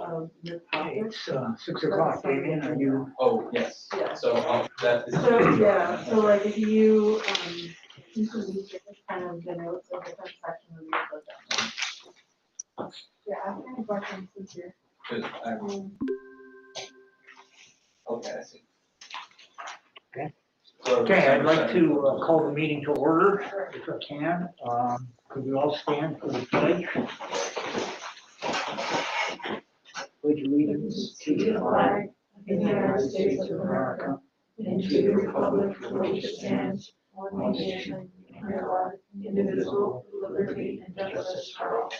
of your topics? It's 6 o'clock, Damien, are you? Oh, yes. Yeah. So that is. So, yeah, so like if you, you can use different kind of the notes of different sections of your book. Yeah, I have any questions this year. Good. Okay, I see. Okay. So Okay, I'd like to call the meeting to order, if I can. Could we all stand for the pledge? Pledge allegiance to the flag of the United States of America, and to the republic for which it stands, one nation, under God, indivisible, with liberty and justice for all.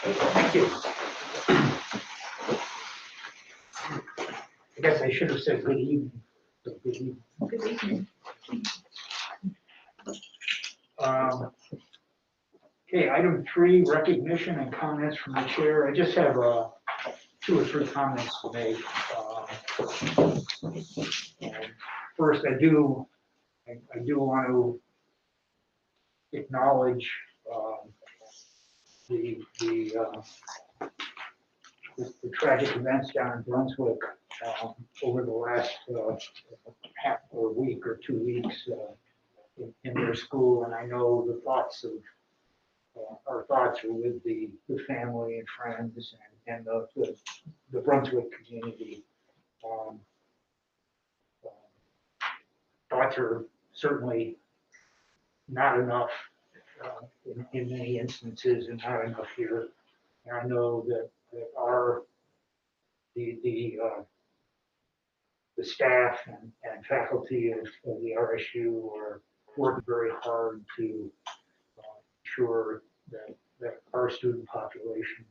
Thank you. I guess I should have said good evening. So good evening. Good evening. Okay, item 3, recognition and comments from the chair. I just have 2 or 3 comments to make. First, I do want to acknowledge the tragic events down in Brunswick over the last half or week or 2 weeks in their school, and I know the thoughts of our thoughts are with the family and friends and the Brunswick community. Thoughts are certainly not enough in many instances, and not enough here. And I know that the staff and faculty of the RSU are working very hard to ensure that our student population,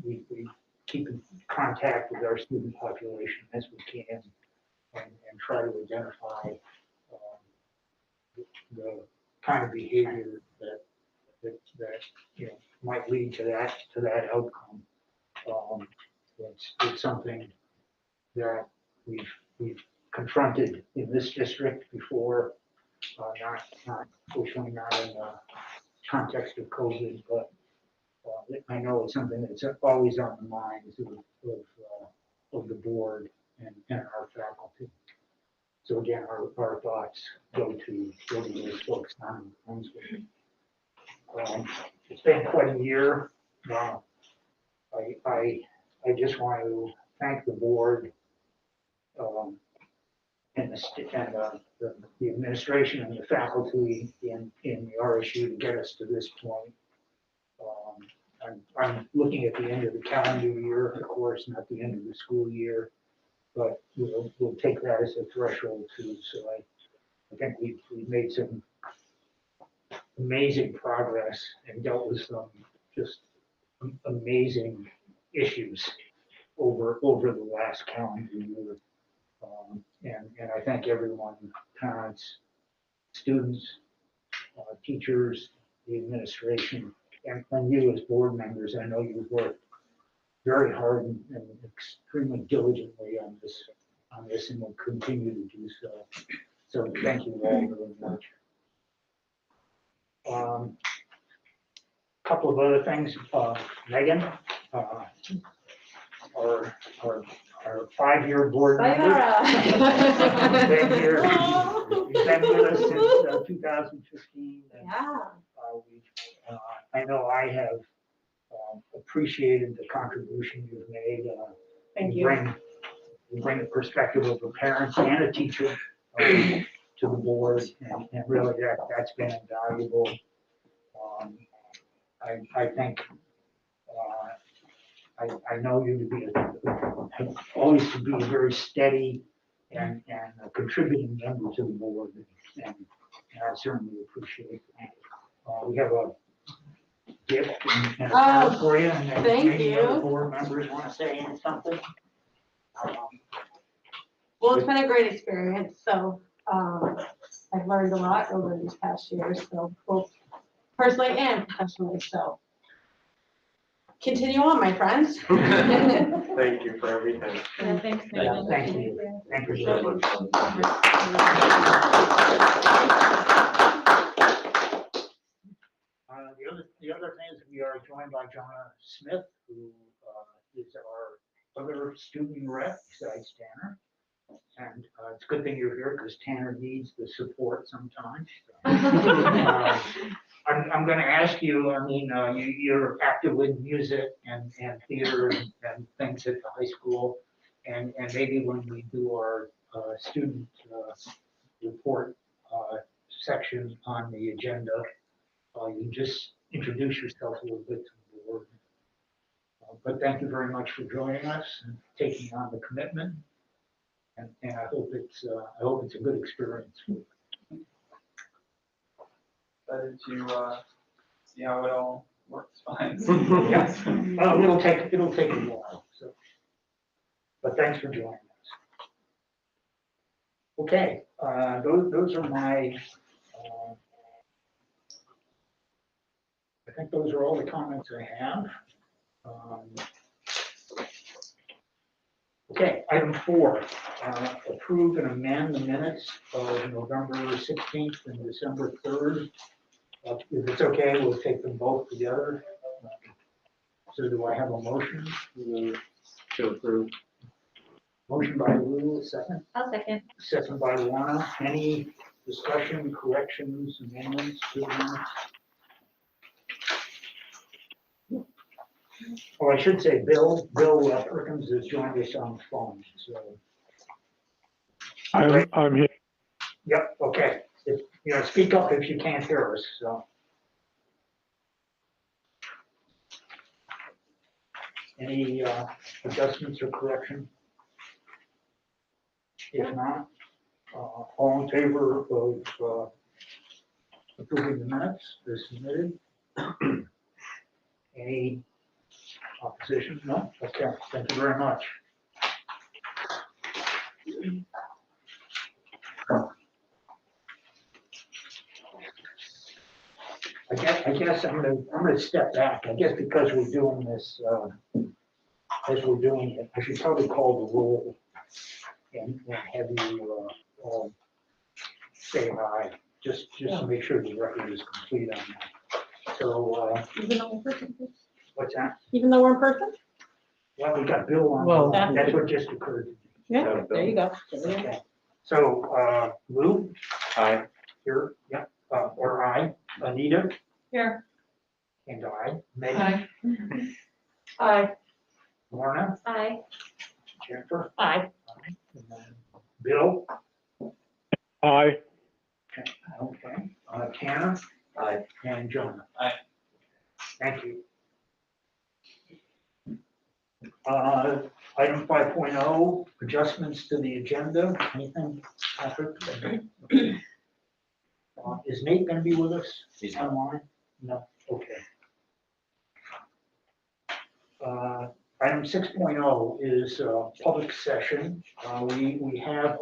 we keep in contact with our student population as we can, and try to identify the kind of behavior that might lead to that outcome. It's something that we've confronted in this district before, fortunately not in the context of COVID, but I know it's something that's always on the minds of the board and our faculty. So again, our thoughts go to those folks on Brunswick. It's been quite a year. I just want to thank the board and the administration and the faculty in the RSU to get us to this point. I'm looking at the end of the calendar year, of course, not the end of the school year, but we'll take that as a threshold too. So I think we've made some amazing progress and dealt with some just amazing issues over the last calendar year. And I thank everyone, parents, students, teachers, the administration, and you as board members. I know you've worked very hard and extremely diligently on this and will continue to do so. So thank you all very much. Couple of other things, Megan, our 5-year board member. Been here, you've been with us since 2015. And, Yeah. I know I have appreciated the contribution you've made. Thank You bring the perspective of a parent and a teacher to the board, and really that's been invaluable. I think I know you to be always to be a very steady and a contributing member to the board, and I certainly appreciate that. We have a gift and a card for you, and then thank maybe other you. board members want to say something. Well, it's been a great experience, so I've learned a lot over these past years, so both personally and professionally, so continue on, my friends. Thank you for everything. Yeah, thanks, Yeah, thank you. Thank you so much. The other thing is we are joined by Jonna Smith, who other student rep besides Tanner. And it's a good thing you're here because Tanner needs the support sometimes. I'm going to ask you, I mean, you're active with music and theater and things at the high school. And maybe when we do our student report section on the agenda, you just introduce yourself a little bit to the board. But thank you very much for joining us and taking on the commitment. And I hope it's a good experience. Excited to see how it all works fine. Yes. It'll take a while. So, but thanks for joining us. Okay, those are my. I think those are all the comments I have. Okay, item 4, approve and amend the minutes of November 16th and December 3rd. If it's okay, we'll take them both together. So do I have a motion? To approve. Motion by Lou, second. I'll second. Second by Luana. Any discussion, corrections, amendments to the minutes? Oh, I should say Bill Perkins has joined us on the phone, so. I'm here. Yep, okay. Speak up if you can't hear us, so. Any adjustments or correction? If not, all in favor of approving the minutes as submitted? Any opposition? No? Okay, thank you very much. I guess I'm gonna step back. I guess because we're doing this, as we're doing it, I should probably call the roll and have you all say aye, just to make sure the record is complete on that. So, Even though we're in person? what's that? Even though we're in person? Well, we got Bill on. Well- That's what just occurred. Yeah, there you go. Okay. So, Lou, Aye. here, yeah, or I, Anita, Here. and I, Megan, Aye. Lorna, Aye. Jennifer, Aye. and then Bill, Aye. okay, Tanner, Aye. and Jonah. Aye. Thank you. Item 5.0, adjustments to the agenda. Anything, Patrick? Is Nate going to be with us? He's not. Online? No, okay. Item 6.0 is public session. We have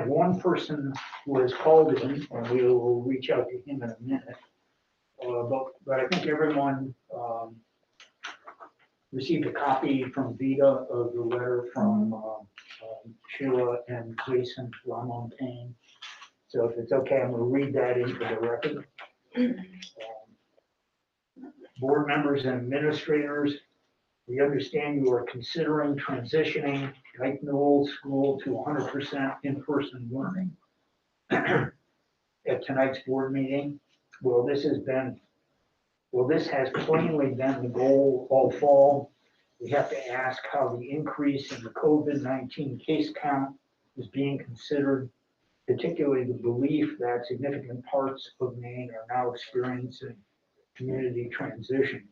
one person who has called in, and we will reach out to him in a minute. But I think everyone received a copy from Vita of the letter from Sheila and Jason Lamontagne. So if it's okay, I'm going to read that into the record. Board members and administrators, we understand you are considering transitioning Dyke Knoll School to 100% in-person learning at tonight's board meeting. Well, this has plainly been the goal all fall. We have to ask how the increase in the COVID-19 case count is being considered, particularly the belief that significant parts of Maine are now experiencing community transition.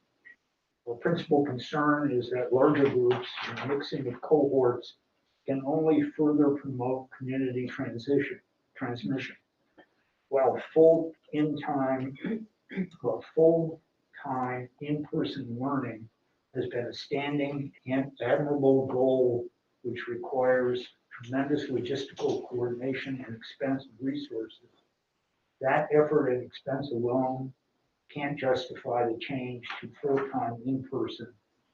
Our principal concern is that larger groups and mixing of cohorts can only further promote community transmission. While full-time in-person learning has been a standing and admirable goal, which requires tremendous logistical coordination and expensive resources. That effort and expense alone can't justify the change to full-time in-person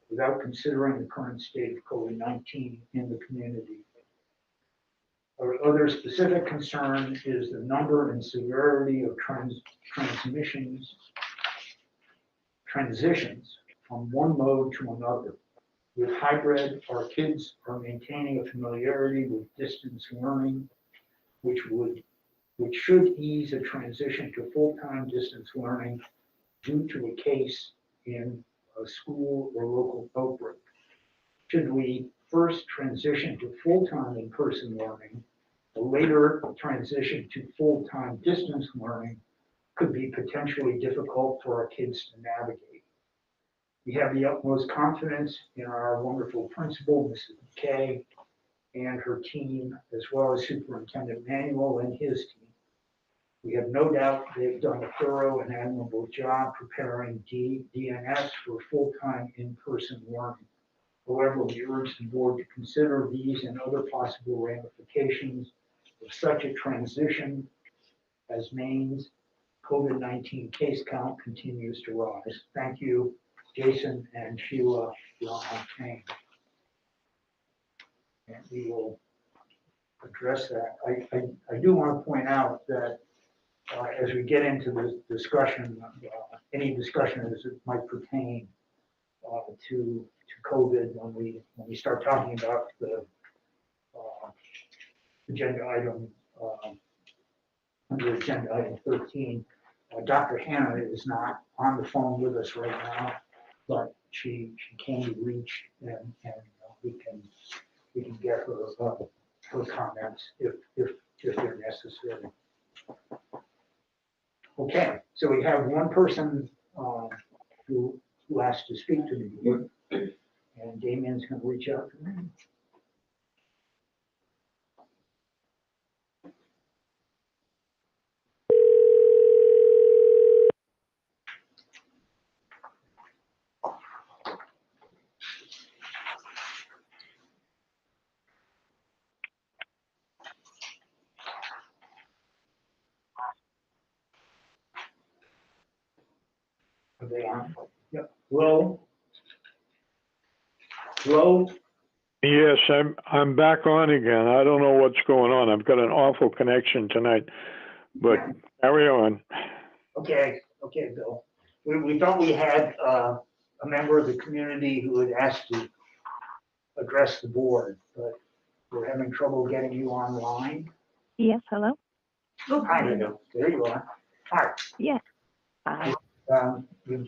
without considering the current state of COVID-19 in the community. Our other specific concern is the number and severity of transitions from one mode to another. With hybrid, our kids are maintaining a familiarity with distance learning, which should ease a transition to full-time distance learning due to a case in a school or local outbreak. Should we first transition to full-time in-person learning, a later transition to full-time distance learning could be potentially difficult for our kids to navigate. We have the utmost confidence in our wonderful principal, Mrs. McKay, and her team, as well as Superintendent Manuel and his team. We have no doubt they've done a thorough and admirable job preparing DNS for full-time in-person learning. However, we urge the board to consider these and other possible ramifications of such a transition as Maine's COVID-19 case count continues to rise. Thank you, Jason and Sheila LaMontagne. And we will address that. I do want to point out that as we get into the discussion, any discussion as it might pertain to COVID, when we start talking about the agenda item, under agenda item 13, Dr. Hannah is not on the phone with us right now, but she can be reached, and we can get her comments if they're necessary. Okay, so we have one person who asked to speak to me, and Damien's going to reach out to me. Are they on? Yep. Hello? Hello? Yes, I'm back on again. I don't know what's going on. I've got an awful connection tonight, but carry on. Okay, Bill. We thought we had a member of the community who had asked to address the board, but we're having trouble getting you online. Yes, hello? Oh, hi, there you are. Hi. Yes. Hi.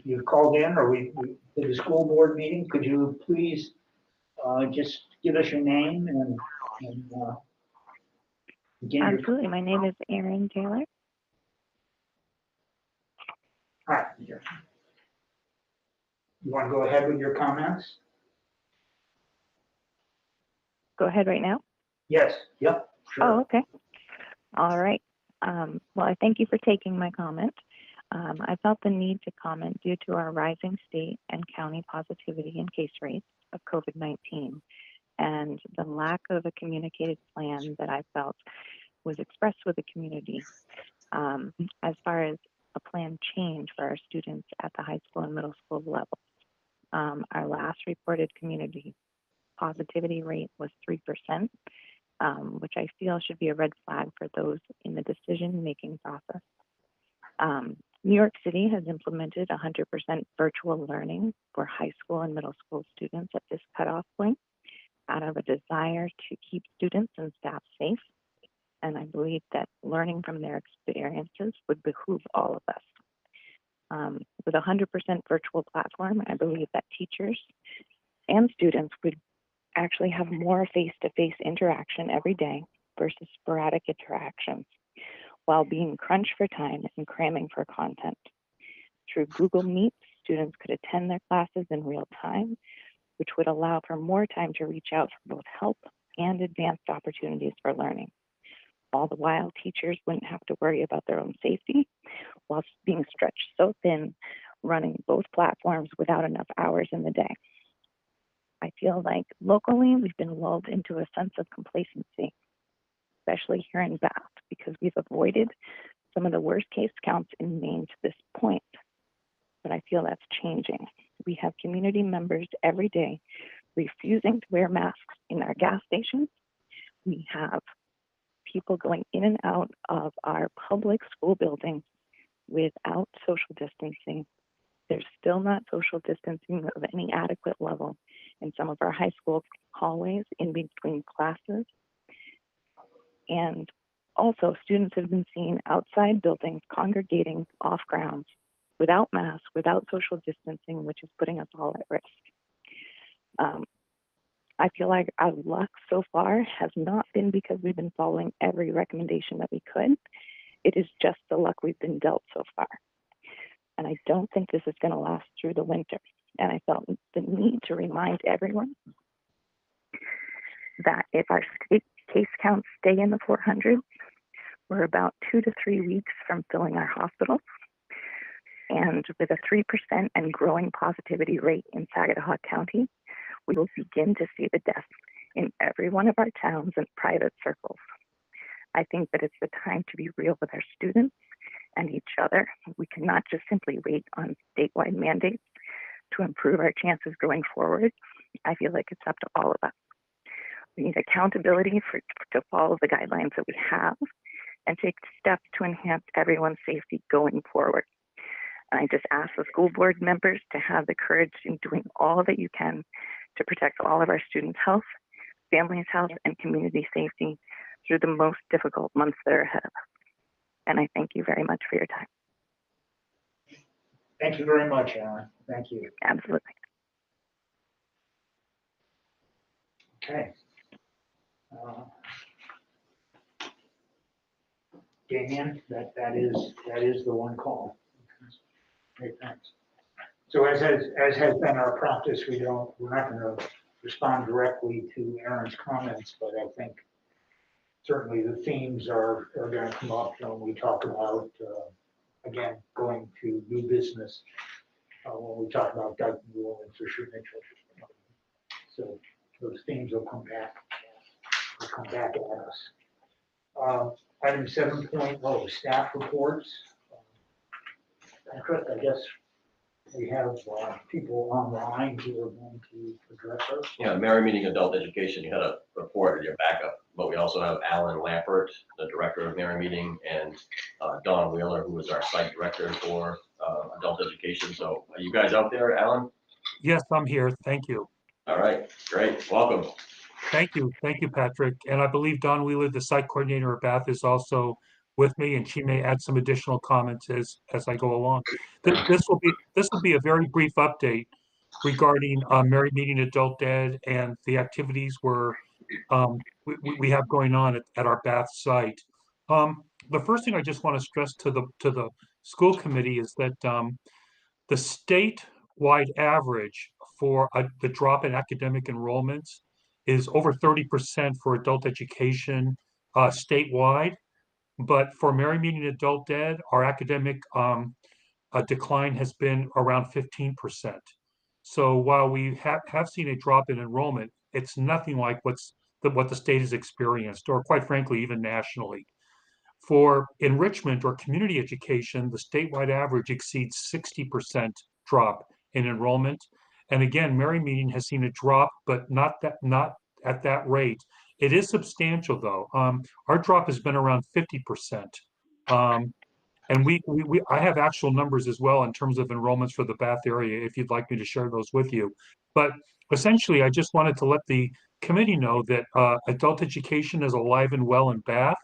You called in, or we did the school board meeting. Could you please just give us your name and begin your... Absolutely. My name is Erin Taylor. Hi. You want to go ahead with your comments? Go ahead right now. Yes. Yep. Sure. Oh, okay. All right. Well, I thank you for taking my comment. I felt the need to comment due to our rising state and county positivity and case rates of COVID-19 and the lack of a communicated plan that I felt was expressed with the community as far as a planned change for our students at the high school and middle school level. Our last reported community positivity rate was 3%, which I feel should be a red flag for those in the decision-making process. New York City has implemented 100% virtual learning for high school and middle school students at this cutoff point out of a desire to keep students and staff safe. And I believe that learning from their experiences would behoove all of us. With a 100% virtual platform, I believe that teachers and students would actually have more face-to-face interaction every day versus sporadic interactions, while being crunched for time and cramming for content. Through Google Meet, students could attend their classes in real time, which would allow for more time to reach out for both help and advanced opportunities for learning. All the while, teachers wouldn't have to worry about their own safety while being stretched so thin, running both platforms without enough hours in the day. I feel like locally, we've been lulled into a sense of complacency, especially here in Bath, because we've avoided some of the worst case counts in Maine to this point. But I feel that's changing. We have community members every day refusing to wear masks in our gas stations. We have people going in and out of our public school buildings without social distancing. There's still not social distancing of any adequate level. in some of our high school hallways in between classes. And also, students have been seen outside buildings congregating off grounds without masks, without social distancing, which is putting us all at risk. I feel like our luck so far has not been because we've been following every recommendation that we could. It is just the luck we've been dealt so far. And I don't think this is going to last through the winter. And I felt the need to remind everyone that if our case counts stay in the 400s, we're about 2 to 3 weeks from filling our hospitals. And with a 3% and growing positivity rate in Saginaw County, we will begin to see the deaths in every one of our towns and private circles. I think that it's the time to be real with our students and each other. We cannot just simply wait on statewide mandates to improve our chances going forward. I feel like it's up to all of us. We need accountability to follow the guidelines that we have and take steps to enhance everyone's safety going forward. And I just ask the school board members to have the courage in doing all that you can to protect all of our students' health, families' health, and community safety through the most difficult months that are ahead of us. And I thank you very much for your time. Thank you very much, Aaron. Thank you. Absolutely. Okay. Damien, that is the one call. Great, thanks. So as has been our practice, we're not going to respond directly to Aaron's comments, but I think certainly the themes are going to come up when we talk about again going to new business when we talk about Dyke Newell and Fisher Mitchell. So those themes will come back at us. Item 7.0, staff reports. Patrick, I guess we have people online who are going to address us. Yeah, Mary Meeting Adult Education, you had a report in your backup, but we also have Alan Lampert, the director of Mary Meeting, and Dawn Wheeler, who is our site director for adult education. So are you guys out there, Alan? Yes, I'm here. Thank you. All right, great. Welcome. Thank you, Patrick. And I believe Dawn Wheeler, the site coordinator of Bath, is also with me, and she may add some additional comments as I go along. This will be a very brief update regarding Mary Meeting Adult Ed and the activities we have going on at our Bath site. The first thing I just want to stress to the school committee is that the statewide average for the drop in academic enrollments is over 30% for adult education statewide. But for Mary Meeting Adult Ed, our academic decline has been around 15%. So while we have seen a drop in enrollment, it's nothing like what the state has experienced, or quite frankly, even nationally. For enrichment or community education, the statewide average exceeds 60% drop in enrollment. And again, Mary Meeting has seen a drop, but not at that rate. It is substantial, though. Our drop has been around 50%. And I have actual numbers as well in terms of enrollments for the Bath area, if you'd like me to share those with you. But essentially, I just wanted to let the committee know that adult education is alive and well in Bath.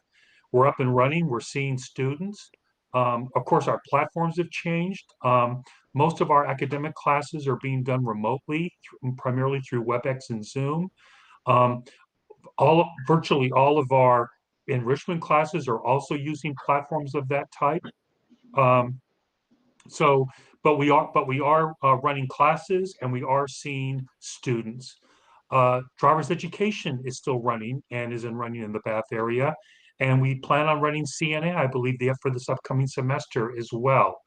We're up and running. We're seeing students. Of course, our platforms have changed. Most of our academic classes are being done remotely, primarily through WebEx and Zoom. Virtually all of our enrichment classes are also using platforms of that type. But we are running classes, and we are seeing students. Driver's education is still running and is running in the Bath area. And we plan on running CNA, I believe, for this upcoming semester as well.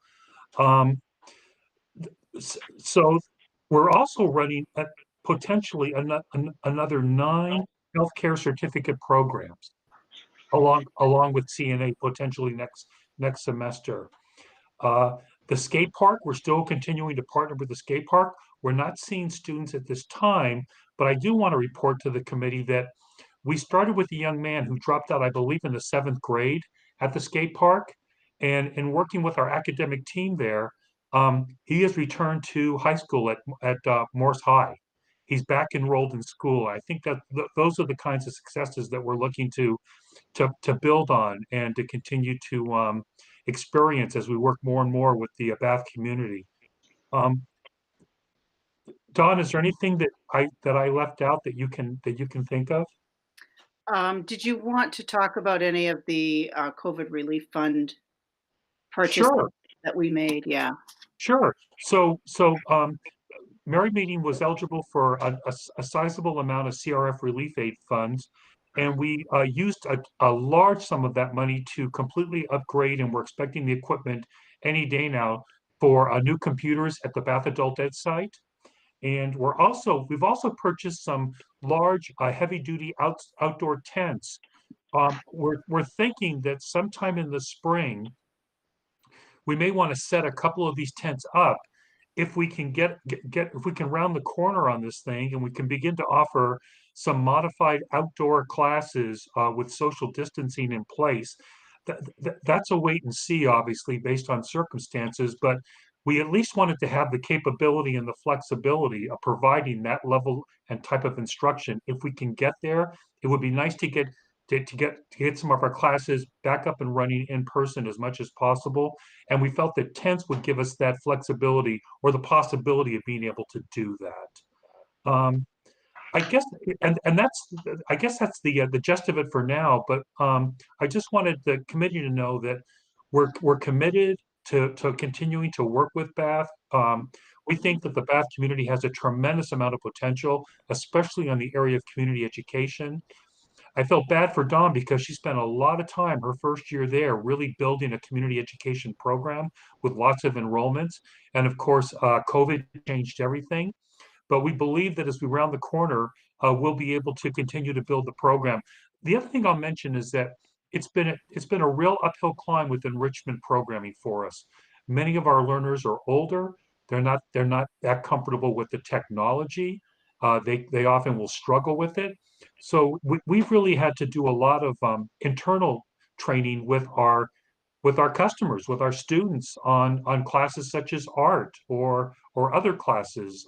So we're also running potentially another 9 healthcare certificate programs along with CNA potentially next semester. The skate park, we're still continuing to partner with the skate park. We're not seeing students at this time, but I do want to report to the committee that we started with a young man who dropped out, I believe, in the 7th grade at the skate park. And in working with our academic team there, he has returned to high school at Morse High. he's back enrolled in school. I think that those are the kinds of successes that we're looking to build on and to continue to experience as we work more and more with the Bath community. Dawn, is there anything that I left out that you can think of? Did you want to talk about any of the COVID relief fund purchases Sure, that we made? Yeah. sure. So Mary Meeting was eligible for a sizable amount of CRF relief aid funds, and we used a large sum of that money to completely upgrade, and we're expecting the equipment any day now for new computers at the Bath Adult Ed site. And we've also purchased some large heavy-duty outdoor tents. We're thinking that sometime in the spring, we may want to set a couple of these tents up if we can if we can round the corner on this thing and we can begin to offer some modified outdoor classes with social distancing in place. That's a wait and see, obviously, based on circumstances, but we at least wanted to have the capability and the flexibility of providing that level and type of instruction. If we can get there, it would be nice to get some of our classes back up and running in person as much as possible. And we felt that tents would give us that flexibility or the possibility of being able to do that. I guess, and that's the gist of it for now. But I just wanted the committee to know that we're committed to continuing to work with Bath. We think that the Bath community has a tremendous amount of potential, especially on the area of community education. I felt bad for Dawn because she spent a lot of time her first year there really building a community education program with lots of enrollments. And of course, COVID changed everything. But we believe that as we round the corner, we'll be able to continue to build the program. The other thing I'll mention is that it's been a real uphill climb with enrichment programming for us. Many of our learners are older. They're not that comfortable with the technology. They often will struggle with it. So we've really had to do a lot of internal training with our customers, with our students on classes such as art or other classes,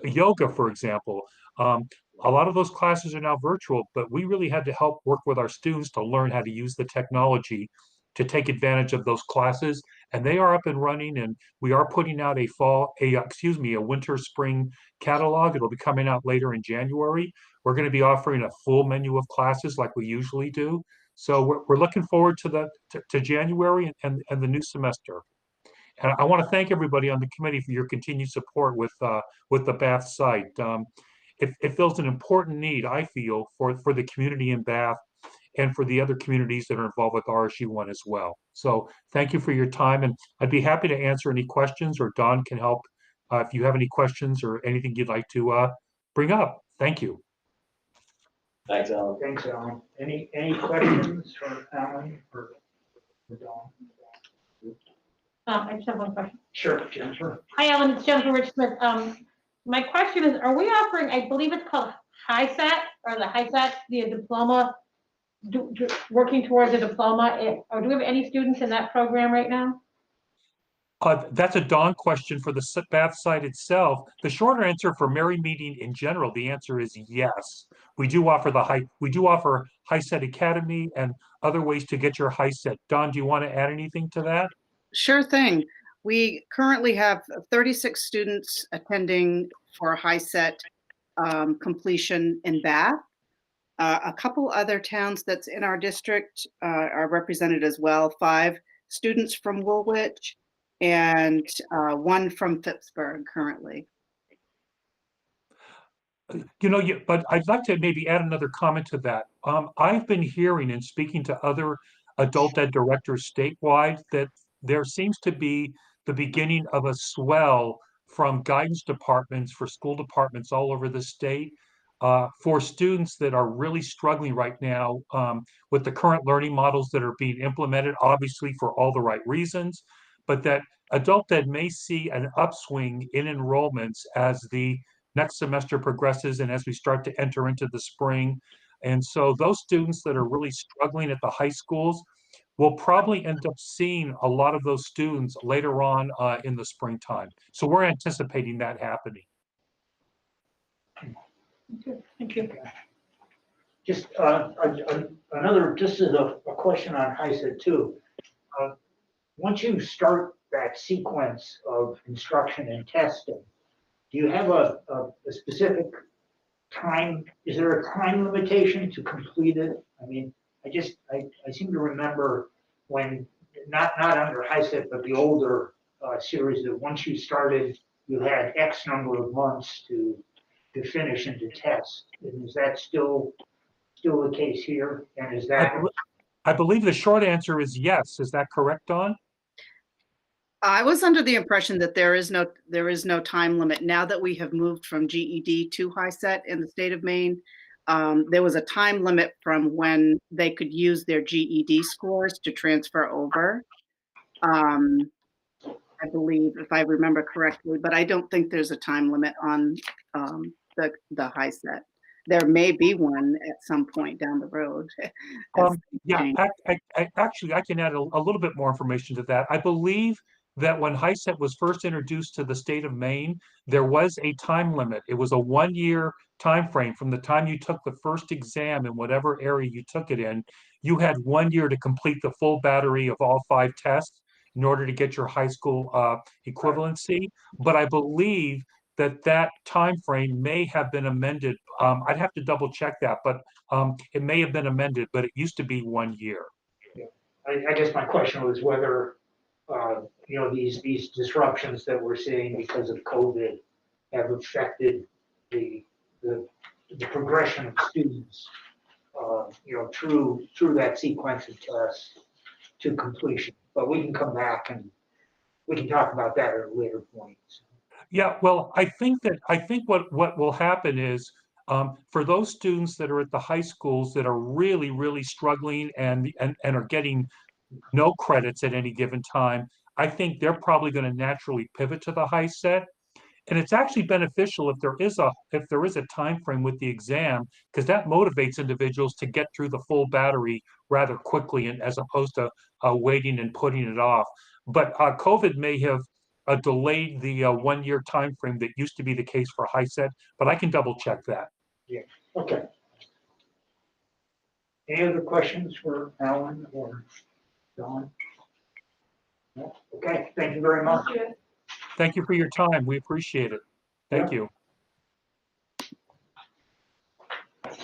yoga, for example. A lot of those classes are now virtual, but we really had to help work with our students to learn how to use the technology to take advantage of those classes. And they are up and running, and we are putting out a winter spring catalog. It'll be coming out later in January. We're going to be offering a full menu of classes like we usually do. So we're looking forward to January and the new semester. And I want to thank everybody on the committee for your continued support with the Bath site. It fills an important need, I feel, for the community in Bath and for the other communities that are involved with RSU1 as well. So thank you for your time, and I'd be happy to answer any questions, or Dawn can help if you have any questions or anything you'd like to bring up. Thank you. Thanks, Alan. Thanks, Alan. Any questions for Alan or Dawn? I just have one question. Sure, Jennifer. Hi, Ellen, it's Jennifer Rich-Smith. My question is, are we offering, I believe it's called HiSat, or the HiSat, the diploma, working towards a diploma, or do we have any students in that program right now? That's a Dawn question for the Bath site itself. The shorter answer for Mary Meeting in general, the answer is yes. We do offer HiSat Academy and other ways to get your HiSat. Dawn, do you want to add anything to that? Sure thing. We currently have 36 students attending for HiSat completion in Bath. A couple other towns that's in our district are represented as well. 5 students from Woolwich and 1 from Phippsburg currently. But I'd like to maybe add another comment to that. I've been hearing and speaking to other adult ed directors statewide that there seems to be the beginning of a swell from guidance departments for school departments all over the state for students that are really struggling right now with the current learning models that are being implemented, obviously for all the right reasons, but that adult ed may see an upswing in enrollments as the next semester progresses and as we start to enter into the spring. And so those students that are really struggling at the high schools will probably end up seeing a lot of those students later on in the springtime. So we're anticipating that happening. Thank you. Just another, just as a question on HISA too. Once you start that sequence of instruction and testing, do you have a specific time? Is there a time limitation to complete it? I mean, I seem to remember when, not under HISA, but the older series, that once you started, you had X number of months to finish and to test. And is that still the case here? And is that? I believe the short answer is yes. Is that correct, Dawn? I was under the impression that there is no time limit. Now that we have moved from GED to HiSET in the state of Maine, there was a time limit from when they could use their GED scores to transfer over. I believe, if I remember correctly, but I don't think there's a time limit on the HiSET. There may be one at some point down the road. Yeah, actually, I can add a little bit more information to that. I believe that when HiSET was first introduced to the state of Maine, there was a time limit. It was a 1-year time frame from the time you took the first exam in whatever area you took it in. You had 1 year to complete the full battery of all 5 tests in order to get your high school equivalency. But I believe that time frame may have been amended. I'd have to double check that, but it may have been amended, but it used to be 1 year. Yeah. I guess my question was whether these disruptions that we're seeing because of COVID have affected the progression of students, through that sequence of tests to completion. But we can come back and we can talk about that at a later point. Yeah, well, I think what will happen is for those students that are at the high schools that are really, really struggling and are getting no credits at any given time, I think they're probably going to naturally pivot to the HiSET. And it's actually beneficial if there is a time frame with the exam, because that motivates individuals to get through the full battery rather quickly, and as opposed to waiting and putting it off. But COVID may have delayed the 1 year time frame that used to be the case for HiSET, but I can double check that. Yeah. Okay. Any other questions for Alan or Dawn? No? Okay. Thank you very much. Thank you for your time. We appreciate it. Thank you.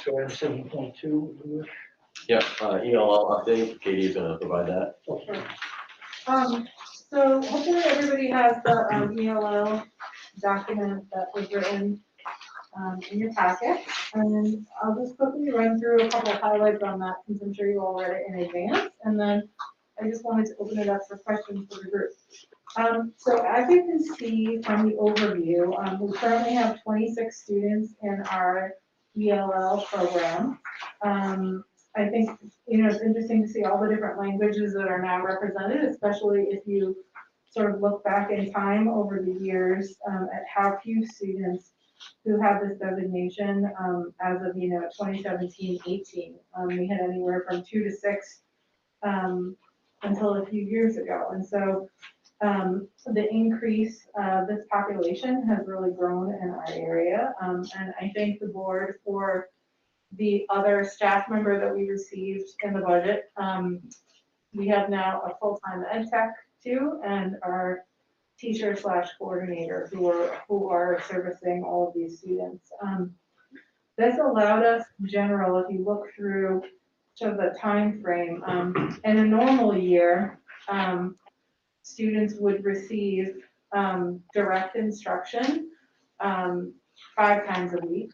So item 7.2. Yeah, ELL update. Katie is going to provide that. Okay. So hopefully everybody has the ELL document that was written in your packet. And I'll just quickly run through a couple of highlights on that, since I'm sure you all read it in advance. And then I just wanted to open it up for questions for the group. So as you can see from the overview, we currently have 26 students in our ELL program. I think, it's interesting to see all the different languages that are now represented, especially if you sort of look back in time over the years at how few students who have this designation as of, 2017-18. We had anywhere from 2 to 6 until a few years ago. And so the increase of this population has really grown in our area. And I thank the board for the other staff member that we received in the budget. We have now a full-time ed tech too, and our teacher/coordinator who are servicing all of these students. This allowed us in general, if you look through to the time frame, in a normal year, students would receive direct instruction 5 times a week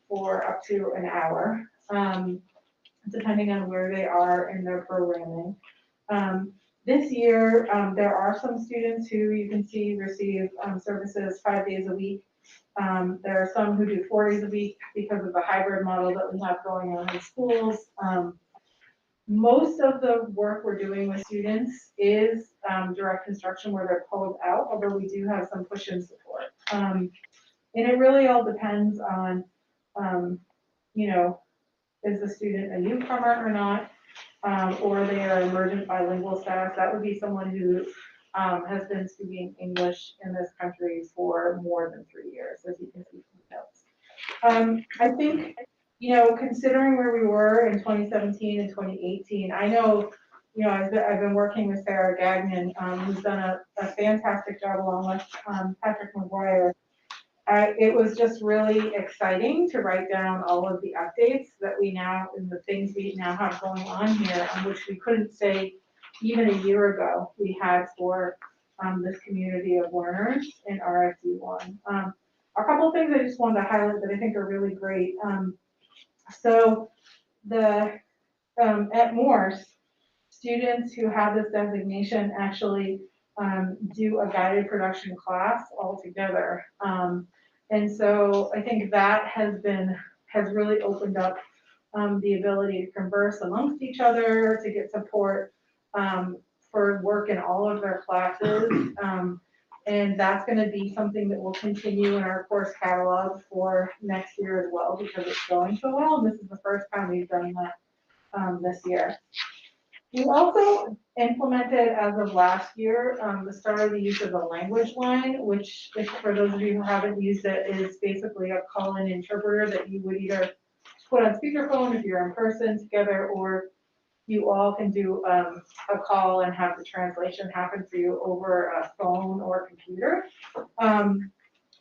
for up to an hour, depending on where they are in their programming. This year, there are some students who you can see receive services 5 days a week. There are some who do 4 days a week because of the hybrid model that we have going on in schools. Most of the work we're doing with students is direct instruction where they're pulled out, although we do have some push-in support. And it really all depends on, is the student a newcomer or not, or they are emergent bilingual status. That would be someone who has been speaking English in this country for more than 3 years, as you can see from the I think, you know, considering where we were in 2017 and 2018, I know, you know, I've been working with Sarah Gagnon, who's done a fantastic job along with Patrick McGuire. It was just really exciting to write down all of the updates that we now, and the things we now have going on here, which we couldn't say even a year ago we had for this community of learners in RSU1. A couple of things I just wanted to highlight that I think are really great. So at Morse, students who have this designation actually do a guided production class all together. And so I think that has really opened up the ability to converse amongst each other, to get support for work in all of their classes. And that's going to be something that will continue in our course catalog for next year as well, because it's going so well. And this is the first time we've done that this year. We also implemented, as of last year, the start of the use of the language line, which, if, for those of you who haven't used it, is basically a call-in interpreter that you would either put on speakerphone if you're in person together, or you all can do a call and have the translation happen for you over a phone or computer.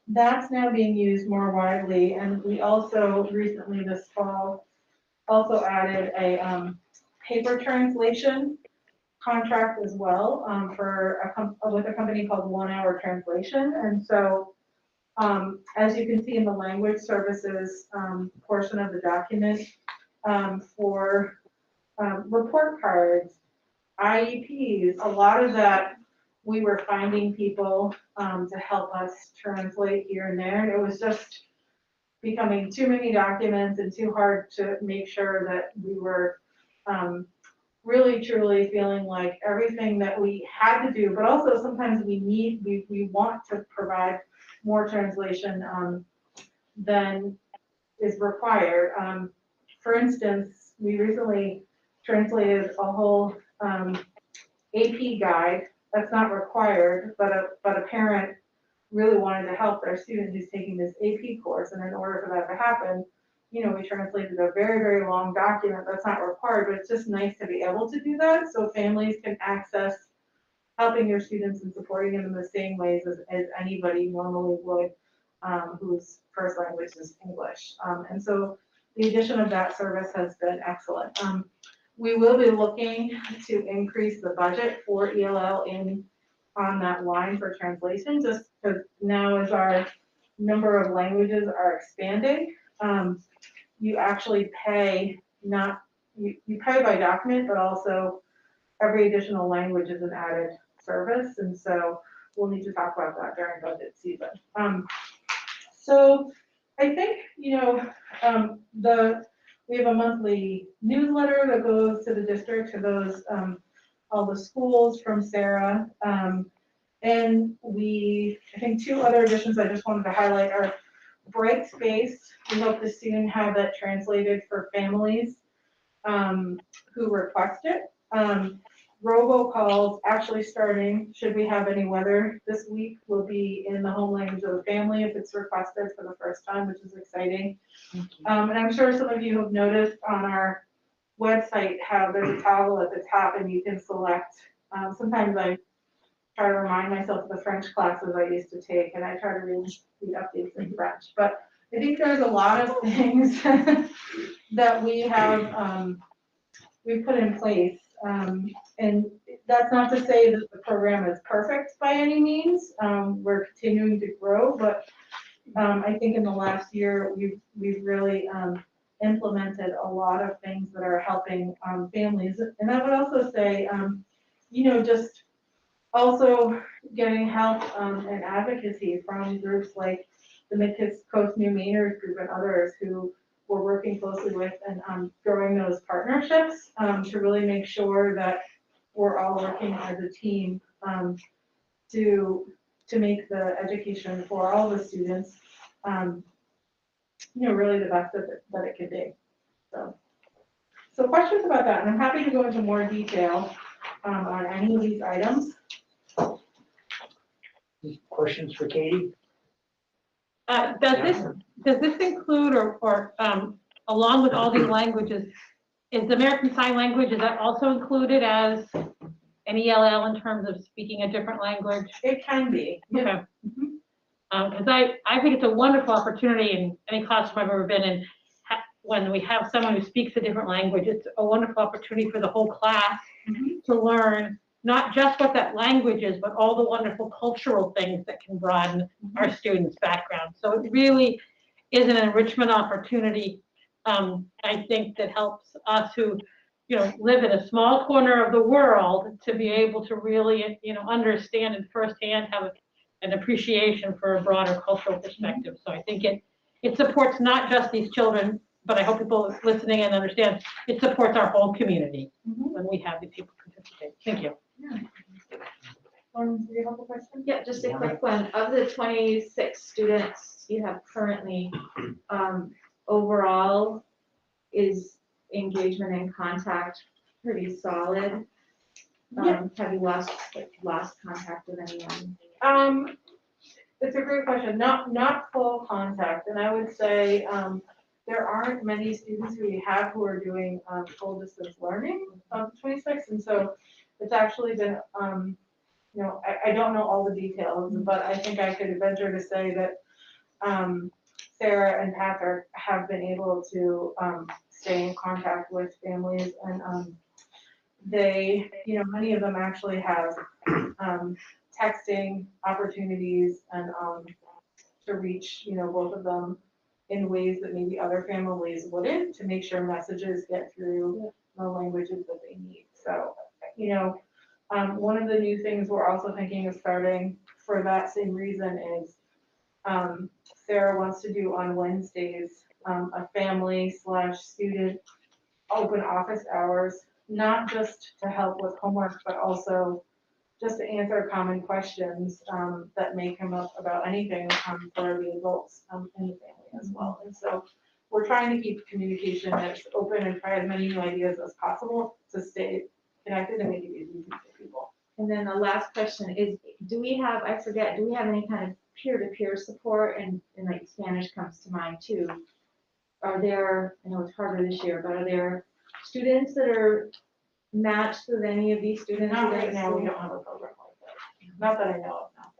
That's now being used more widely, and we also recently this fall also added a paper translation contract as well with a company called 1 Hour Translation. And so as you can see in the language services portion of the document, for report cards, IEPs, a lot of that we were finding people to help us translate here and there. And it was just becoming too many documents and too hard to make sure that we were really truly feeling like everything that we had to do, but also sometimes we want to provide more translation than is required. For instance, we recently translated a whole AP guide that's not required, but a parent really wanted to help their student who's taking this AP course, and in order for that to happen, you know, we translated a very, very long document that's not required, but it's just nice to be able to do that so families can access helping your students and supporting them in the same ways as anybody normally would whose first language is English. And so the addition of that service has been excellent. We will be looking to increase the budget for ELL on that line for translation, just because now as our number of languages are expanding, you actually pay you pay by document, but also every additional language is an added service, and so we'll need to talk about that during budget season. So I think, you know, we have a monthly newsletter that goes to the district, to those all the schools from Sarah, and I think two other additions I just wanted to highlight are Bright Space. We hope to soon have that translated for families who request it. Robocalls actually starting, should we have any weather this week, will be in the home language of the family if it's requested for the first time, which is exciting. And I'm sure some of you have noticed on our website how there's a toggle at the top and you can select. Sometimes I try to remind myself of the French classes I used to take, and I try to read updates in French. But I think there's a lot of things that we have we've put in place. And that's not to say that the program is perfect by any means. We're continuing to grow, but I think in the last year we've really implemented a lot of things that are helping families. And I would also say, you know, just also getting help and advocacy from groups like the Mid-Coast New Mainers group and others who we're working closely with, and growing those partnerships to really make sure that we're all working as a team to make the education for all the students, you know, really the best that it could be. So questions about that, and I'm happy to go into more detail on any of these items. Questions for Katie? Does this include or along with all these languages, is the American Sign Language, is that also included as an ELL in terms of speaking a different language? It can be. Okay. Because I think it's a wonderful opportunity in any classroom I've ever been in, when we have someone who speaks a different language, it's a wonderful opportunity for the whole class to learn not just what that language is, but all the wonderful cultural things that can broaden our students' background. So it really is an enrichment opportunity, I think, that helps us who, live in a small corner of the world to be able to really, understand and firsthand have an appreciation for a broader cultural perspective. So I think it supports not just these children, but I hope people listening and understand it supports our whole community when we have these people participate. Thank you. Do you have a question? Yeah, just a quick one. Of the 26 students you have currently, overall, is engagement and contact pretty solid? Have you lost contact with anyone? It's a great question. Not full contact, and I would say there aren't many students who we have who are doing full distance learning of 26, and so it's actually been, I don't know all the details, but I think I could venture to say that Sarah and Patrick have been able to stay in contact with families, and they, many of them actually have texting opportunities and to reach, both of them in ways that maybe other families wouldn't, to make sure messages get through the languages that they need. So, one of the new things we're also thinking of starting for that same reason is Sarah wants to do on Wednesdays a family/student open office hours, not just to help with homework, but also just to answer common questions that may come up about anything for the adults in the family as well. And so we're trying to keep communication as open and try as many new ideas as possible to stay connected and make it easy for people. And then the last question is, do we have any kind of peer-to-peer support? And like Spanish comes to mind too. Are there, I know it's harder this year, but are there students that are matched with any of these students? Not right now, we don't have a program like that. Not that I know of now.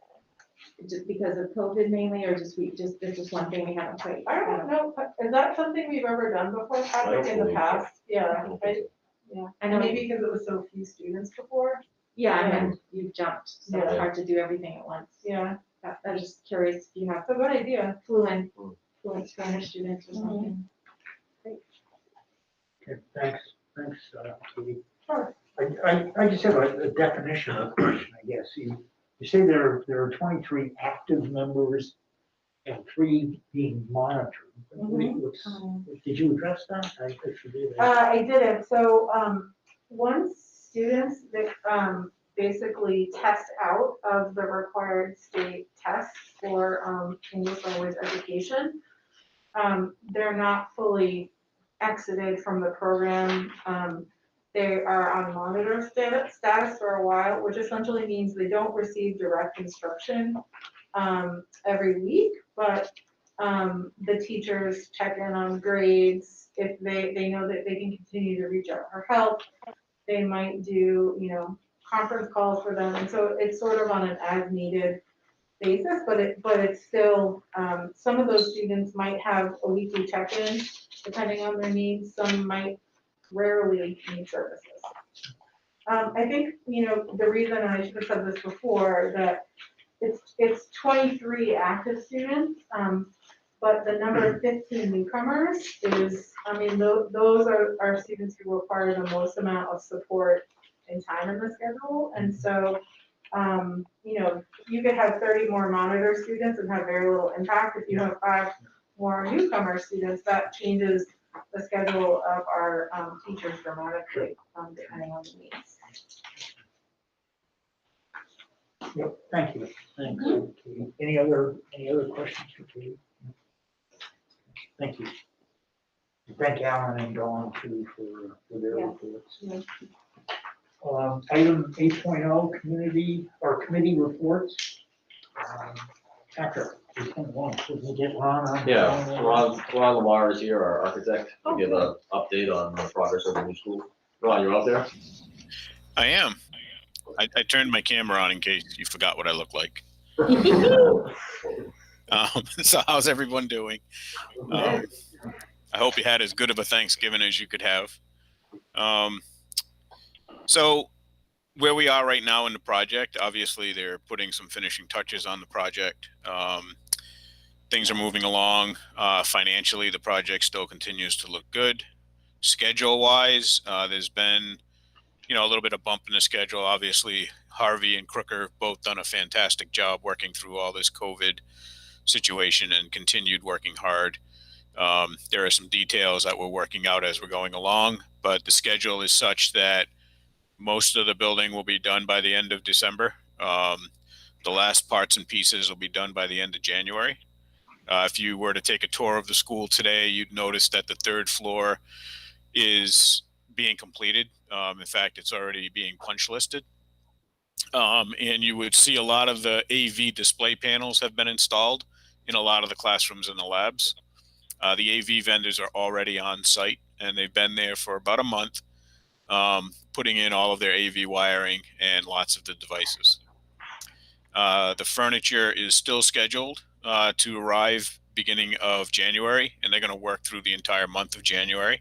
Just because of COVID mainly, or it's just one thing we haven't quite? I don't know, is that something we've ever done before, Patrick, in the past? Yeah, I know. maybe because it was so few students before. Yeah, and then you've jumped, so it's Yeah. hard to do everything at once. Yeah, I was just curious if you have that's a good idea. fluent Spanish students or something. Okay, thanks, Katie. Sure. I just have a definition of question, I guess. You say there are 23 active members and 3 being monitored. Did you address that? I forget. I did it, so, once students that, basically test out of the required state tests for, English language education, they're not fully exited from the program. They are on monitor status for a while, which essentially means they don't receive direct instruction every week, but the teachers check in on grades. If they know that they can continue to reach out for help, they might do, conference calls for them. And so it's sort of on an as needed basis, but it's still, some of those students might have a weekly check-in depending on their needs. Some might rarely need services. I think, the reason, and I should have said this before, that it's 23 active students, but the number of 15 newcomers is, those are students who require the most amount of support and time in the schedule. And so, you could have 30 more monitor students and have very little impact. If you have 5 more newcomer students, that changes the schedule of our teachers dramatically, depending on the needs. Yep, thank you. Thanks, Katie. Any other questions for Katie? Thank you. And thank Alan and Dawn too for their reports. Item 8.0, committee reports. Patrick. Should we get Ron on? Yeah, Ron Lamar is here, our architect, to give an update on the progress of the new school. Ron, you're out there? I am. I turned my camera on in case you forgot what I look like. So how's everyone doing? I hope you had as good of a Thanksgiving as you could have. So where we are right now in the project, obviously they're putting some finishing touches on the project. Things are moving along. Financially, the project still continues to look good. Schedule-wise, there's been, a little bit of bump in the schedule. Obviously, Harvey and Crooker both done a fantastic job working through all this COVID situation and continued working hard. There are some details that we're working out as we're going along, but the schedule is such that most of the building will be done by the end of December. The last parts and pieces will be done by the end of January. If you were to take a tour of the school today, you'd notice that the third floor is being completed. In fact, it's already being punch listed. And you would see a lot of the AV display panels have been installed in a lot of the classrooms and the labs. The AV vendors are already on site, and they've been there for about a month, putting in all of their AV wiring and lots of the devices. The furniture is still scheduled to arrive beginning of January, and they're going to work through the entire month of January,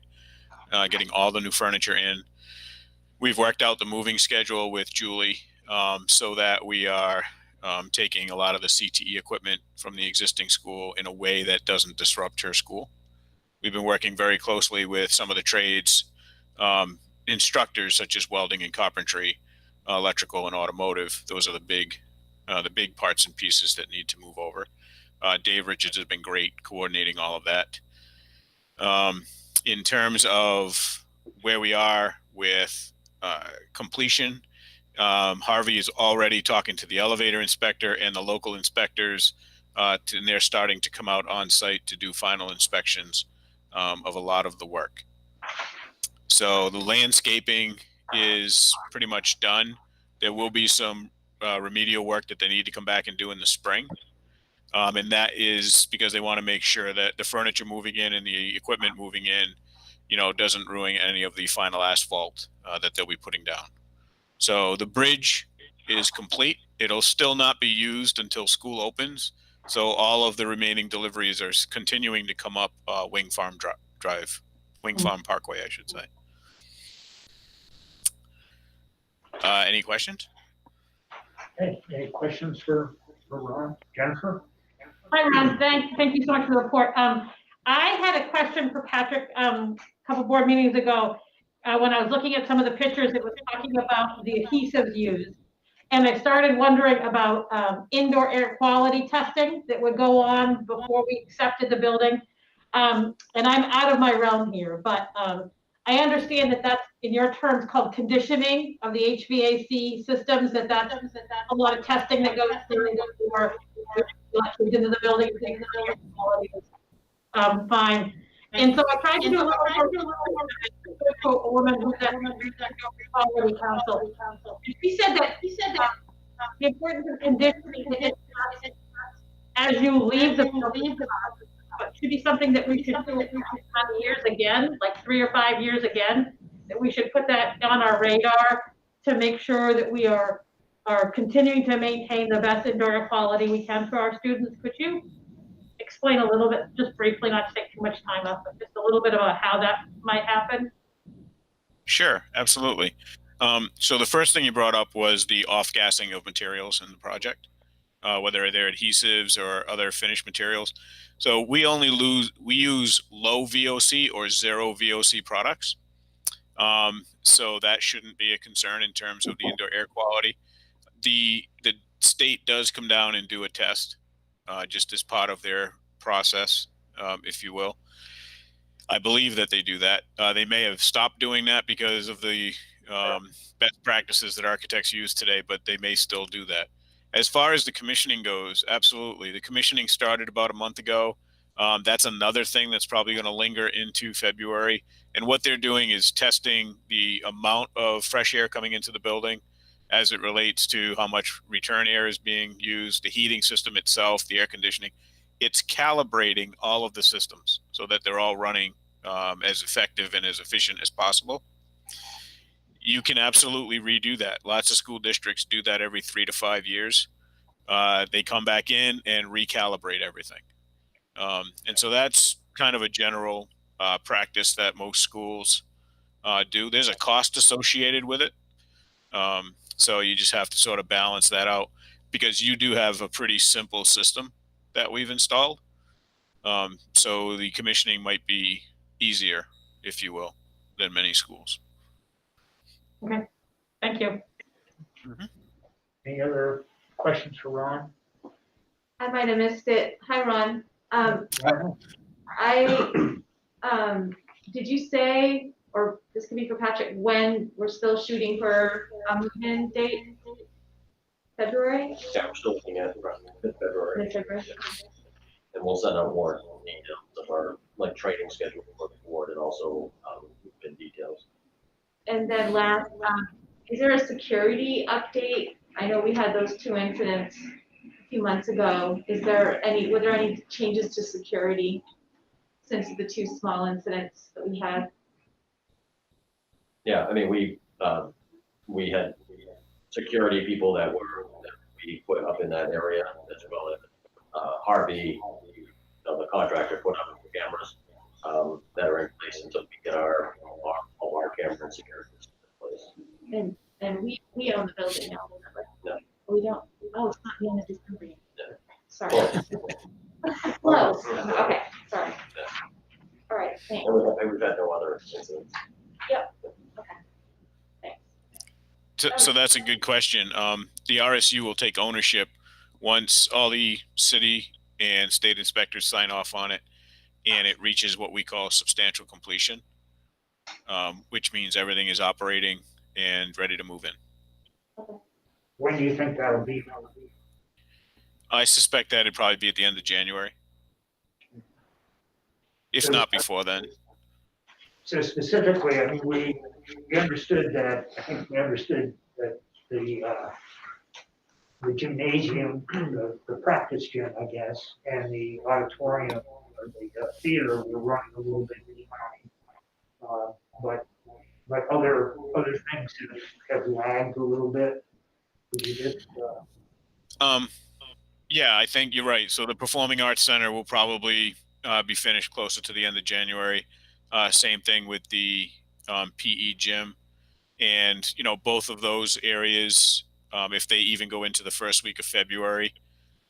getting all the new furniture in. We've worked out the moving schedule with Julie so that we are taking a lot of the CTE equipment from the existing school in a way that doesn't disrupt her school. We've been working very closely with some of the trades instructors, such as welding and carpentry, electrical and automotive. Those are the big parts and pieces that need to move over. Dave Richards has been great coordinating all of that. In terms of where we are with completion, Harvey is already talking to the elevator inspector and the local inspectors, and they're starting to come out on site to do final inspections of a lot of the work. So the landscaping is pretty much done. There will be some remedial work that they need to come back and do in the spring. And that is because they want to make sure that the furniture moving in and the equipment moving in, doesn't ruin any of the final asphalt that they'll be putting down. So the bridge is complete. It'll still not be used until school opens. So all of the remaining deliveries are continuing to come up Wing Farm Drive, Wing Farm Parkway, I should say. Any questions? Hey, any questions for Ron? Jennifer? Hi, Ron. Thank you so much for the report. I had a question for Patrick a couple board meetings ago. When I was looking at some of the pictures, it was talking about the adhesives used. And I started wondering about indoor air quality testing that would go on before we accepted the building. And I'm out of my realm here, but I understand that that's, in your terms, called conditioning of the HVAC systems, that's a lot of testing that goes through before elections into the building. Fine. And so I tried to do a little more a woman who's at quality council. She said that the importance of conditioning is as you leave the building, but should be something that we should do 5 years again, like 3 or 5 years again, that we should put that on our radar to make sure that we are continuing to maintain the best indoor air quality we can for our students. Could you explain a little bit, just briefly, not to take too much time up, but just a little bit about how that might happen? Sure, absolutely. So the first thing you brought up was the off-gassing of materials in the project, whether they're adhesives or other finished materials. So we use low VOC or zero VOC products. So that shouldn't be a concern in terms of the indoor air quality. The state does come down and do a test, just as part of their process, if you will. I believe that they do that. They may have stopped doing that because of the best practices that architects use today, but they may still do that. As far as the commissioning goes, absolutely. The commissioning started about a month ago. That's another thing that's probably going to linger into February. And what they're doing is testing the amount of fresh air coming into the building, as it relates to how much return air is being used, the heating system itself, the air conditioning. It's calibrating all of the systems so that they're all running as effective and as efficient as possible. You can absolutely redo that. Lots of school districts do that every 3 to 5 years. They come back in and recalibrate everything. And so that's kind of a general practice that most schools do. There's a cost associated with it. So you just have to sort of balance that out because you do have a pretty simple system that we've installed. So the commissioning might be easier, if you will, than many schools. Okay, thank you. Any other questions for Ron? I might have missed it. Hi, Ron. Did you say, or this could be for Patrick, when we're still shooting for a move-in date? February? Yeah, we're still looking at February, Mid-February. and we'll send out more details of our like training schedule for the board and also in details. And then last, is there a security update? I know we had those 2 incidents a few months ago. Were there any changes to security since the 2 small incidents that we had? Yeah, I mean, we had security people that we put up in that area, as well as Harvey, the contractor, put up cameras that are in place until we get all our camera and security in place. And we own the building now, remember? No. We don't. Oh, it's not the end of December yet. No. Sorry. Close. Okay, sorry. All right, thanks. And we've had no other incidents. Yep. Okay. Thanks. So that's a good question. The RSU will take ownership once all the city and state inspectors sign off on it, and it reaches what we call substantial completion, which means everything is operating and ready to move in. When do you think that'll be? I suspect that it'd probably be at the end of January, if not before then. So specifically, I mean, we understood that, I think we understood that the gymnasium, the practice gym, I guess, and the auditorium or the theater were running a little bit behind. But other things have lagged a little bit. Would you just, Yeah, I think you're right. So the Performing Arts Center will probably be finished closer to the end of January. Same thing with the PE gym. And, both of those areas, if they even go into the first week of February.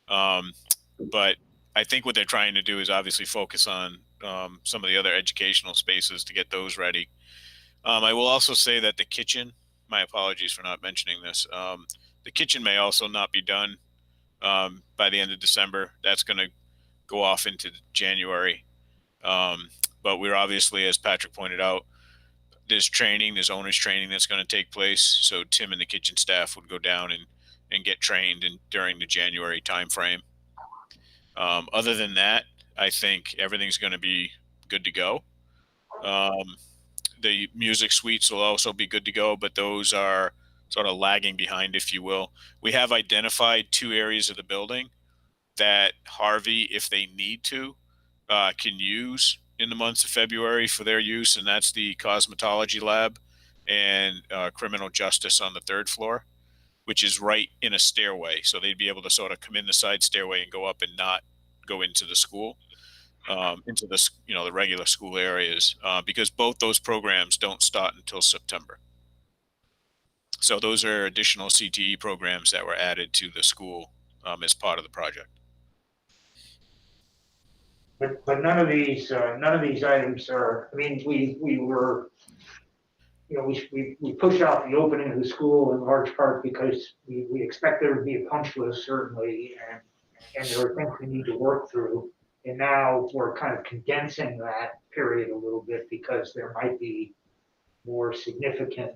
But I think what they're trying to do is obviously focus on some of the other educational spaces to get those ready. I will also say that the kitchen, my apologies for not mentioning this, the kitchen may also not be done by the end of December. That's going to go off into January. But we're obviously, as Patrick pointed out, there's owners training that's going to take place. So Tim and the kitchen staff would go down and get trained during the January timeframe. Other than that, I think everything's going to be good to go. The music suites will also be good to go, but those are sort of lagging behind, if you will. We have identified 2 areas of the building that Harvey, if they need to, can use in the months of February for their use, and that's the cosmetology lab and criminal justice on the 3rd floor, which is right in a stairway. So they'd be able to sort of come in the side stairway and go up and not go into the school, into the the regular school areas, because both those programs don't start until September. So those are additional CTE programs that were added to the school as part of the project. but none of these items are, I mean, we were, we pushed out the opening of the school in large part because we expect there to be a punch list certainly, and there are things we need to work through. And now we're kind of condensing that period a little bit because there might be more significant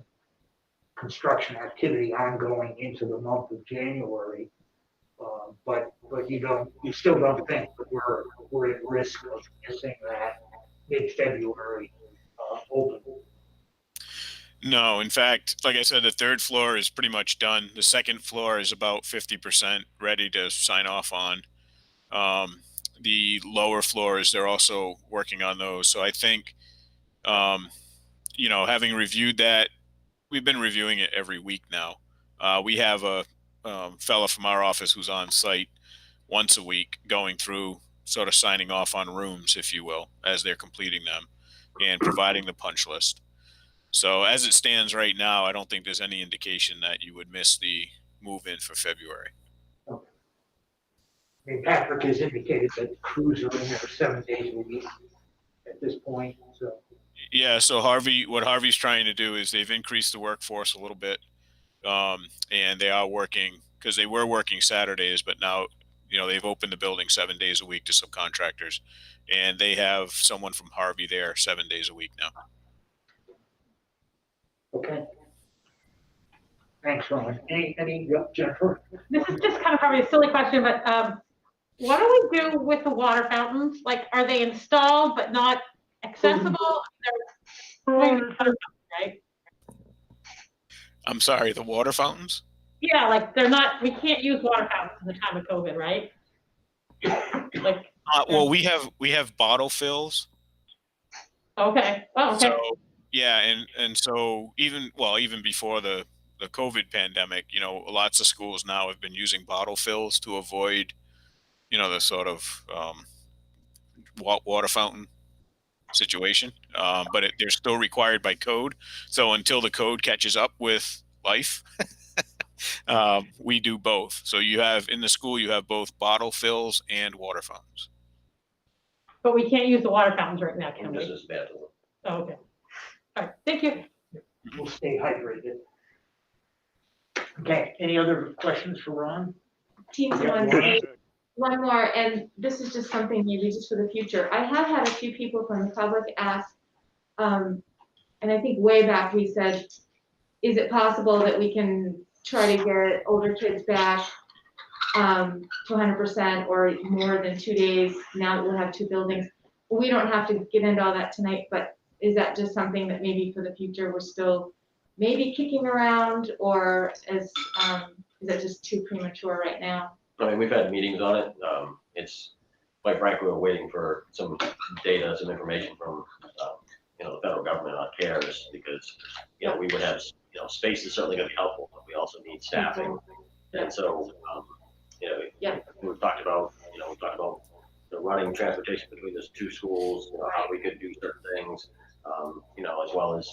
construction activity ongoing into the month of January. But you still don't think that we're at risk of missing that mid-February open? No, in fact, like I said, the third floor is pretty much done. The second floor is about 50% ready to sign off on. The lower floors, they're also working on those. So I think, having reviewed that, we've been reviewing it every week now. We have a fella from our office who's on site once a week going through, sort of signing off on rooms, if you will, as they're completing them and providing the punch list. So as it stands right now, I don't think there's any indication that you would miss the move in for February. I mean, Patrick has indicated that crews are in there 7 days a week at this point, so. Yeah, so what Harvey's trying to do is they've increased the workforce a little bit. And they are working, because they were working Saturdays, but now, they've opened the building 7 days a week to subcontractors, and they have someone from Harvey there 7 days a week now. Okay. Thanks, Ron. Jennifer? This is just kind of probably a silly question, but what do we do with the water fountains? Like, are they installed but not accessible? Right? I'm sorry, the water fountains? Yeah, like we can't use water fountains in the time of COVID, right? Like. Well, we have bottle fills. Okay. Oh, okay. So yeah, and so even before the COVID pandemic, lots of schools now have been using bottle fills to avoid, the sort of water fountain situation. But they're still required by code. So until the code catches up with life, we do both. So in the school, you have both bottle fills and water fountains. But we can't use the water fountains right now, can we? This is bad. Oh, okay. All right, thank you. We'll stay hydrated. Okay, any other questions for Ron? Team one more, and this is just something maybe just for the future. I have had a few people from the public ask, and I think way back we said, is it possible that we can try to get older kids back to 100% or more than 2 days now that we'll have two buildings? We don't have to get into all that tonight, but is that just something that maybe for the future we're still maybe kicking around, or is that just too premature right now? I mean, we've had meetings on it. It's quite frankly, we're waiting for some data, some information from the federal government on CARES, because we would have space is certainly going to be helpful, but we also need staffing, and so we've talked about the running transportation between those two schools, how we could do certain things, as well as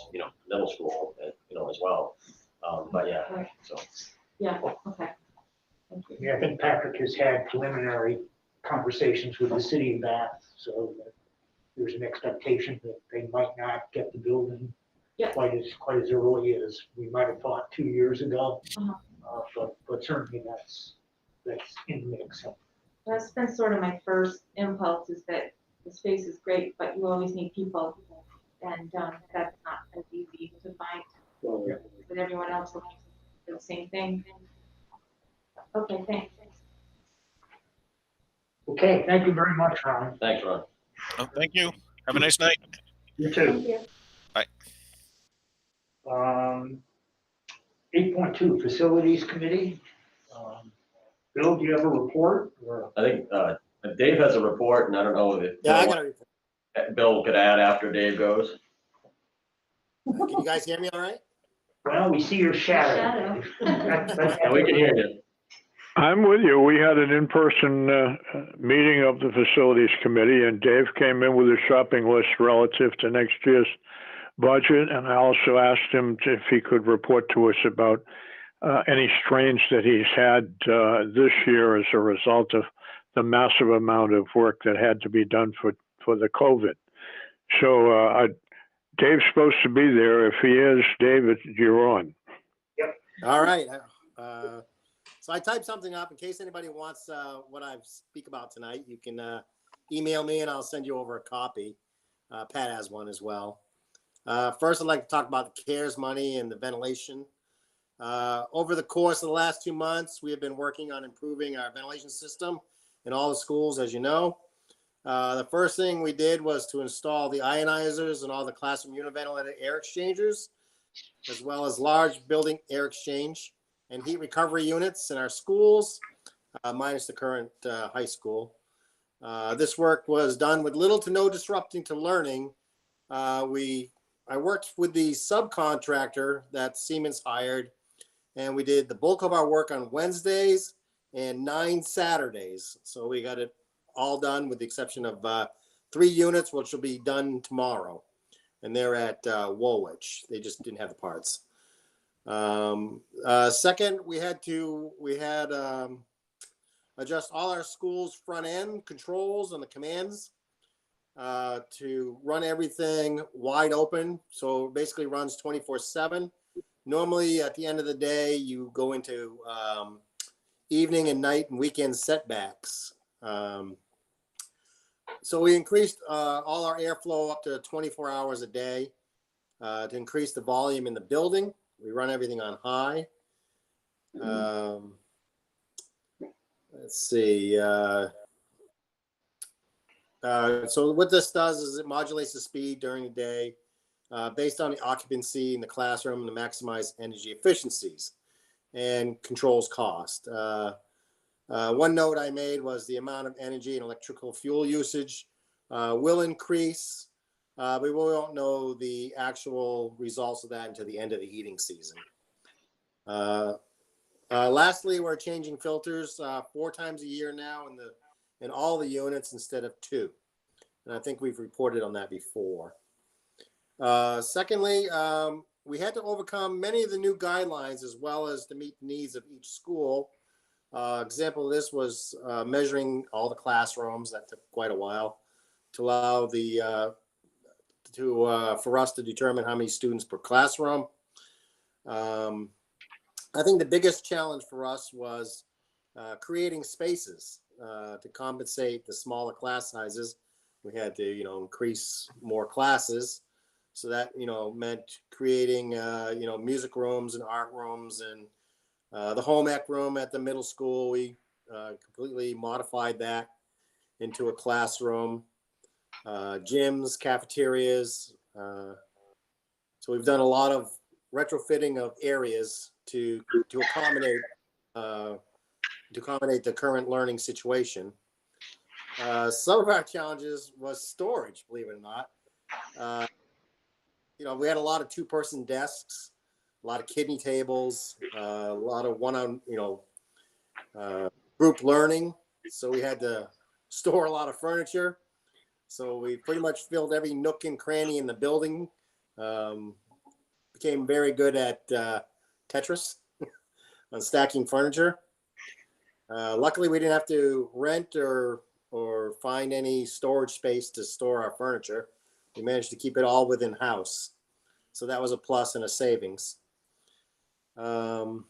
middle school, as well. But yeah, so yeah, okay. Yeah, I think Patrick has had preliminary conversations with the city of Bath, so that there's an expectation that they might not get the building quite as early as we might have thought 2 years ago. But certainly that's in the mix. That's been sort of my first impulse, is that the space is great, but you always need people, and that's not as easy to find. But everyone else looking for the same thing. Okay, thanks. Okay, thank you very much, Ron. thanks, Ron. Oh, thank you. Have a nice night. You too. Thank you. Bye. 8.2 Facilities Committee. Bill, do you have a report? I think Dave has a report, and I don't know if Yeah, I got a report. Bill could add after Dave goes. Can you guys hear me all right? Well, we see your shadow. Yeah, we can hear you. I'm with you. We had an in-person meeting of the Facilities Committee, and Dave came in with a shopping list relative to next year's budget, and I also asked him if he could report to us about any strains that he's had this year as a result of the massive amount of work that had to be done for the COVID. So Dave's supposed to be there. If he is, David, you're on. Yep. All right. So I typed something up in case anybody wants what I speak about tonight. You can email me and I'll send you over a copy. Pat has one as well. First, I'd like to talk about the CARES money and the ventilation. Over the course of the last 2 months, we have been working on improving our ventilation system in all the schools, as you know. The first thing we did was to install the ionizers and all the classroom univentilated air exchangers. as well as large building air exchange and heat recovery units in our schools, minus the current high school. This work was done with little to no disrupting to learning. I worked with the subcontractor that Siemens hired, and we did the bulk of our work on Wednesdays and 9 Saturdays. So we got it all done with the exception of 3 units, which will be done tomorrow. And they're at Woolwich. They just didn't have the parts. Second, we had adjust all our schools' front end controls and the commands to run everything wide open. So it basically runs 24/7. Normally at the end of the day, you go into evening and night and weekend setbacks. So we increased all our airflow up to 24 hours a day to increase the volume in the building. We run everything on high. Let's see. So what this does is it modulates the speed during the day based on the occupancy in the classroom to maximize energy efficiencies and controls cost. One note I made was the amount of energy and electrical fuel usage will increase. We won't know the actual results of that until the end of the heating season. Lastly, we're changing filters 4 times a year now in all the units instead of 2. And I think we've reported on that before. Secondly, we had to overcome many of the new guidelines as well as to meet the needs of each school. Example of this was measuring all the classrooms. That took quite a while to allow for us to determine how many students per classroom. I think the biggest challenge for us was creating spaces to compensate the smaller class sizes. We had to, increase more classes. So that, meant creating, music rooms and art rooms and the home ec room at the middle school. We completely modified that into a classroom, gyms, cafeterias. So we've done a lot of retrofitting of areas to accommodate the current learning situation. Some of our challenges was storage, believe it or not. We had a lot of 2-person desks, a lot of kidney tables, a lot of group learning. So we had to store a lot of furniture. So we pretty much filled every nook and cranny in the building. Became very good at Tetris on stacking furniture. Luckily, we didn't have to rent or find any storage space to store our furniture. We managed to keep it all within house. So that was a plus and a savings. Some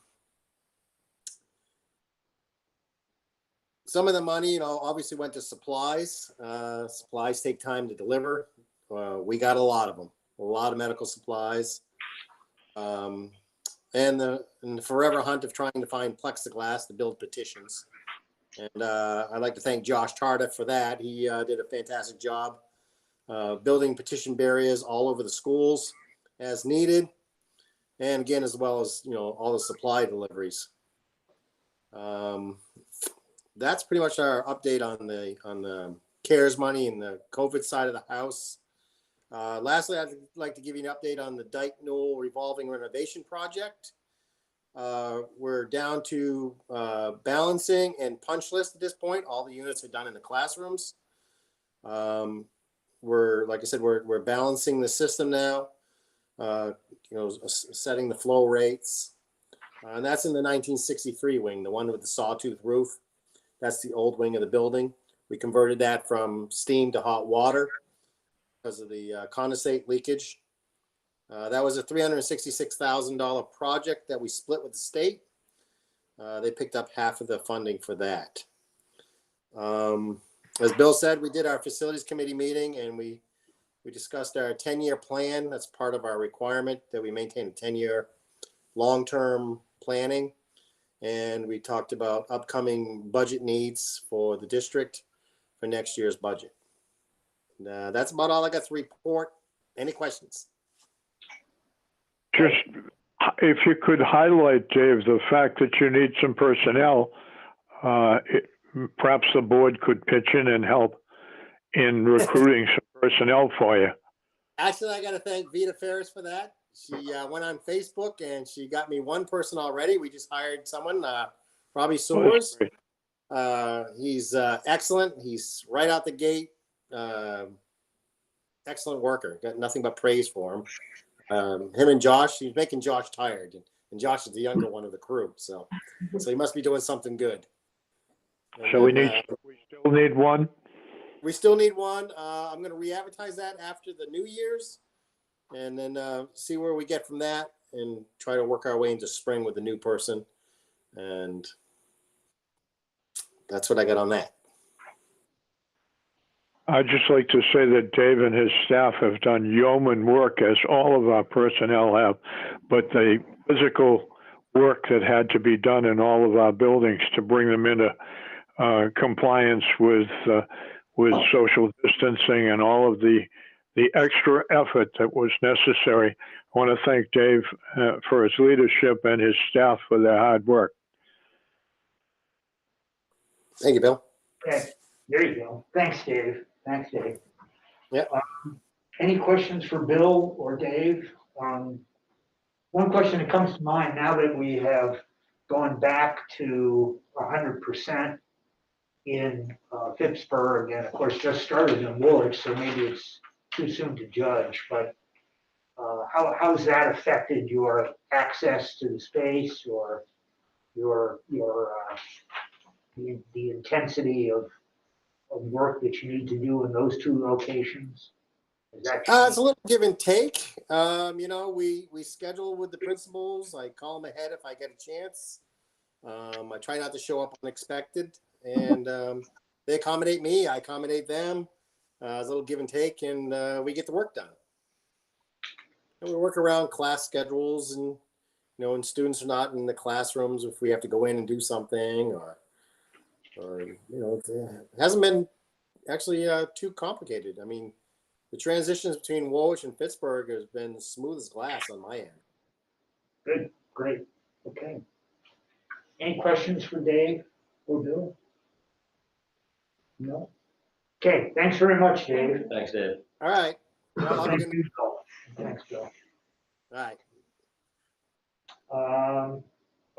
of the money, obviously went to supplies. Supplies take time to deliver. We got a lot of them, a lot of medical supplies. And the forever hunt of trying to find plexiglass to build petitions. And I'd like to thank Josh Tardif for that. He did a fantastic job building petition barriers all over the schools as needed. And again, as well as, all the supply deliveries. That's pretty much our update on the CARES money and the COVID side of the house. Lastly, I'd like to give you an update on the Dyke Knoll revolving renovation project. We're down to balancing and punch list at this point. All the units are done in the classrooms. Like I said, we're balancing the system now, setting the flow rates. And that's in the 1963 wing, the one with the sawtooth roof. That's the old wing of the building. We converted that from steam to hot water because of the condensate leakage. That was a $366,000 project that we split with the state. They picked up half of the funding for that. As Bill said, we did our facilities committee meeting and we discussed our 10-year plan. That's part of our requirement that we maintain a 10-year long-term planning. And we talked about upcoming budget needs for the district for next year's budget. That's about all I got to report. Any questions? Just if you could highlight, Dave, the fact that you need some personnel, perhaps the board could pitch in and help in recruiting some personnel for you. Actually, I got to thank Vita Ferris for that. She went on Facebook and she got me one person already. We just hired someone, Robbie Soares. He's excellent. He's right out the gate. Excellent worker. Got nothing but praise for him. Him and Josh, he's making Josh tired. And Josh is the younger one of the crew. So he must be doing something good. And So we still need one. We still need one. I'm going to re-advertise that after the New Year's and then see where we get from that and try to work our way into spring with the new person. And that's what I got on that. I'd just like to say that Dave and his staff have done yeoman work, as all of our personnel have, but the physical work that had to be done in all of our buildings to bring them into compliance with social distancing and all of the extra effort that was necessary. I want to thank Dave for his leadership and his staff for their hard work. Thank you, Bill. Okay, there you go. Thanks, Dave. Thanks, Dave. Yeah. Any questions for Bill or Dave? One question that comes to mind now that we have gone back to 100% in Pittsburgh, and of course just started in Woolwich, so maybe it's too soon to judge, but how's that affected your access to the space or the intensity of work that you need to do in those two locations? Is that it's a little give and take. We schedule with the principals. I call them ahead if I get a chance. I try not to show up unexpected, and they accommodate me. I accommodate them. It's a little give and take, and we get the work done. And we work around class schedules, and when students are not in the classrooms, if we have to go in and do something, or it hasn't been actually too complicated. I mean, the transitions between Woolwich and Pittsburgh has been smooth as glass on my end. good? Great. Okay. Any questions for Dave or Bill? No? Okay, thanks very much, Dave. Thanks, Dave. All right. Well, have a Thank good- you, Bill. Thanks, Bill. All right.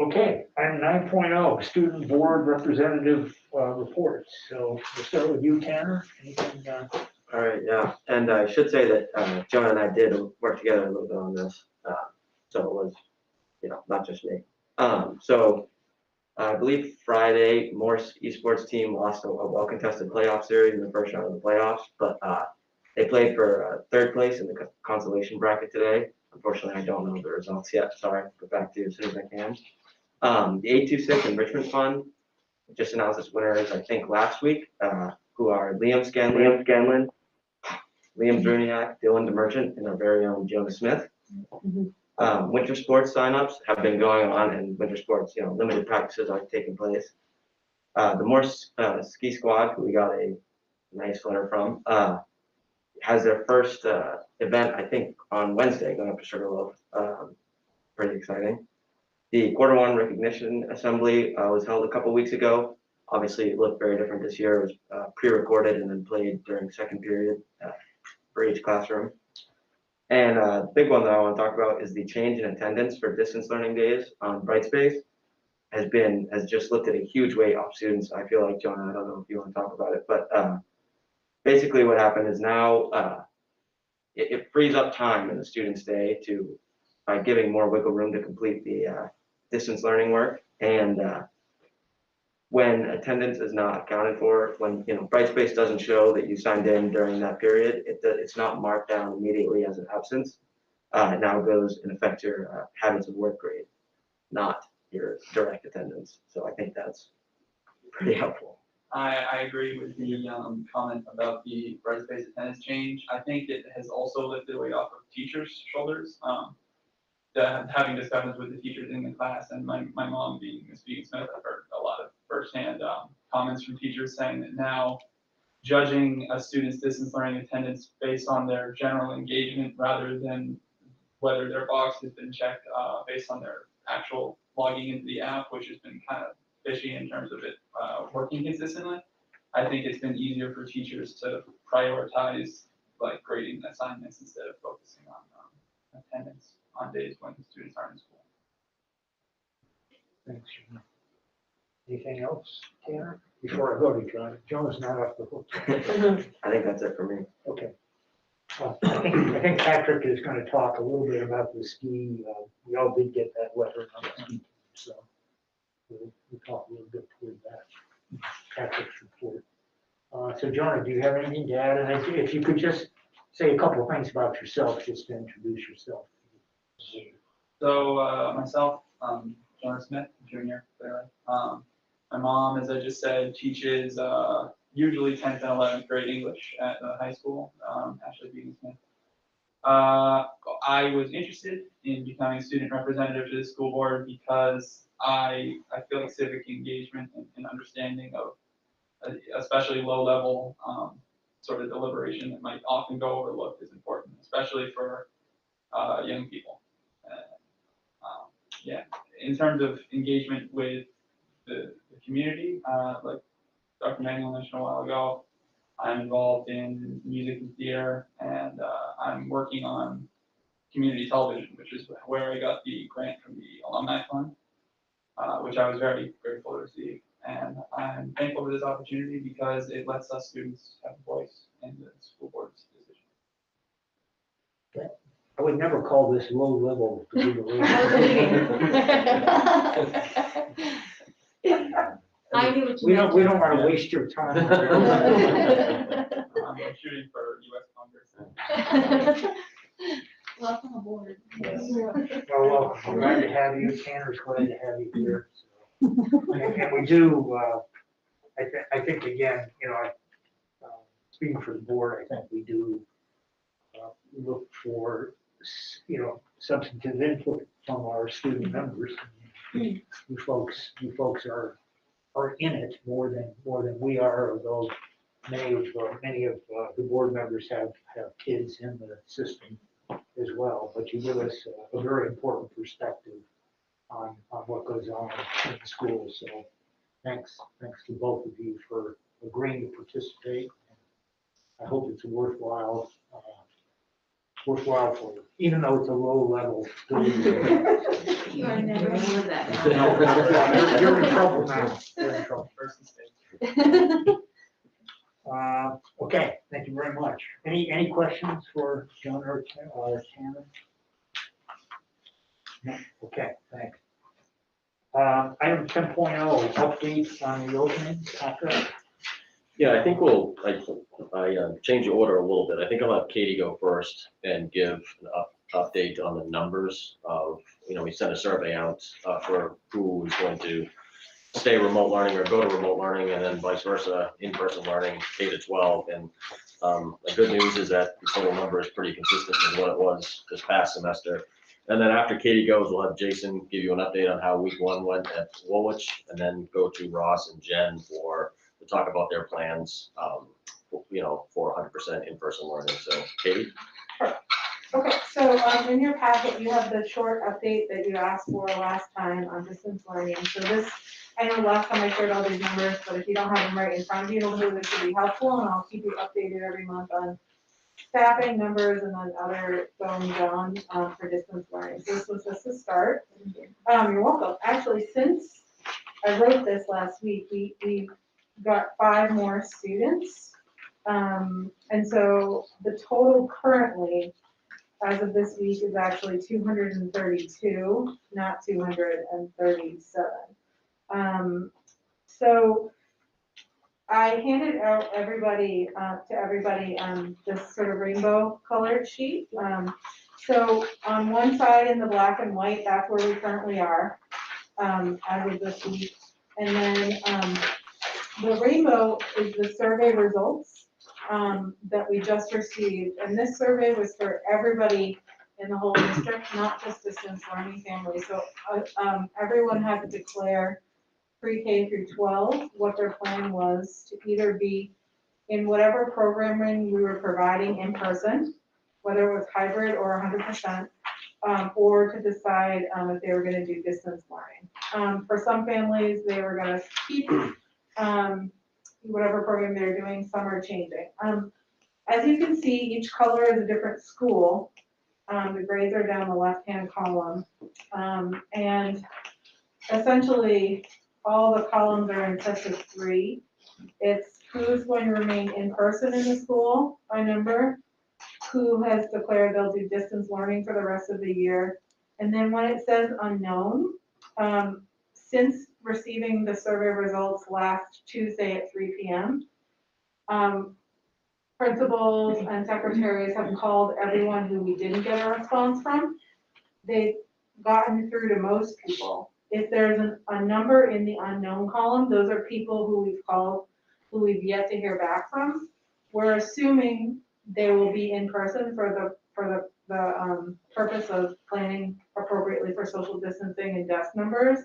Okay, item 9.0, student board representative reports. So we'll start with you, Tanner. Anything? All right, yeah, and I should say that John and I did work together a little bit on this, so it was, not just me. So I believe Friday, Morse esports team lost a well-contested playoff series in the first round of the playoffs, but they played for third place in the consolation bracket today. Unfortunately, I don't know the results yet. Sorry, I'll get back to you as soon as I can. The 826 Enrichment Fund just announced its winners, I think, last week, who are Liam Scanlon, Liam Druniak, Dylan DeMerchant, and our very own Jonah Smith. Winter sports signups have been going on, and winter sports, limited practices are taking place. The Morse ski squad, who we got a nice letter from, has their first event, I think, on Wednesday, going up to Sugarloaf. Pretty exciting. The quarter one recognition assembly was held a couple weeks ago. Obviously, it looked very different this year. It was pre-recorded and then played during second period for each classroom. And the big one that I want to talk about is the change in attendance for distance learning days on Brightspace has just lifted a huge weight off students. I feel like, Jonah, I don't know if you want to talk about it, but basically what happened is now it frees up time in the student's day by giving more wiggle room to complete the distance learning work. And when attendance is not accounted for, when Brightspace doesn't show that you signed in during that period, it's not marked down immediately as an absence. It now goes and affects your habits of work grade, not your direct attendance. So I think that's pretty helpful. I agree with the comment about the Brightspace attendance change. I think it has also lifted weight off of teachers' shoulders. Having discussions with the teachers in the class, and my mom being Ms. Smith, I've heard a lot of firsthand comments from teachers saying that now judging a student's distance learning attendance based on their general engagement rather than whether their box has been checked based on their actual logging into the app, which has been kind of fishy in terms of it working consistently. I think it's been easier for teachers to prioritize like grading assignments instead of focusing on attendance on days when the students aren't in school. Thanks, John. Anything else, Tanner? Before I go to John, John's not off the hook. I think that's it for me. Okay. I think Patrick is going to talk a little bit about the ski. We all did get that letter on the ski, so we'll talk a little bit toward that. Patrick's report. So John, do you have anything to add? And if you could just say a couple of things about yourself, just to introduce yourself. So myself, John Smith, junior, clearly. My mom, as I just said, teaches usually 10th and 11th grade English at the high school, Ashley Beaton Smith. I was interested in becoming a student representative to the school board because I feel like civic engagement and understanding of especially low level sort of deliberation that might often go overlooked is important, especially for young people. Yeah, in terms of engagement with the community, like Dr. Manuel mentioned a while ago, I'm involved in music and theater, and I'm working on community television, which is where I got the grant from the Alumni Fund, which I was very grateful to receive. And I'm thankful for this opportunity because it lets us students have a voice in the school board's decision. I would never call this low level. I knew what you We meant. don't want to waste your time. I'm shooting for U.S. Congress. Welcome aboard. Well, welcome. I'm glad to have you. Tanner's glad to have you here. So, and we do, I think again, speaking for the board, I think we do look for, substantive input from our student members. You folks are in it more than we are, although many of the board members have kids in the system as well. But you give us a very important perspective on what goes on in the schools. So thanks to both of you for agreeing to participate. I hope it's worthwhile for you, even though it's a low level. You are never going to live that. You're in trouble now. You're in trouble. Okay, thank you very much. Any questions for John or Tanner? No? Okay, thanks. Item 10.0, updates on the openings. Patrick? Yeah, I think I change the order a little bit. I think I'll have Katie go first and give an update on the numbers of, we sent a survey out for who is going to stay remote learning or go to remote learning, and then vice versa, in-person learning, K to 12. And the good news is that the total number is pretty consistent with what it was this past semester. And then after Katie goes, we'll have Jason give you an update on how week 1 went at Woolwich, and then go to Ross and Jen to talk about their plans, for 100% in-person learning. So, Katie? Okay, so in your packet, you have the short update that you asked for last time on distance learning. So this, I know last time I shared all these numbers, but if you don't have them right in front of you, hopefully this will be helpful, and I'll keep you updated every month on staffing numbers and then other goings on for distance learning. So this was just a start. You're welcome. Actually, since I wrote this last week, we got 5 more students. And so the total currently, as of this week, is actually 232, not 237. So I handed out to everybody this sort of rainbow colored sheet. So on one side in the black and white, that's where we currently are as of this week. And then the rainbow is the survey results that we just received. And this survey was for everybody in the whole district, not just distance learning families. So everyone had to declare pre-K through 12 what their plan was to either be in whatever programming we were providing in person, whether it was hybrid or 100%, or to decide if they were going to do distance learning. For some families, they were going to keep whatever program they're doing. Some are changing. As you can see, each color is a different school. The grades are down the left-hand column. And essentially, all the columns are in sets of 3. It's who's going to remain in person in the school by number, who has declared they'll do distance learning for the rest of the year. And then when it says unknown, since receiving the survey results last Tuesday at 3 p.m., principals and secretaries have called everyone who we didn't get a response from. They've gotten through to most people. If there's a number in the unknown column, those are people who we've called, who we've yet to hear back from. We're assuming they will be in person for the purpose of planning appropriately for social distancing and desk numbers.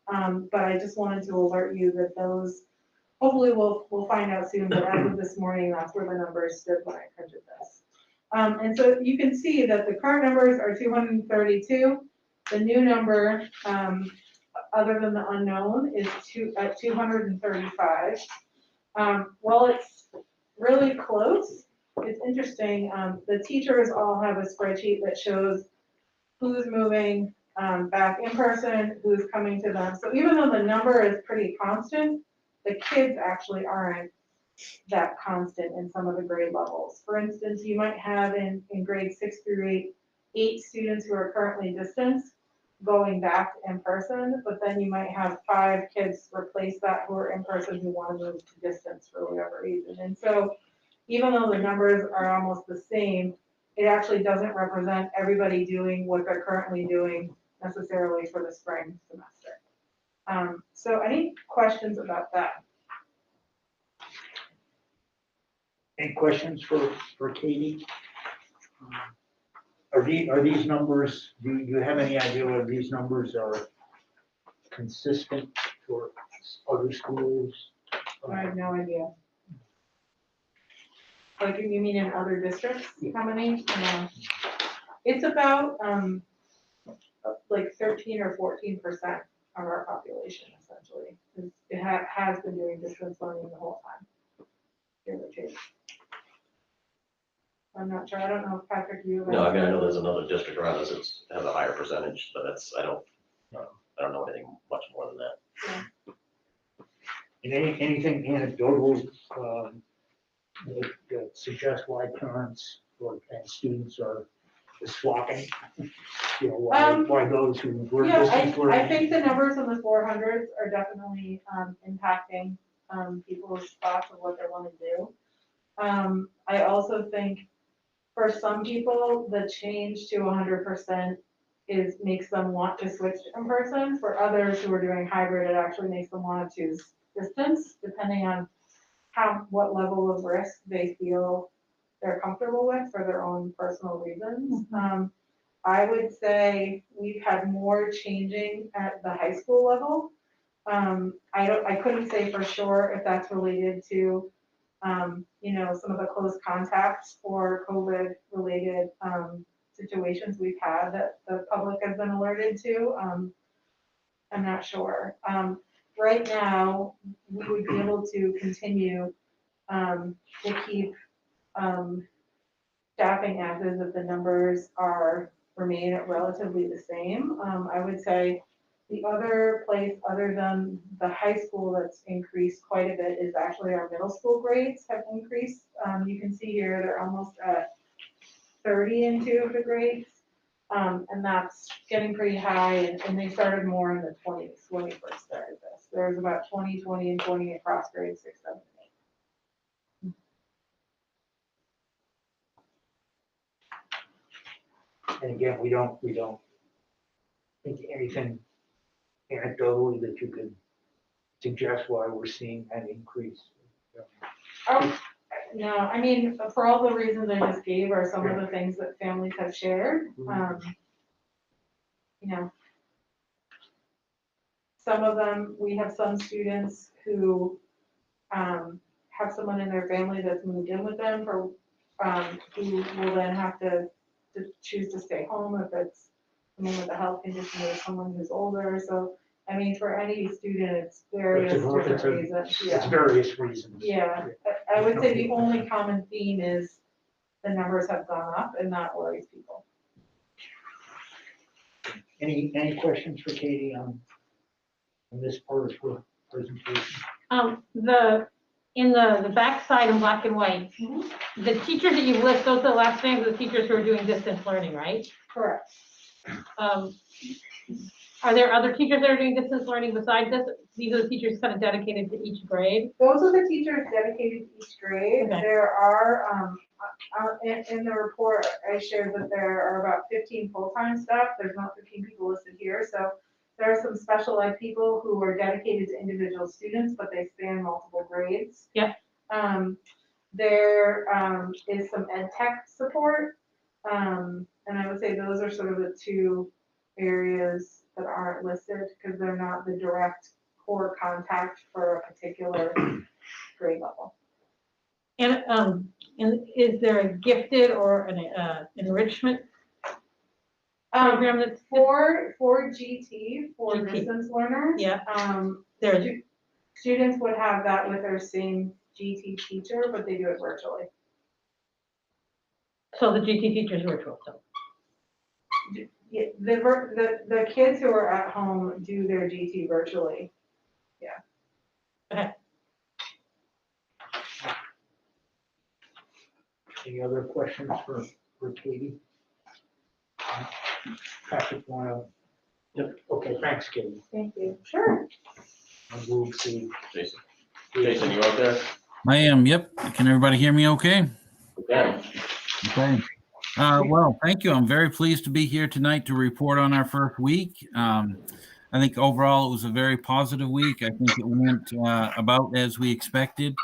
But I just wanted to alert you that those, hopefully we'll find out soon, but as of this morning, that's where the numbers stood when I printed this. And so you can see that the current numbers are 232. The new number, other than the unknown, is at 235. While it's really close, it's interesting. The teachers all have a spreadsheet that shows who's moving back in person, who's coming to them. So even though the number is pretty constant, the kids actually aren't that constant in some of the grade levels. For instance, you might have in grades 6 through 8 students who are currently distanced going back in person, but then you might have 5 kids replace that who are in person who want to move to distance for whatever reason. And so even though the numbers are almost the same, it actually doesn't represent everybody doing what they're currently doing necessarily for the spring semester. So any questions about that? Any questions for Katie? Are these numbers, do you have any idea whether these numbers are consistent for other schools? I have no idea. Like, you mean in other districts, how many? It's about like 13 or 14% of our population, essentially. It has been doing distance learning the whole time. Give or take. I'm not sure. I don't know if Patrick, you have. No, I mean, I know there's another district around us that has a higher percentage, but I don't know anything much more than that. And anything anecdotal that suggests why parents and students are just flocking? You know, why those who were distance learning? I think the numbers in the 400s are definitely impacting people's thoughts of what they want to do. I also think for some people, the change to 100% makes them want to switch to in person. For others who are doing hybrid, it actually makes them want to choose distance, depending on what level of risk they feel they're comfortable with for their own personal reasons. I would say we've had more changing at the high school level. I couldn't say for sure if that's related to some of the close contacts or COVID related situations we've had that the public has been alerted to. I'm not sure. Right now, we would be able to continue to keep staffing active if the numbers remain relatively the same. I would say the other place other than the high school that's increased quite a bit is actually our middle school grades have increased. You can see here they're almost at 30 in 2 of the grades. And that's getting pretty high, and they started more in the 20s when we first started this. There was about 20, 20, and 20 across grades 6, 7, and 8. And again, we don't think anything anecdotally that you could suggest why we're seeing that increase. No, I mean, for all the reasons I just gave are some of the things that families have shared. Some of them, we have some students who have someone in their family that's moved in with them who will then have to choose to stay home if it's someone with a health condition or someone who's older, so, I mean, for any student, it's various different reasons, It's yeah. various reasons. Yeah, I would say the only common theme is the numbers have gone up, and that worries people. Any questions for Katie on this part of her presentation? In the backside in black and white, the teachers that you list, those are the last names of the teachers who are doing distance learning, right? Correct. Are there other teachers that are doing distance learning besides this? These are the teachers kind of dedicated to each grade? Those are the teachers dedicated to each grade. Okay. There are, in the report, I shared that there are about 15 full-time staff. There's not 15 people listed here, so there are some special ed people who are dedicated to individual students, but they span multiple grades. Yeah. There is some ed tech support, and I would say those are sort of the two areas that aren't listed because they're not the direct core contact for a particular grade level. And is there a gifted or an enrichment program that's For GT, for GT. distance learners? Yeah. There's students would have that with their same GT teacher, but they do it virtually. So the GT teacher's virtual, so. Yeah, the kids who are at home do their GT virtually. Any other questions for Katie? Patrick, wanna? Yep. Okay, thanks, Katie. Thank you. Sure. I'll move to Jason. Jason, you out there? I am, yep. Can everybody hear me okay? Okay. Okay. Well, thank you. I'm very pleased to be here tonight to report on our first week. I think overall it was a very positive week. I think it went about as we expected.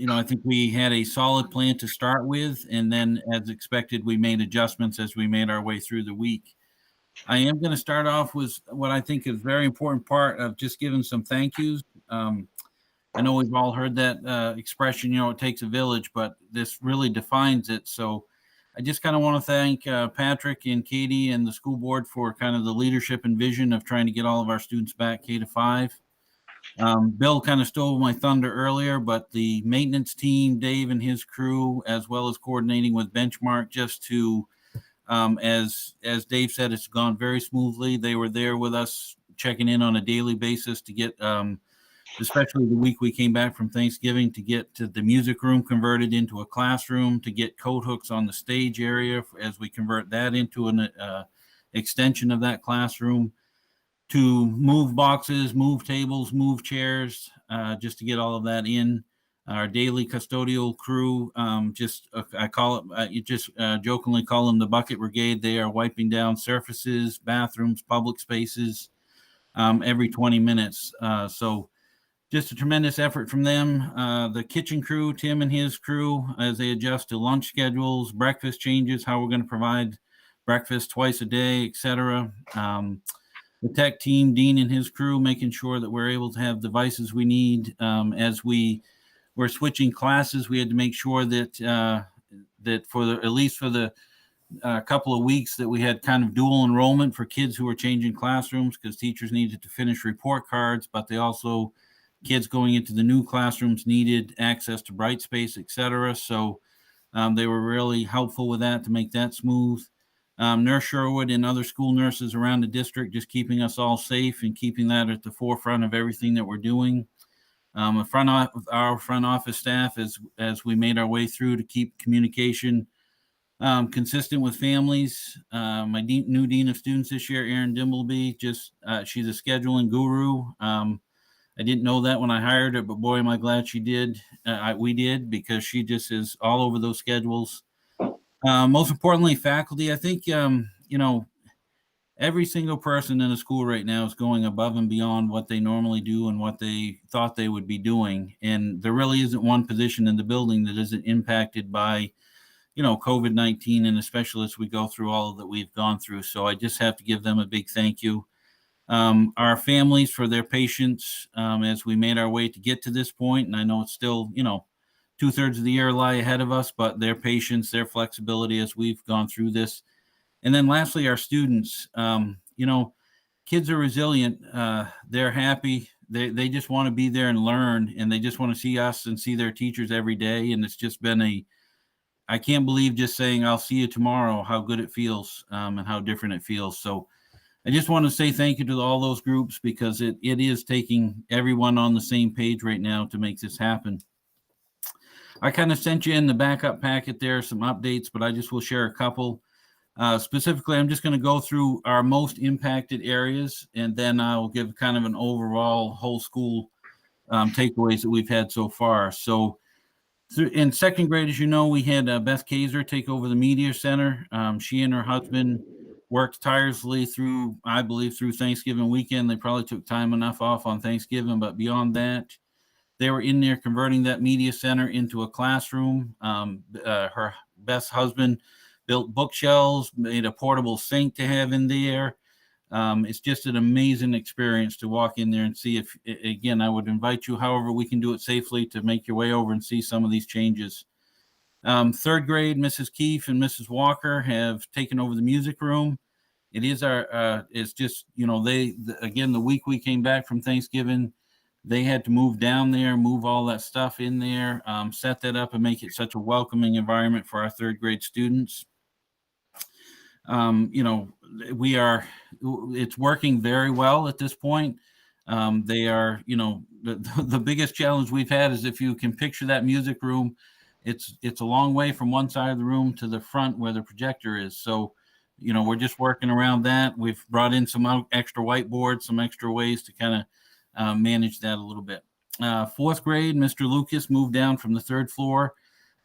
I think we had a solid plan to start with, and then as expected, we made adjustments as we made our way through the week. I am going to start off with what I think is a very important part of just giving some thank yous. I know we've all heard that expression, it takes a village, but this really defines it. So I just kind of want to thank Patrick and Katie and the school board for kind of the leadership and vision of trying to get all of our students back K-5. Bill kind of stole my thunder earlier, but the maintenance team, Dave and his crew, as well as coordinating with Benchmark just to, as Dave said, it's gone very smoothly. They were there with us checking in on a daily basis to get, especially the week we came back from Thanksgiving, to get to the music room converted into a classroom, to get coat hooks on the stage area as we convert that into an extension of that classroom, to move boxes, move tables, move chairs, just to get all of that in. Our daily custodial crew, I call it, you just jokingly call them the bucket brigade. They are wiping down surfaces, bathrooms, public spaces every 20 minutes. So just a tremendous effort from them. The kitchen crew, Tim and his crew, as they adjust to lunch schedules, breakfast changes, how we're going to provide breakfast twice a day, etc. The tech team, Dean and his crew, making sure that we're able to have devices we need. As we were switching classes, we had to make sure that at least for the couple of weeks that we had kind of dual enrollment for kids who were changing classrooms because teachers needed to finish report cards, but they also, kids going into the new classrooms needed access to Brightspace, etc. So they were really helpful with that to make that smooth. Nurse Sherwood and other school nurses around the district just keeping us all safe and keeping that at the forefront of everything that we're doing. Our front office staff as we made our way through to keep communication consistent with families. My new dean of students this year, Erin Dimbleby, she's a scheduling guru. I didn't know that when I hired her, but boy, am I glad she did. We did, because she just is all over those schedules. Most importantly, faculty. I think, every single person in the school right now is going above and beyond what they normally do and what they thought they would be doing. And there really isn't one position in the building that isn't impacted by, COVID-19, and especially as we go through all that we've gone through. So I just have to give them a big thank you. Our families for their patience as we made our way to get to this point. And I know it's still, 2/3 of the year lie ahead of us, but their patience, their flexibility as we've gone through this. And then lastly, our students, kids are resilient. They're happy. They just want to be there and learn, and they just want to see us and see their teachers every day. And it's just been I can't believe just saying, I'll see you tomorrow, how good it feels, and how different it feels. So I just want to say thank you to all those groups, because it is taking everyone on the same page right now to make this happen. I kind of sent you in the backup packet there some updates, but I just will share a couple. Specifically, I'm just going to go through our most impacted areas, and then I'll give kind of an overall whole school takeaways that we've had so far. So in second grade, as you know, we had Beth Kaiser take over the media center. She and her husband worked tirelessly through, I believe, through Thanksgiving weekend. They probably took time enough off on Thanksgiving, but beyond that, they were in there converting that media center into a classroom. Her Beth's husband built bookshelves, made a portable sink to have in there. It's just an amazing experience to walk in there and see. If, again, I would invite you, however we can do it safely, to make your way over and see some of these changes. Third grade, Mrs. Keefe and Mrs. Walker have taken over the music room. It is it's just, again, the week we came back from Thanksgiving, they had to move down there, move all that stuff in there, set that up and make it such a welcoming environment for our third grade students. It's working very well at this point. They are, the biggest challenge we've had is, if you can picture that music room, it's a long way from one side of the room to the front where the projector is. So, we're just working around that. We've brought in some extra whiteboards, some extra ways to kind of manage that a little bit. Fourth grade, Mr. Lucas moved down from the third floor.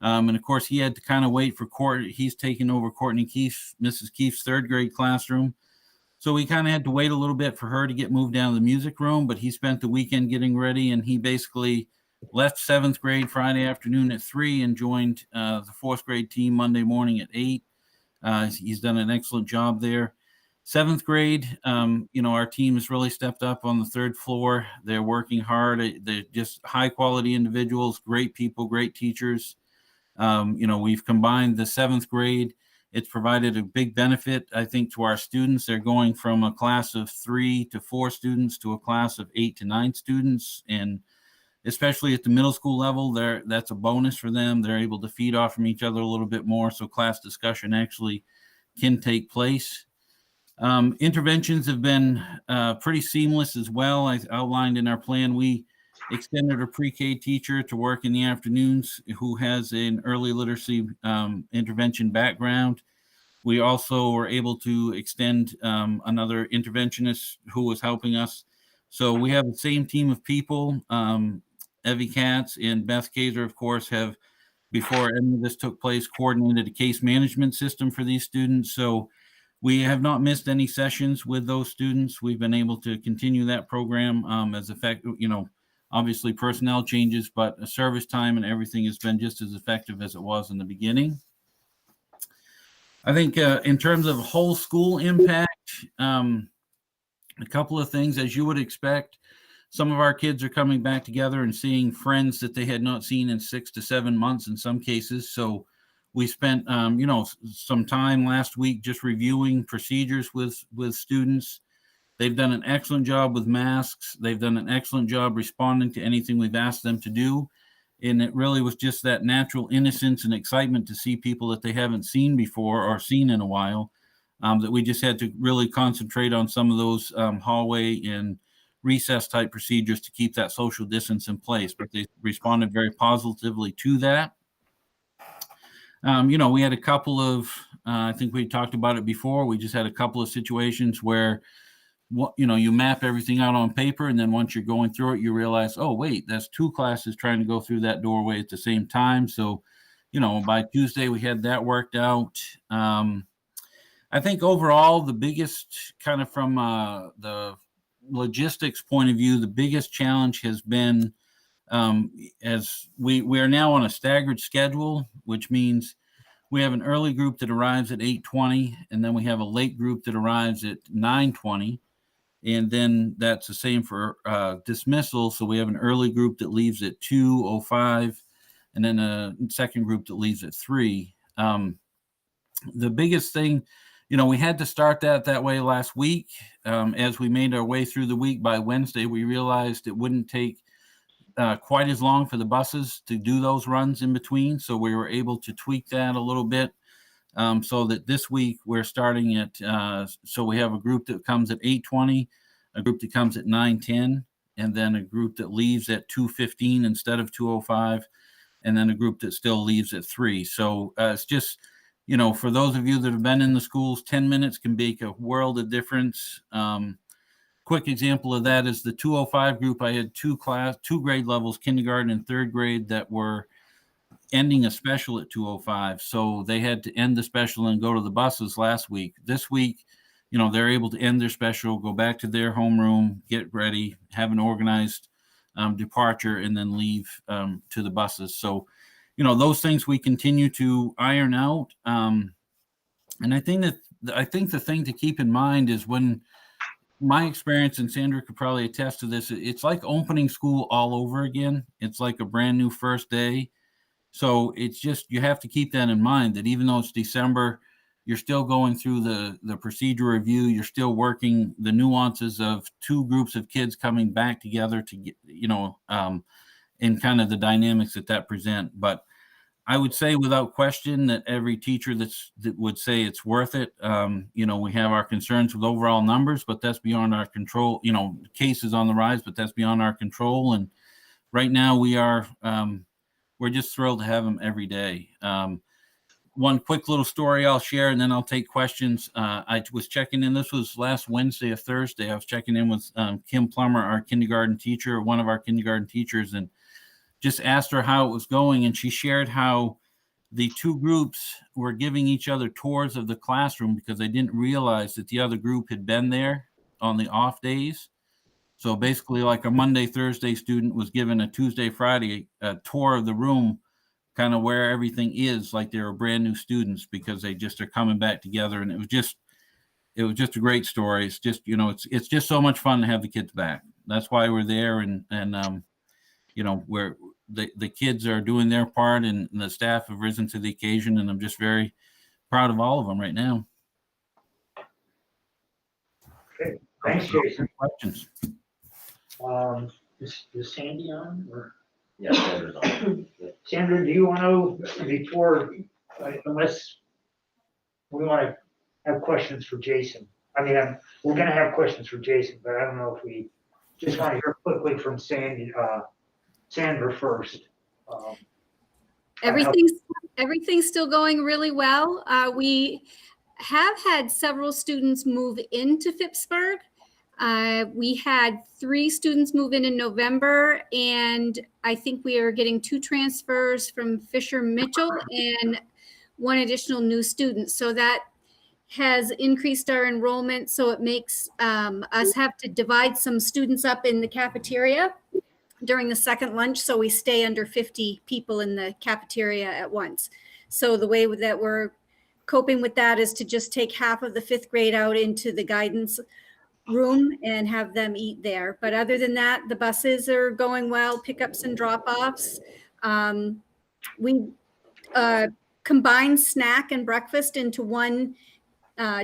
And of course, he had to kind of wait for Courtney. He's taking over Courtney Keefe, Mrs. Keefe's third grade classroom. So we kind of had to wait a little bit for her to get moved down to the music room, but he spent the weekend getting ready, and he basically left seventh grade Friday afternoon at 3 and joined the fourth grade team Monday morning at 8. He's done an excellent job there. Seventh grade, our team has really stepped up on the third floor. They're working hard. They're just high quality individuals, great people, great teachers. We've combined the seventh grade. It's provided a big benefit, I think, to our students. They're going from a class of 3 to 4 students to a class of 8 to 9 students. And especially at the middle school level, that's a bonus for them. They're able to feed off from each other a little bit more. So class discussion actually can take place. Interventions have been pretty seamless as well. I outlined in our plan, we extended a pre-K teacher to work in the afternoons who has an early literacy intervention background. We also were able to extend another interventionist who was helping us. So we have the same team of people. Evie Katz and Beth Kaiser, of course, have, before any of this took place, coordinated a case management system for these students. So we have not missed any sessions with those students. We've been able to continue that program as effective, obviously personnel changes, but a service time and everything has been just as effective as it was in the beginning. I think in terms of whole school impact, a couple of things, as you would expect. Some of our kids are coming back together and seeing friends that they had not seen in 6 to 7 months in some cases. So we spent, some time last week just reviewing procedures with students. They've done an excellent job with masks. They've done an excellent job responding to anything we've asked them to do. And it really was just that natural innocence and excitement to see people that they haven't seen before or seen in a while, that we just had to really concentrate on some of those hallway and recess type procedures to keep that social distance in place. But they responded very positively to that. We had a couple of, I think we talked about it before, we just had a couple of situations where, you map everything out on paper, and then once you're going through it, you realize, oh, wait, that's 2 classes trying to go through that doorway at the same time. So, by Tuesday, we had that worked out. I think overall, the biggest kind of from the logistics point of view, the biggest challenge has been, as we are now on a staggered schedule, which means we have an early group that arrives at 8:20, and then we have a late group that arrives at 9:20. And then that's the same for dismissal. So we have an early group that leaves at 2:05, and then a second group that leaves at 3. The biggest thing, we had to start that way last week. As we made our way through the week, by Wednesday, we realized it wouldn't take quite as long for the buses to do those runs in between. So we were able to tweak that a little bit. So that this week we're starting at, so we have a group that comes at 8:20, a group that comes at 9:10, and then a group that leaves at 2:15 instead of 2:05, and then a group that still leaves at 3. So it's just, for those of you that have been in the schools, 10 minutes can make a world of difference. Quick example of that is the 205 group. I had two grade levels, kindergarten and third grade, that were ending a special at 2:05. So they had to end the special and go to the buses last week. This week, they're able to end their special, go back to their homeroom, get ready, have an organized departure, and then leave to the buses. So, those things we continue to iron out. And I think the thing to keep in mind is, when my experience, and Sandra could probably attest to this, it's like opening school all over again. It's like a brand new first day. So it's just, you have to keep that in mind, that even though it's December, you're still going through the procedure review. You're still working the nuances of two groups of kids coming back together to get, and kind of the dynamics that present. But I would say without question that every teacher that would say it's worth it. We have our concerns with overall numbers, but that's beyond our control. Cases on the rise, but that's beyond our control. And right now we're just thrilled to have them every day. One quick little story I'll share, and then I'll take questions. I was checking in. This was last Wednesday or Thursday. I was checking in with Kim Plummer, our kindergarten teacher, one of our kindergarten teachers, and just asked her how it was going. And she shared how the two groups were giving each other tours of the classroom because they didn't realize that the other group had been there on the off days. So basically, like a Monday, Thursday student was given a Tuesday, Friday tour of the room, kind of where everything is, like they were brand new students, because they just are coming back together. And it was just a great story. It's just, it's just so much fun to have the kids back. That's why we're there. And where the kids are doing their part, and the staff have risen to the occasion. And I'm just very proud of all of them right now. Okay, thanks, Jason. Questions? Is Sandy on, or? Yeah, Sandra's on. Sandra, do you want to, before, unless we want to have questions for Jason? I mean, we're going to have questions for Jason, but I don't know if we just want to hear quickly from Sandra first. Everything's still going really well. We have had several students move into Phippsburg. We had 3 students move in November, and I think we are getting 2 transfers from Fisher Mitchell and 1 additional new student. So that has increased our enrollment. So it makes us have to divide some students up in the cafeteria during the second lunch. So we stay under 50 people in the cafeteria at once. So the way that we're coping with that is to just take half of the 5th grade out into the guidance room and have them eat there. But other than that, the buses are going well, pickups and drop-offs. We combine snack and breakfast into one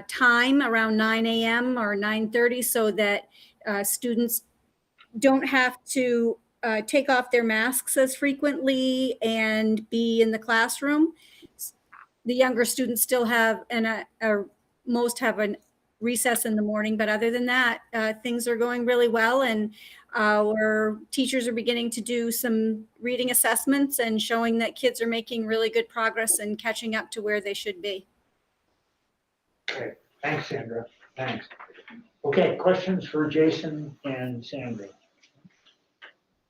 time around 9 a.m. or 9:30 so that students don't have to take off their masks as frequently and be in the classroom. The younger students still have, most have a recess in the morning, but other than that, things are going really well, and our teachers are beginning to do some reading assessments and showing that kids are making really good progress and catching up to where they should be. Okay, thanks, Sandra. Thanks. Okay, questions for Jason and Sandra?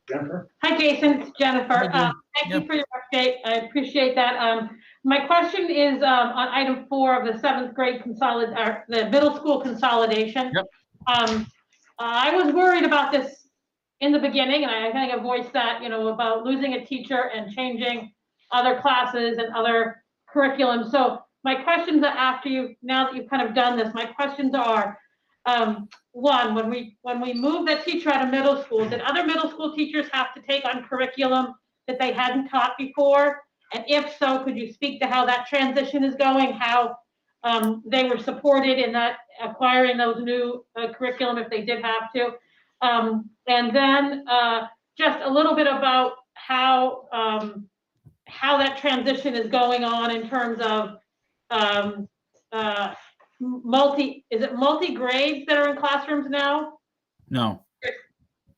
Jennifer? Hi, Jason. It's Jennifer. Hi, Thank you for your update. I appreciate that. My question is on item 4 of the 7th grade the middle school consolidation. Yep. I was worried about this in the beginning, and I think I voiced that, about losing a teacher and changing other classes and other curriculum. So my questions are now that you've kind of done this, my questions are, 1, when we move that teacher out of middle school, did other middle school teachers have to take on curriculum that they hadn't taught before? And if so, could you speak to how that transition is going? How they were supported in that acquiring those new curriculum if they did have to. And then just a little bit about how that transition is going on in terms of is it multi-grades that are in classrooms now? No,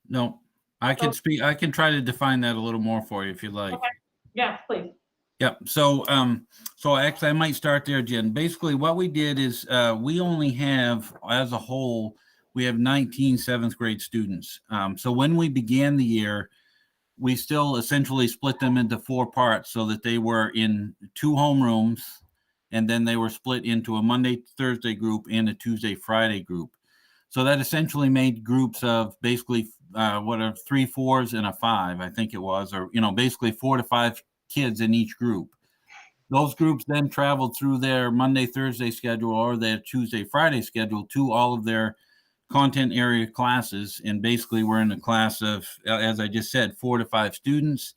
no. I can speak, I can try to define that a little more for you if you'd like. Okay. Yes, please. Yep. So, so actually I might start there, Jen. Basically what we did is, we only have, as a whole, we have 19 seventh grade students. So when we began the year, we still essentially split them into 4 parts so that they were in 2 homerooms, and then they were split into a Monday, Thursday group and a Tuesday, Friday group. So that essentially made groups of basically, 3 4s and a 5, I think it was, or, basically 4 to 5 kids in each group. Those groups then traveled through their Monday, Thursday schedule or their Tuesday, Friday schedule to all of their content area classes. And basically we're in a class of, as I just said, 4 to 5 students.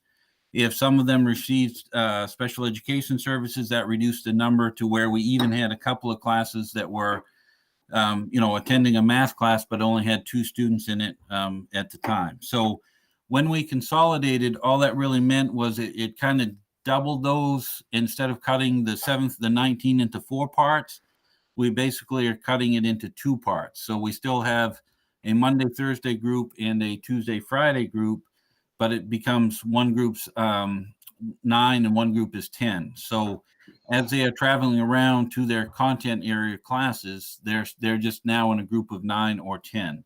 If some of them received special education services, that reduced the number to where we even had a couple of classes that were, attending a math class, but only had 2 students in it at the time. So when we consolidated, all that really meant was it kind of doubled those. Instead of cutting the 19 into 4 parts, we basically are cutting it into 2 parts. So we still have a Monday, Thursday group and a Tuesday, Friday group, but it becomes one group's 9 and one group is 10. So as they are traveling around to their content area classes, they're just now in a group of 9 or 10.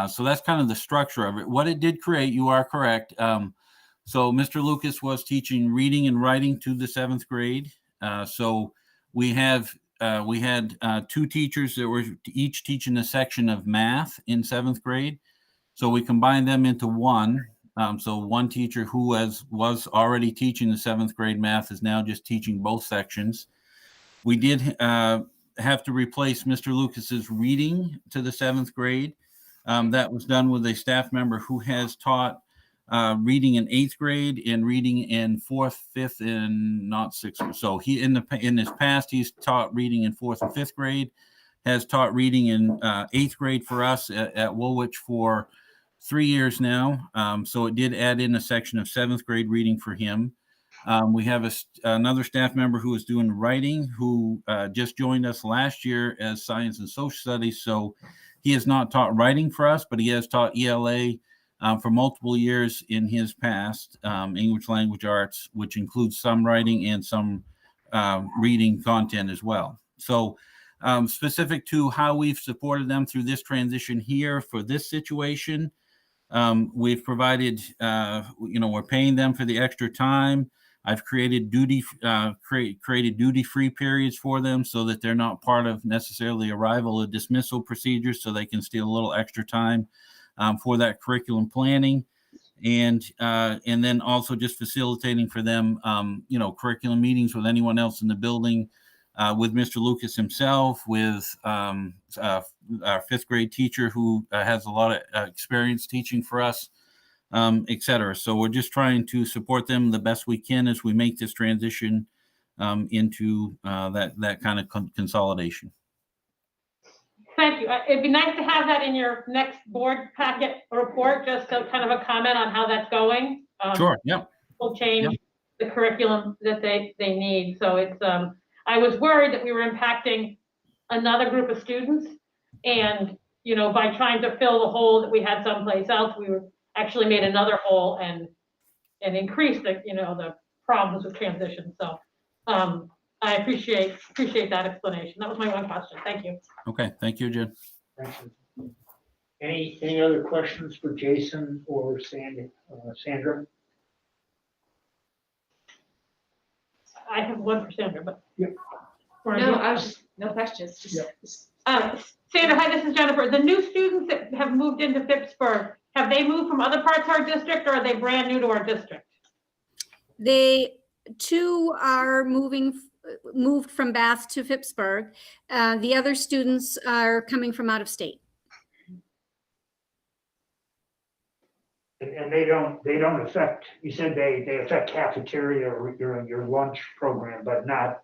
So that's kind of the structure of it. What it did create, you are correct. So Mr. Lucas was teaching reading and writing to the 7th grade. So we had 2 teachers that were each teaching a section of math in 7th grade. So we combined them into one. So one teacher who was already teaching the 7th grade math is now just teaching both sections. We did have to replace Mr. Lucas's reading to the 7th grade. That was done with a staff member who has taught reading in 8th grade and reading in 4th, 5th, and not 6th. So he in his past he's taught reading in 4th and 5th grade, has taught reading in 8th grade for us at Woolwich for 3 years now. So it did add in a section of 7th grade reading for him. We have another staff member who is doing writing, who just joined us last year as science and social studies. So he has not taught writing for us, but he has taught ELA for multiple years in his past, English language arts, which includes some writing and some reading content as well. So specific to how we've supported them through this transition here for this situation, we've provided, we're paying them for the extra time. I've created created duty-free periods for them so that they're not part of necessarily arrival or dismissal procedures, so they can steal a little extra time for that curriculum planning. And then also just facilitating for them, curriculum meetings with anyone else in the building, with Mr. Lucas himself, with our 5th grade teacher who has a lot of experience teaching for us, et cetera. So we're just trying to support them the best we can as we make this transition into that kind of consolidation. Thank you. It'd be nice to have that in your next board packet report, just so kind of a comment on how that's going. Sure. Yep. We'll change the curriculum that they need. So it's, I was worried that we were impacting another group of students, and by trying to fill the hole that we had someplace else, we were actually made another hole and increased the problems with transition. So I appreciate that explanation. That was my one question. Thank you. Okay, thank you, Jen. Thanks. Any other questions for Jason or Sandra? I have one for Sandra, but yep. No, I was just no questions. Just, Sandra, hi, this is Jennifer. The new students that have moved into Phippsburg, have they moved from other parts of our district, or are they brand new to our district? They 2 are moved from Bath to Phippsburg. The other students are coming from out of state. And they don't affect, you said they affect cafeteria or your lunch program, but not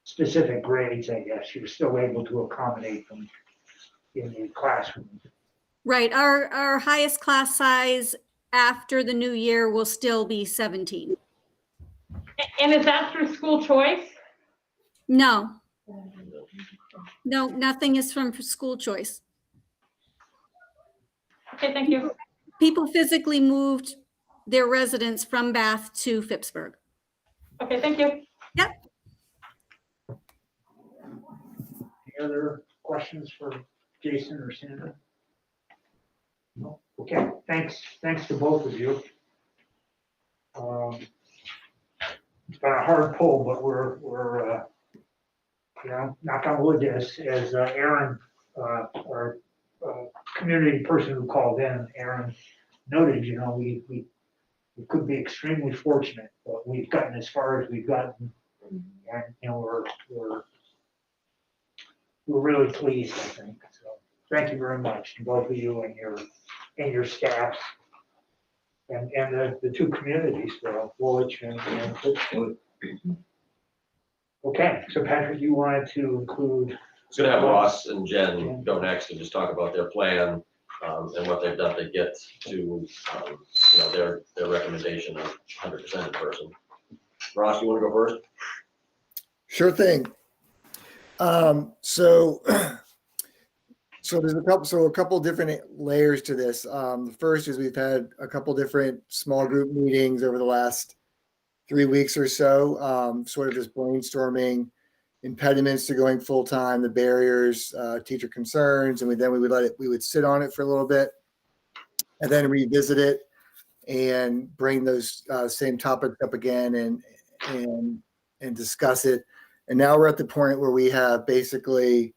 specific grades, I guess, you're still able to accommodate them in the classroom. Right, our highest class size after the new year will still be 17. And is that through school choice? No. No, nothing is from school choice. Okay, thank you. People physically moved their residence from Bath to Phippsburg. Okay, thank you. Yep. Any other questions for Jason or Sandra? No? Okay, thanks to both of you. It's been a hard pull, but we're knock on wood, as Aaron, our community person who called in, Aaron noted, we could be extremely fortunate, but we've gotten as far as we've gotten, and we're really pleased, I think. So thank you very much to both of you and your staffs, and the two communities, Woolwich and Pittsburgh. Okay, so Patrick, you wanted to include. I was gonna have Ross and Jen go next and just talk about their plan, and what they've done to get to, their recommendation of 100% in person. Ross, you wanna go first? Sure thing. So there's a couple different layers to this. The first is we've had a couple different small group meetings over the last 3 weeks or so, sort of just brainstorming impediments to going full time, the barriers, teacher concerns, and we would sit on it for a little bit, and then revisit it and bring those same topics up again and discuss it. And now we're at the point where we have basically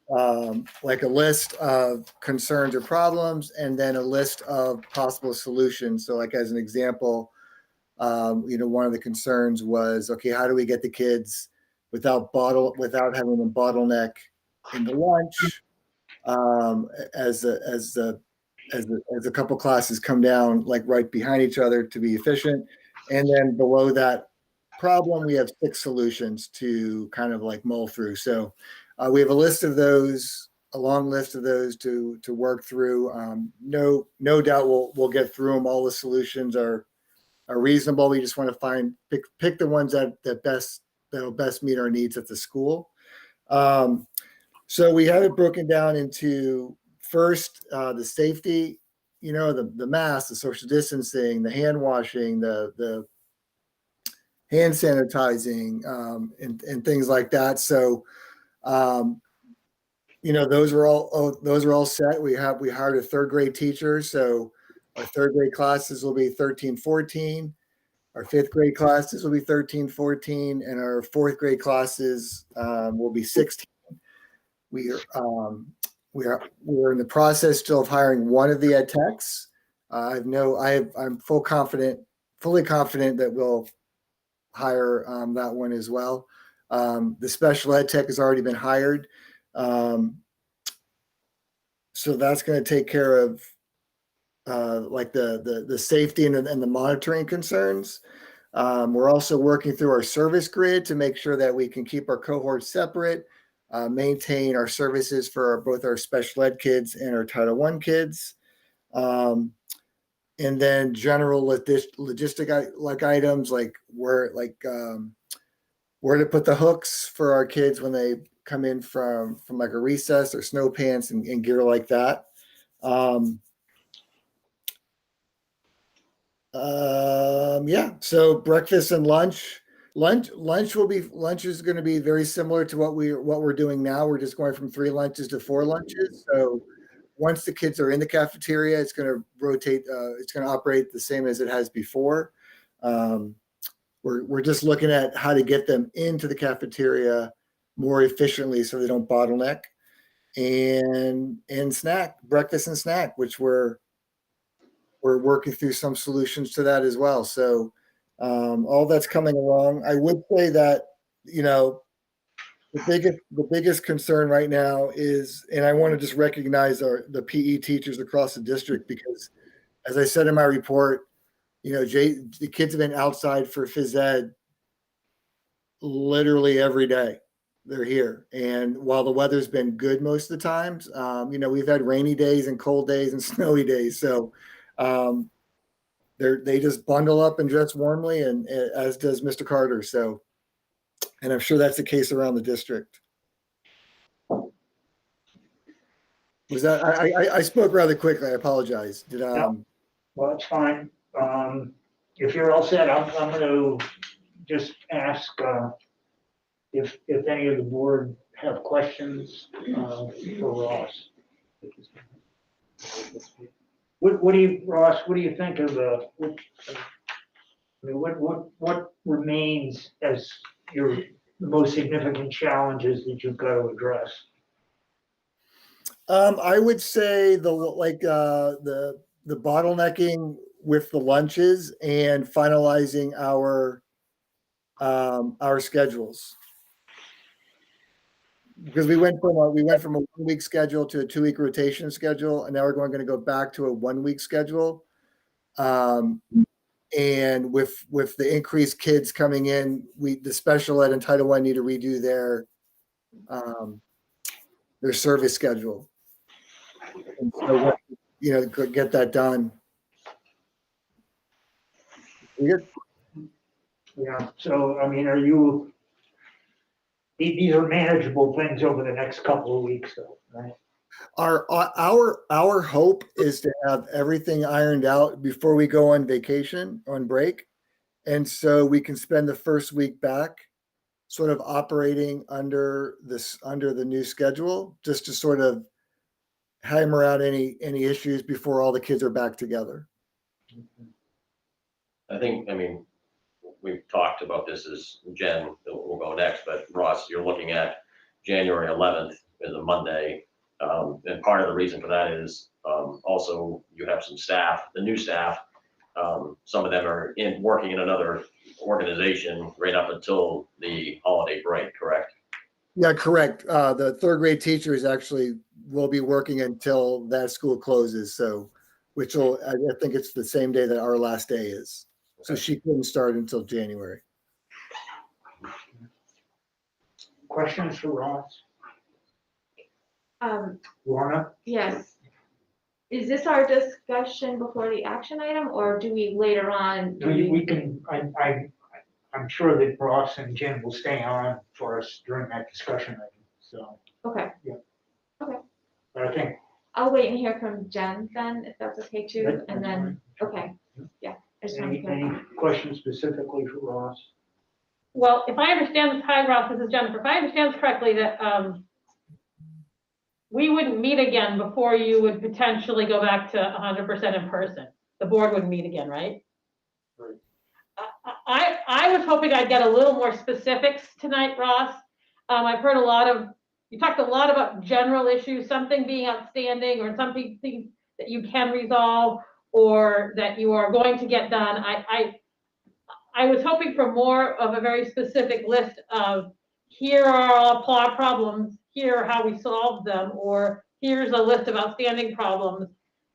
like a list of concerns or problems, and then a list of possible solutions. So, like as an example, one of the concerns was, okay, how do we get the kids without having them bottleneck in the lunch, as a couple classes come down like right behind each other to be efficient. And then below that problem, we have 6 solutions to kind of like mull through. So we have a long list of those to work through. No doubt we'll get through them. All the solutions are reasonable. We just want to pick the ones that'll best meet our needs at the school. So we have it broken down into first the safety, the mask, the social distancing, the hand washing, the hand sanitizing, and things like that. So those are all set. We hired a 3rd grade teacher, so our 3rd grade classes will be 13, 14. Our 5th grade classes will be 13, 14, and our 4th grade classes will be 16. We're in the process still of hiring one of the ed techs. I'm fully confident that we'll hire that one as well. The special ed tech has already been hired, so that's going to take care of like the safety and the monitoring concerns. We're also working through our service grid to make sure that we can keep our cohorts separate, maintain our services for both our special ed kids and our Title I kids. And then general logistic like items like where to put the hooks for our kids when they come in from like a recess, or snow pants and gear like that. So breakfast and lunch is going to be very similar to what we're doing now. We're just going from 3 lunches to 4 lunches. So once the kids are in the cafeteria, it's going to rotate. It's going to operate the same as it has before. We're just looking at how to get them into the cafeteria more efficiently so they don't bottleneck. And breakfast and snack, which we're working through some solutions to that as well. So all that's coming along. I would say that, the biggest concern right now is, and I want to just recognize the PE teachers across the district, because as I said in my report, the kids have been outside for phys ed literally every day. They're here. And while the weather's been good most of the times, we've had rainy days and cold days and snowy days. So they just bundle up and dress warmly, and as does Mr. Carter. So, and I'm sure that's the case around the district. Was that, I spoke rather quickly. I apologize. Did Well, it's fine. If you're all set, I'm going to just ask if any of the board have questions for Ross. What do you, Ross? What do you think of what remains as the most significant challenges that you've got to address? I would say the bottlenecking with the lunches and finalizing our schedules, because we went from a 1 week schedule to a 2 week rotation schedule, and now we're going to go back to a 1 week schedule. And with the increased kids coming in, the special ed and Title I need to redo their service schedule. And so, get that done. Yeah. So, I mean, these are manageable things over the next couple of weeks, though, right? Our hope is to have everything ironed out before we go on vacation, on break. And so we can spend the first week back sort of operating under the new schedule, just to sort of hammer out any issues before all the kids are back together. I mean, we've talked about this as Jen, we'll go next, but Ross, you're looking at January 11th is a Monday. And part of the reason for that is also you have some staff, the new staff, some of them are working in another organization right up until the holiday break, correct? Yeah, correct. The third grade teachers actually will be working until that school closes. So, I think it's the same day that our last day is. So she couldn't start until January. Questions for Ross? Um, Lorna? yes. Is this our discussion before the action item, or do we later on? We can, I'm sure that Ross and Jen will stay on for us during that discussion item, so. Okay. Yeah. Okay. But I think. I'll wait and hear from Jen then, if that's okay too, That's and then, fine. okay, yeah. I just wanted to Any questions specifically for Ross? Well, if I understand this, hi Ross, this is Jennifer. If I understand this correctly, that we wouldn't meet again before you would potentially go back to 100% in person. The board would meet again, right? Right. I was hoping I'd get a little more specifics tonight, Ross. I've heard you talked a lot about general issues, something being outstanding or something that you can resolve or that you are going to get done. I was hoping for more of a very specific list of here are all problems, here are how we solve them, or here's a list of outstanding problems,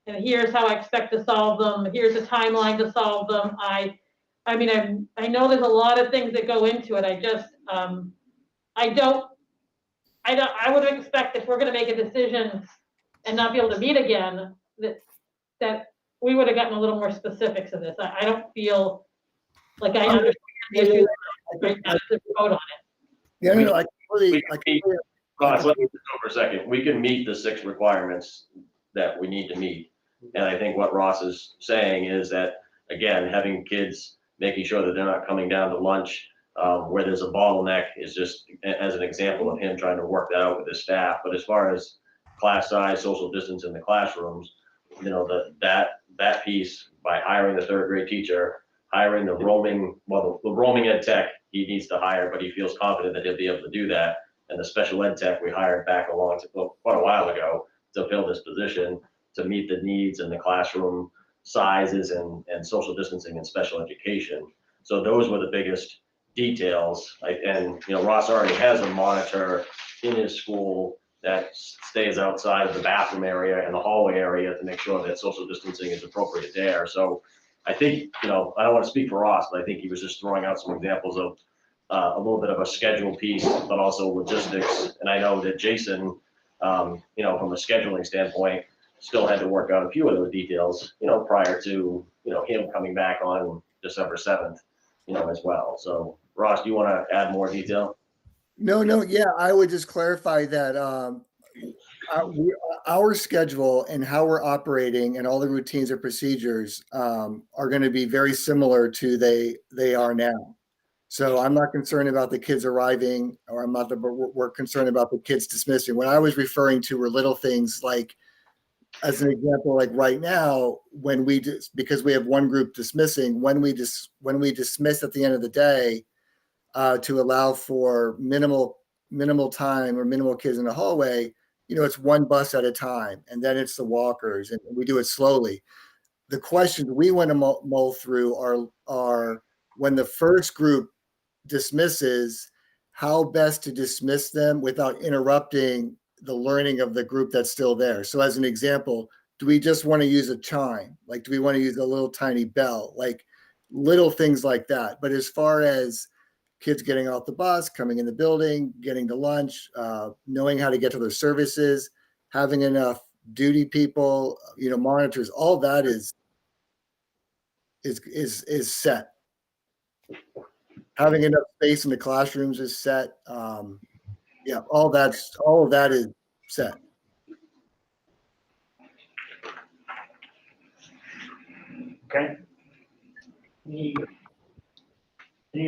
and here's how I expect to solve them, here's a timeline to solve them. I know there's a lot of things that go into it. I would expect if we're gonna make a decision and not be able to meet again, that we would have gotten a little more specifics of this. I don't feel like I understand the issue right now to vote on it. Yeah, no, Ross, let me just go for a second. We can meet the 6 requirements that we need to meet. And I think what Ross is saying is that, again, having kids, making sure that they're not coming down to lunch where there's a bottleneck is just as an example of him trying to work that out with his staff. But as far as class size, social distance in the classrooms, that piece by hiring the 3rd grade teacher, hiring the roaming ed tech he needs to hire, but he feels confident that he'll be able to do that. And the special ed tech we hired back quite a while ago to fill this position to meet the needs in the classroom sizes and social distancing and special education. So those were the biggest details. Ross already has a monitor in his school that stays outside of the bathroom area and the hallway area to make sure that social distancing is appropriate there. So I think, I don't want to speak for Ross, but I think he was just throwing out some examples of a little bit of a schedule piece, but also logistics. And I know that Jason, you know, from a scheduling standpoint, still had to work out a few of those details, you know, prior to, you know, him coming back on December 7th, you know, as well. So Ross, do you want to add more detail? No, yeah, I would just clarify that our schedule and how we're operating and all the routines and procedures are going to be very similar to they are now. So I'm not concerned about the kids arriving, or we're concerned about the kids dismissing. What I was referring to were little things like, as an example, like right now, when because we have one group dismissing, when we dismiss at the end of the day, to allow for minimal time or minimal kids in the hallway, you know, it's one bus at a time, and then it's the walkers, and we do it slowly. The questions we want to mull through are when the first group dismisses, how best to dismiss them without interrupting the learning of the group that's still there. So as an example, do we just want to use a chime? Like, do we want to use a little tiny bell? Like little things like that. But as far as kids getting off the bus, coming in the building, getting to lunch, knowing how to get to their services, having enough duty people, you know, monitors, all that is set. Having enough space in the classrooms is set. Yeah, all of that is set. Okay. Any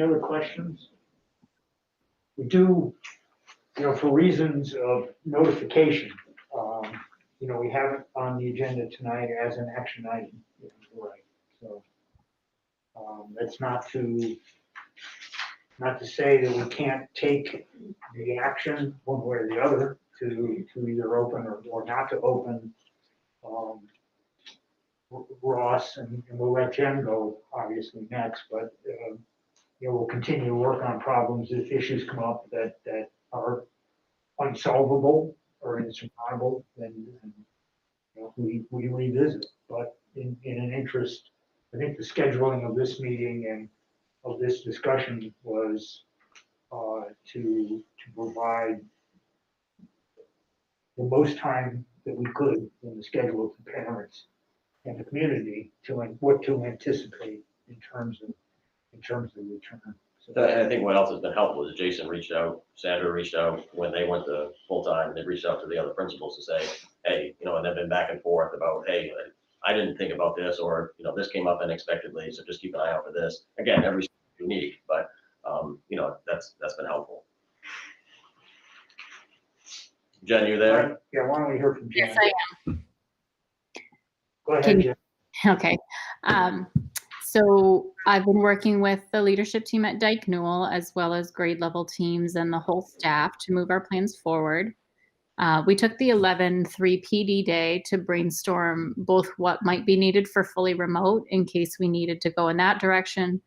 other questions? We do, you know, for reasons of notification, you know, we have it on the agenda tonight as an action item. Right. So that's not to say that we can't take the action one way or the other to either open or not to open Ross, and we'll let Jen go obviously next, but you know, we'll continue to work on problems if issues come up that are unsolvable or insurmountable, then you know, we revisit. But in an interest, I think the scheduling of this meeting and of this discussion was to provide the most time that we could in the schedule to parents and the community to what to anticipate in terms of return. So I think what else has been helpful is Jason reached out, Sandra reached out when they went to full-time, they reached out to the other principals to say, hey, you know, and they've been back and forth about, hey, I didn't think about this, or, you know, this came up unexpectedly, so just keep an eye out for this. Again, every student is unique, but, you know, that's been helpful. Jen, you there? Yeah, why don't we hear from Jen? Yes, I am. Go ahead, Jen. Okay. So I've been working with the leadership team at Dyke Newell, as well as grade level teams and the whole staff to move our plans forward. We took the 11-3 PD day to brainstorm both what might be needed for fully remote in case we needed to go in that direction,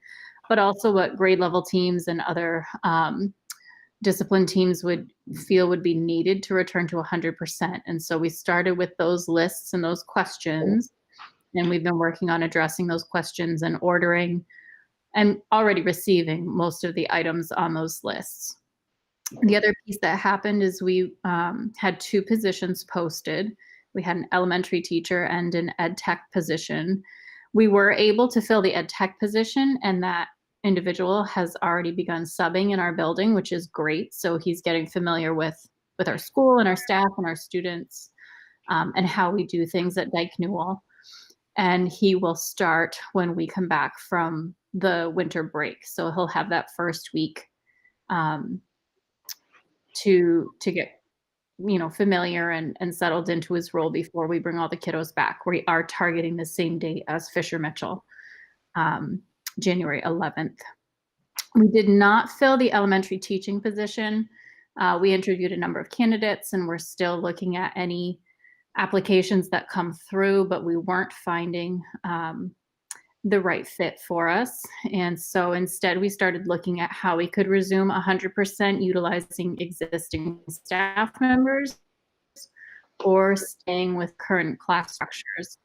but also what grade level teams and other discipline teams would feel would be needed to return to 100%. And so we started with those lists and those questions, and we've been working on addressing those questions and ordering and already receiving most of the items on those lists. The other piece that happened is we had 2 positions posted. We had an elementary teacher and an ed tech position. We were able to fill the ed tech position, and that individual has already begun subbing in our building, which is great. So he's getting familiar with our school and our staff and our students and how we do things at Dyke Newell. And he will start when we come back from the winter break. So he'll have that first week to get, you know, familiar and settled into his role before we bring all the kiddos back. We are targeting the same date as Fisher Mitchell, January 11th. We did not fill the elementary teaching position. We interviewed a number of candidates, and we're still looking at any applications that come through, but we weren't finding the right fit for us. And so instead we started looking at how we could resume 100% utilizing existing staff members or staying with current class structures.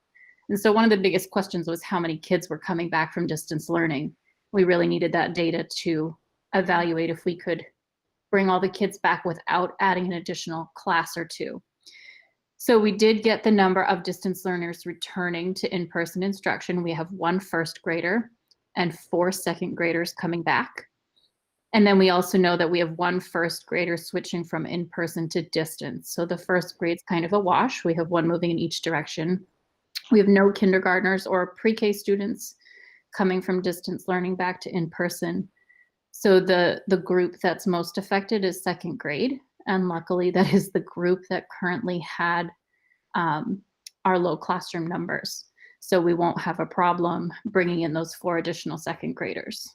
And so one of the biggest questions was how many kids were coming back from distance learning. We really needed that data to evaluate if we could bring all the kids back without adding an additional class or two. So we did get the number of distance learners returning to in-person instruction. We have 1 first grader and 4 second graders coming back. And then we also know that we have 1 first grader switching from in-person to distance. So the first grade's kind of a wash. We have 1 moving in each direction. We have no kindergartners or pre-K students coming from distance learning back to in-person. So the group that's most affected is second grade. And luckily that is the group that currently had our low classroom numbers. So we won't have a problem bringing in those 4 additional second graders.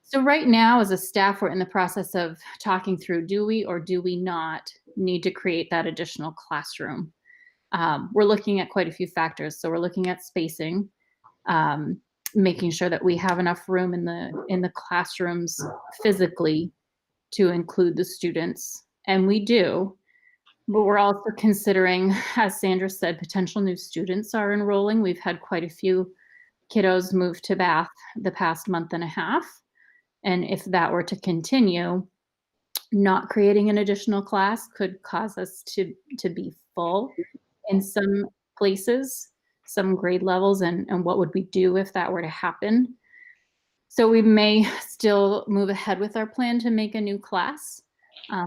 So right now as a staff, we're in the process of talking through, do we or do we not need to create that additional classroom? We're looking at quite a few factors. So we're looking at spacing, making sure that we have enough room in the classrooms physically to include the students. And we do, but we're also considering, as Sandra said, potential new students are enrolling. We've had quite a few kiddos move to Bath the past month and a half. And if that were to continue, not creating an additional class could cause us to be full in some places, some grade levels, and what would we do if that were to happen? So we may still move ahead with our plan to make a new class,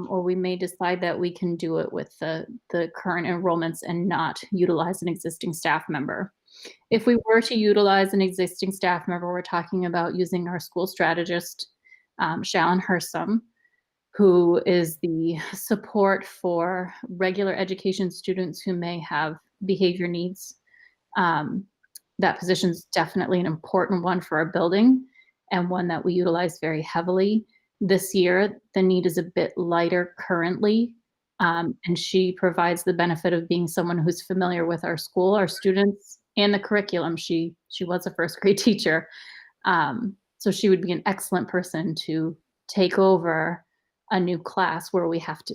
or we may decide that we can do it with the current enrollments and not utilize an existing staff member. If we were to utilize an existing staff member, we're talking about using our school strategist, Shallon Hersom, who is the support for regular education students who may have behavior needs. That position is definitely an important one for our building and one that we utilize very heavily. This year, the need is a bit lighter currently, and she provides the benefit of being someone who's familiar with our school, our students, and the curriculum. She was a first grade teacher, so she would be an excellent person to take over a new class where we have to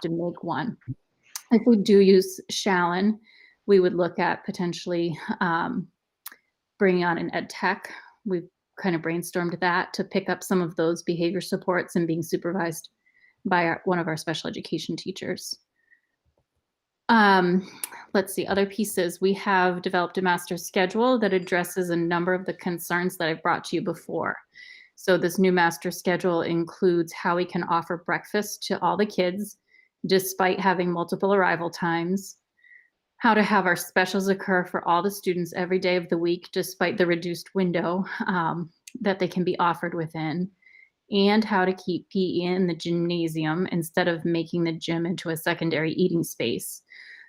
make one. If we do use Shallon, we would look at potentially bringing on an ed tech. We've kind of brainstormed that to pick up some of those behavior supports and being supervised by one of our special education teachers. Let's see, other pieces. We have developed a master schedule that addresses a number of the concerns that I've brought to you before. So this new master schedule includes how we can offer breakfast to all the kids despite having multiple arrival times, how to have our specials occur for all the students every day of the week despite the reduced window that they can be offered within, and how to keep PE in the gymnasium instead of making the gym into a secondary eating space.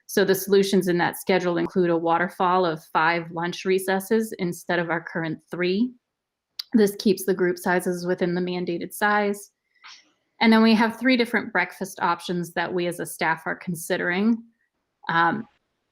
So the solutions in that schedule include a waterfall of 5 lunch recesses instead of our current 3. This keeps the group sizes within the mandated size. And then we have 3 different breakfast options that we as a staff are considering.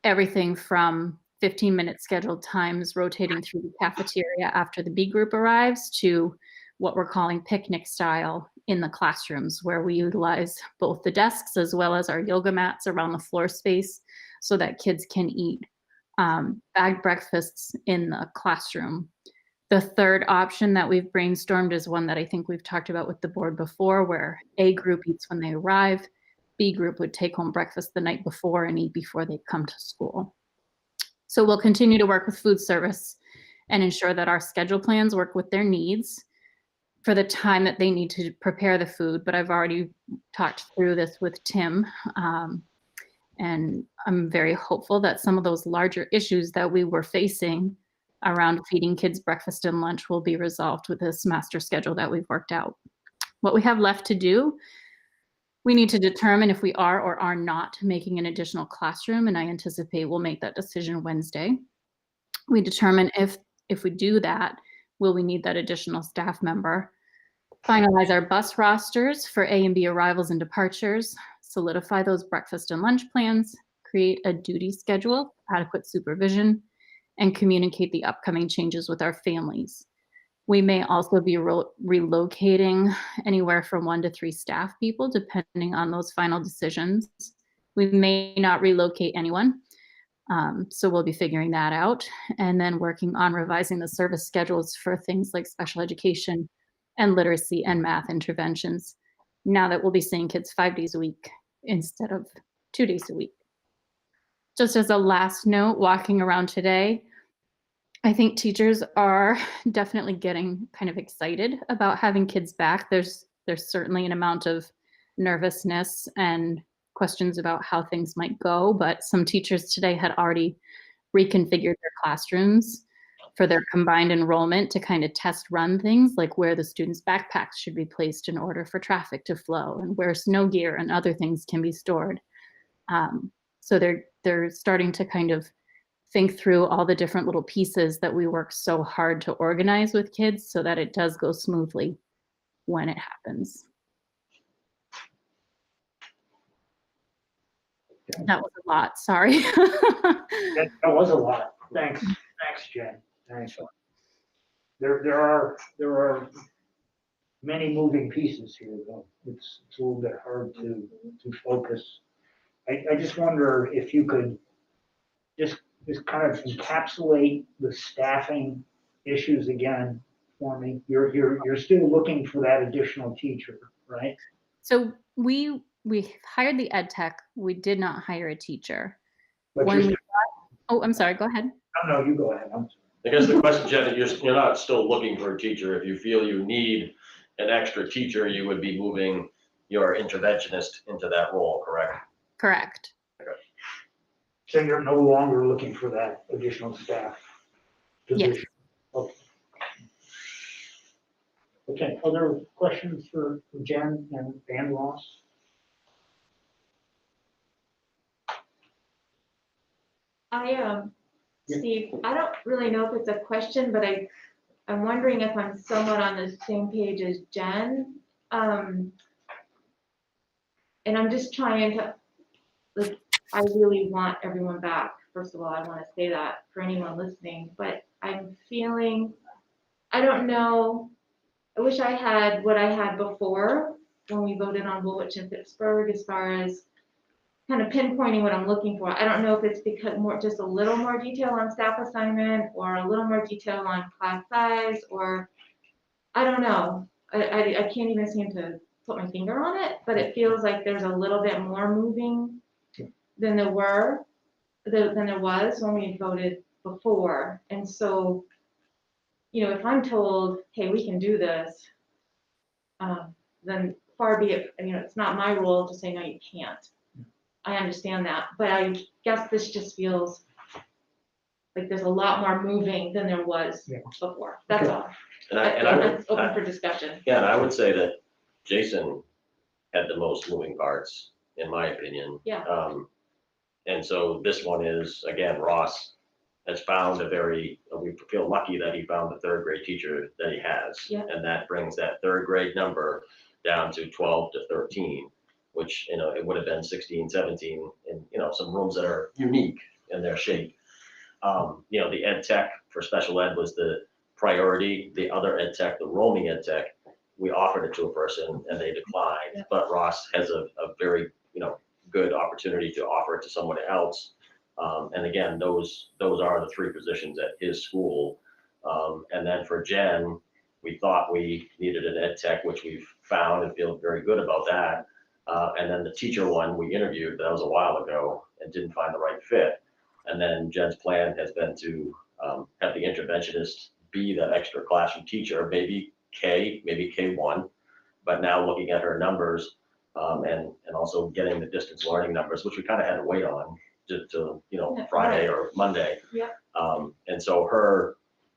Everything from 15-minute scheduled times rotating through the cafeteria after the B group arrives to what we're calling picnic style in the classrooms, where we utilize both the desks as well as our yoga mats around the floor space so that kids can eat bagged breakfasts in the classroom. The third option that we've brainstormed is one that I think we've talked about with the board before, where A group eats when they arrive, B group would take home breakfast the night before and eat before they come to school. So we'll continue to work with food service and ensure that our schedule plans work with their needs for the time that they need to prepare the food. But I've already talked through this with Tim, and I'm very hopeful that some of those larger issues that we were facing around feeding kids breakfast and lunch will be resolved with this master schedule that we've worked out. What we have left to do, we need to determine if we are or are not making an additional classroom, and I anticipate we'll make that decision Wednesday. We determine if we do that, will we need that additional staff member? Finalize our bus rosters for A and B arrivals and departures, solidify those breakfast and lunch plans, create a duty schedule, adequate supervision, and communicate the upcoming changes with our families. We may also be relocating anywhere from 1 to 3 staff people, depending on those final decisions. We may not relocate anyone, so we'll be figuring that out, and then working on revising the service schedules for things like special education and literacy and math interventions. Now that we'll be seeing kids 5 days a week instead of 2 days a week. Just as a last note, walking around today, I think teachers are definitely getting kind of excited about having kids back. There's certainly an amount of nervousness and questions about how things might go, but some teachers today had already reconfigured their classrooms for their combined enrollment to kind of test run things like where the students' backpacks should be placed in order for traffic to flow and where snow gear and other things can be stored. So they're starting to kind of think through all the different little pieces that we work so hard to organize with kids so that it does go smoothly when it happens. That was a lot, sorry. That was a lot. Thanks, Jen. Thanks. There are many moving pieces here, though. It's a little bit hard to focus. I just wonder if you could just kind of encapsulate the staffing issues again for me. You're still looking for that additional teacher, right? So we hired the ed tech. We did not hire a teacher. But Oh, I'm sorry. Go ahead. No, you go ahead. I guess the question, Jen, you're not still looking for a teacher. If you feel you need an extra teacher, you would be moving your interventionist into that role, correct? Correct. So you're no longer looking for that additional staff position? Yes. Okay. Okay, other questions for Jen and Ross? Steve, I don't really know if it's a question, but I'm wondering if I'm somewhat on the same page as Jen. And I'm just trying to, like, I really want everyone back. First of all, I want to say that for anyone listening, but I'm feeling, I don't know, I wish I had what I had before when we voted on Woolwich and Pittsburgh as far as kind of pinpointing what I'm looking for. I don't know if it's because just a little more detail on staff assignment or a little more detail on class size, or I don't know. I can't even seem to put my finger on it, but it feels like there's a little bit more moving than there was when we voted before. And so, if I'm told, hey, we can do this, then far be it, it's not my role to say, no, you can't. I understand that, but I guess this just feels like there's a lot more moving than there was before. That's all. It's open for discussion. Yeah, and I would say that Jason had the most moving parts, in my opinion. Yeah. And so this one is, again, Ross has found we feel lucky that he found the third grade teacher that he has. Yeah. And that brings that third grade number down to 12 to 13. Which, it would have been 16, 17 in, some rooms that are unique in their shape. The ed tech for special ed was the priority. The other ed tech, the roaming ed tech, we offered it to a person and they declined. Yeah. But Ross has a very, good opportunity to offer it to someone else. And again, those are the three positions at his school. And then for Jen, we thought we needed an ed tech, which we've found and feel very good about that. And then the teacher one we interviewed, that was a while ago, and didn't find the right fit. And then Jen's plan has been to have the interventionist be that extra classroom teacher, maybe K1, but now looking at her numbers and also getting the distance learning numbers, which we kind of had to wait on to Friday or Monday. Yeah. And so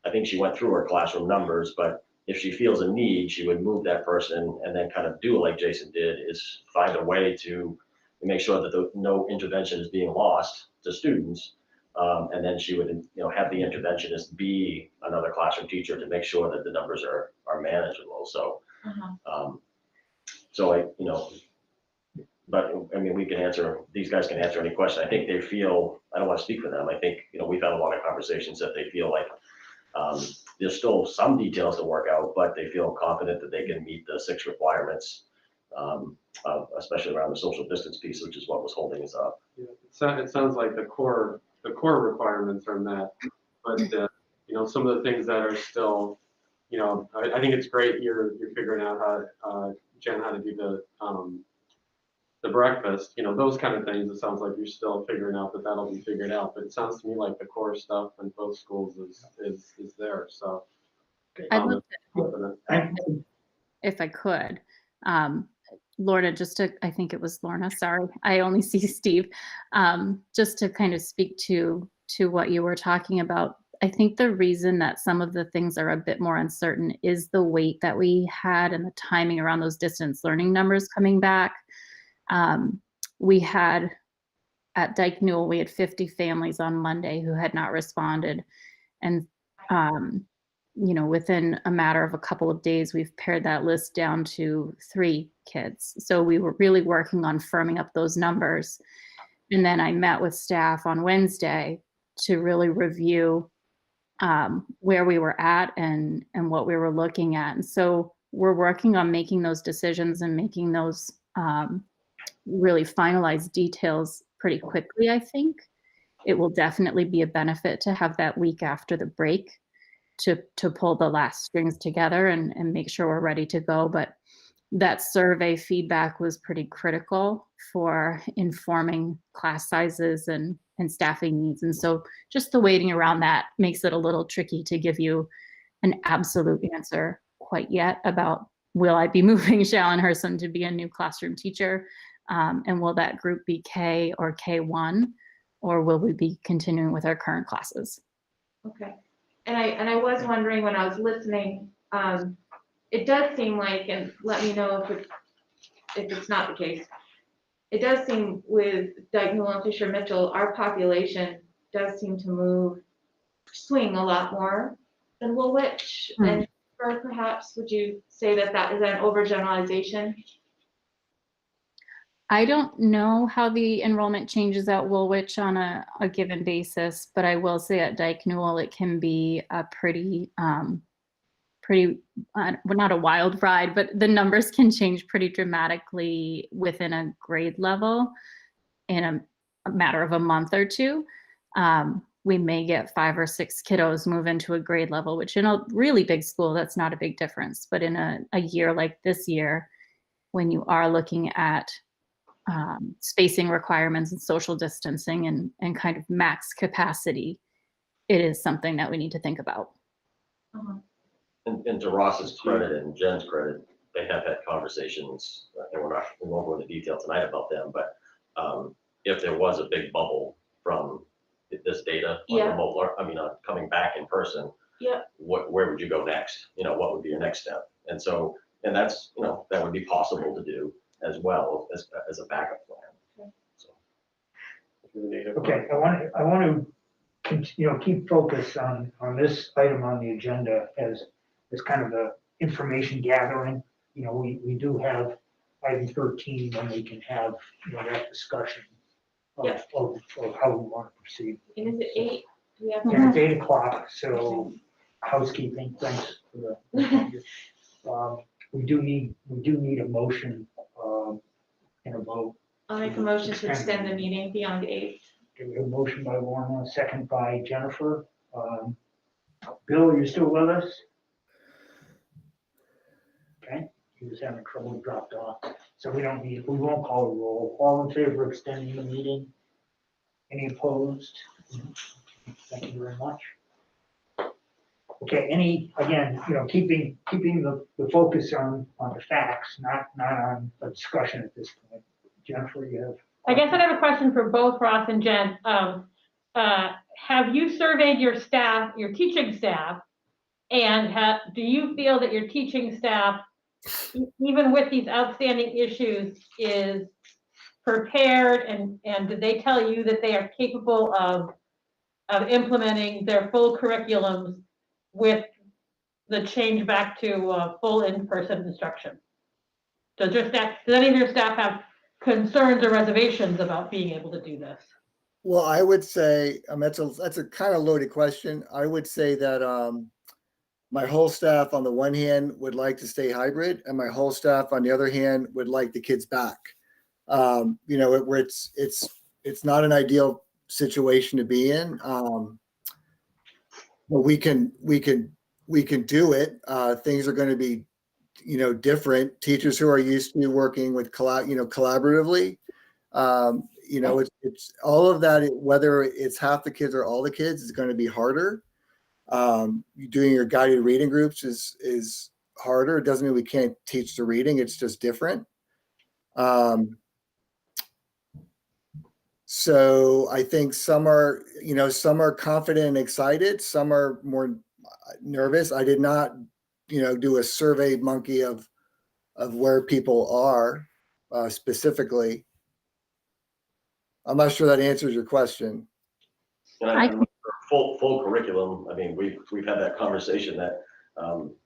I think she went through her classroom numbers, but if she feels a need, she would move that person and then kind of do like Jason did, is find a way to make sure that no intervention is being lost to students. And then she would, have the interventionist be another classroom teacher to make sure that the numbers are manageable. So, but I mean, these guys can answer any question. I think they feel, I don't want to speak for them. I think, we've had a lot of conversations that they feel like there's still some details to work out, but they feel confident that they can meet the 6 requirements, especially around the social distance piece, which is what was holding us up. Yeah, it sounds like the core requirements are met, but some of the things that are still I think it's great you're figuring out how, Jen, how to do the breakfast, those kind of things. It sounds like you're still figuring out that'll be figured out, but it sounds to me like the core stuff in both schools is there, so. I'd love to, if I could. Lorna, I think it was Lorna, sorry, I only see Steve. Just to kind of speak to what you were talking about, I think the reason that some of the things are a bit more uncertain is the wait that we had and the timing around those distance learning numbers coming back. We had, at Dyke Newell, we had 50 families on Monday who had not responded. And, within a matter of a couple of days, we've pared that list down to 3 kids. So we were really working on firming up those numbers. And then I met with staff on Wednesday to really review where we were at and what we were looking at. And so we're working on making those decisions and making those really finalized details pretty quickly, I think. It will definitely be a benefit to have that week after the break to pull the last strings together and make sure we're ready to go. But that survey feedback was pretty critical for informing class sizes and staffing needs. And so just the waiting around that makes it a little tricky to give you an absolute answer quite yet about, will I be moving Shallon Herson to be a new classroom teacher? And will that group be K or K1, or will we be continuing with our current classes? Okay. And I was wondering when I was listening, it does seem like, and let me know if it's not the case, it does seem with Dyke Newell and Fisher Mitchell, our population does seem to swing a lot more than Woolwich. And perhaps would you say that is an overgeneralization? I don't know how the enrollment changes at Woolwich on a given basis, but I will say at Dyke Newell, it can be a pretty, well, not a wild ride, but the numbers can change pretty dramatically within a grade level in a matter of a month or two. We may get 5 or 6 kiddos move into a grade level, which in a really big school, that's not a big difference. But in a year like this year, when you are looking at spacing requirements and social distancing and kind of max capacity, it is something that we need to think about. And to Ross's credit and Jen's credit, they have had conversations, and we won't go into detail tonight about them, but if there was a big bubble from this data on remote, coming back in person, where would you go next? What would be your next step? And so, and that's, that would be possible to do as well as a backup plan. So. Okay, I want to keep focus on this item on the agenda as kind of the information gathering. We do have item 13 when we can have that discussion of how we want to proceed. And is it 8? Do we have And it's 8 o'clock, so housekeeping, thanks for the we do need a motion and a vote. I'll make a motion to extend the meeting beyond 8. Okay, we have a motion by Lorna, second by Jennifer. Bill, are you still with us? Okay, he was having trouble, he dropped off. So we won't call a roll. All in favor of extending the meeting? Any opposed? Thank you very much. Okay, again, keeping the focus on the facts, not on a discussion at this point. Jennifer, you have? I guess I have a question for both Ross and Jen. Have you surveyed your staff, your teaching staff, and do you feel that your teaching staff, even with these outstanding issues, is prepared, and did they tell you that they are capable of implementing their full curriculums with the change back to full in-person instruction? Does any of your staff have concerns or reservations about being able to do this? Well, I would say that's a kind of loaded question. I would say that my whole staff on the one hand would like to stay hybrid, and my whole staff on the other hand would like the kids back. Where it's not an ideal situation to be in, but we can we can do it. Things are going to be, different. Teachers who are used to working with collaboratively, it's all of that. Whether it's half the kids or all the kids, is going to be harder. Doing your guided reading groups is harder. It doesn't mean we can't teach the reading. It's just different. So I think some are confident and excited. Some are more nervous. I did not, do a survey monkey of where people are specifically. I'm not sure that answers your question. And I'm full curriculum. I mean, we've had that conversation that,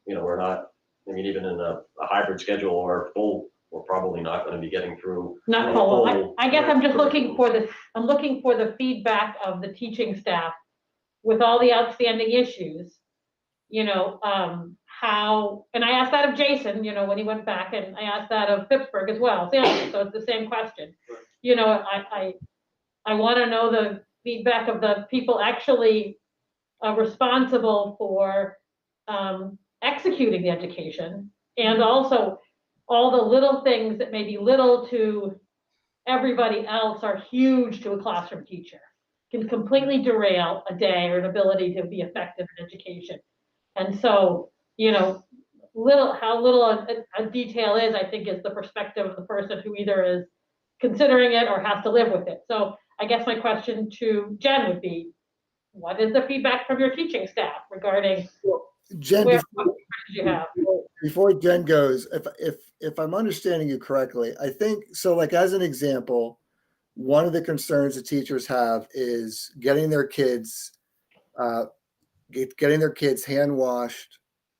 we're not, even in a hybrid schedule or full, we're probably not going to be getting through. Not full. I guess I'm just looking for the feedback of the teaching staff with all the outstanding issues. How, and I asked that of Jason, when he went back, and I asked that of Pittsburgh as well. So it's the same question. I want to know the feedback of the people actually responsible for executing the education, and also all the little things that may be little to everybody else are huge to a classroom teacher, can completely derail a day or an ability to be effective in education. And so, how little a detail is, I think, is the perspective of the person who either is considering it or has to live with it. So I guess my question to Jen would be, what is the feedback from your teaching staff regarding Jen, before Jen goes, if I'm understanding you correctly, I think so. Like, as an example, one of the concerns the teachers have is getting their kids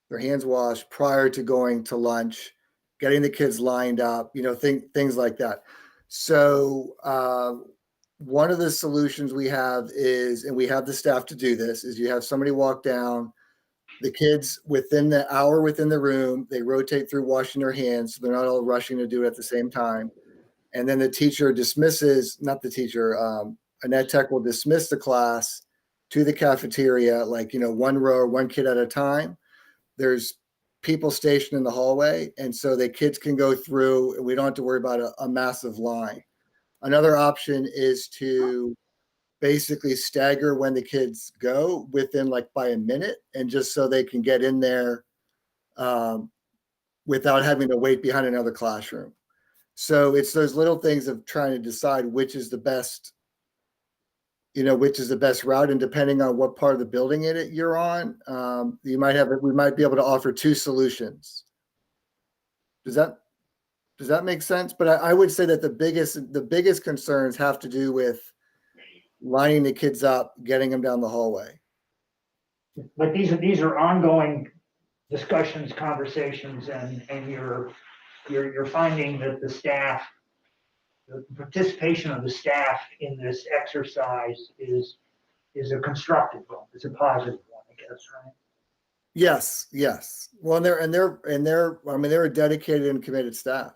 their hands washed prior to going to lunch, getting the kids lined up, things like that. So one of the solutions we have is, and we have the staff to do this, is you have somebody walk down, the kids within the hour within the room, they rotate through washing their hands, so they're not all rushing to do it at the same time. And then the teacher dismisses, not the teacher, an ed tech will dismiss the class to the cafeteria, one row, one kid at a time. There's people stationed in the hallway, and so the kids can go through, and we don't have to worry about a massive line. Another option is to basically stagger when the kids go within by a minute, and just so they can get in there without having to wait behind another classroom. So it's those little things of trying to decide which is the best route, and depending on what part of the building you're on, we might be able to offer two solutions. Does that make sense? But I would say that the biggest concerns have to do with lining the kids up, getting them down the hallway. But these are ongoing discussions, conversations, and you're finding that the participation of the staff in this exercise is a constructive one. It's a positive one, I guess, right? Yes. Well, they're a dedicated and committed staff.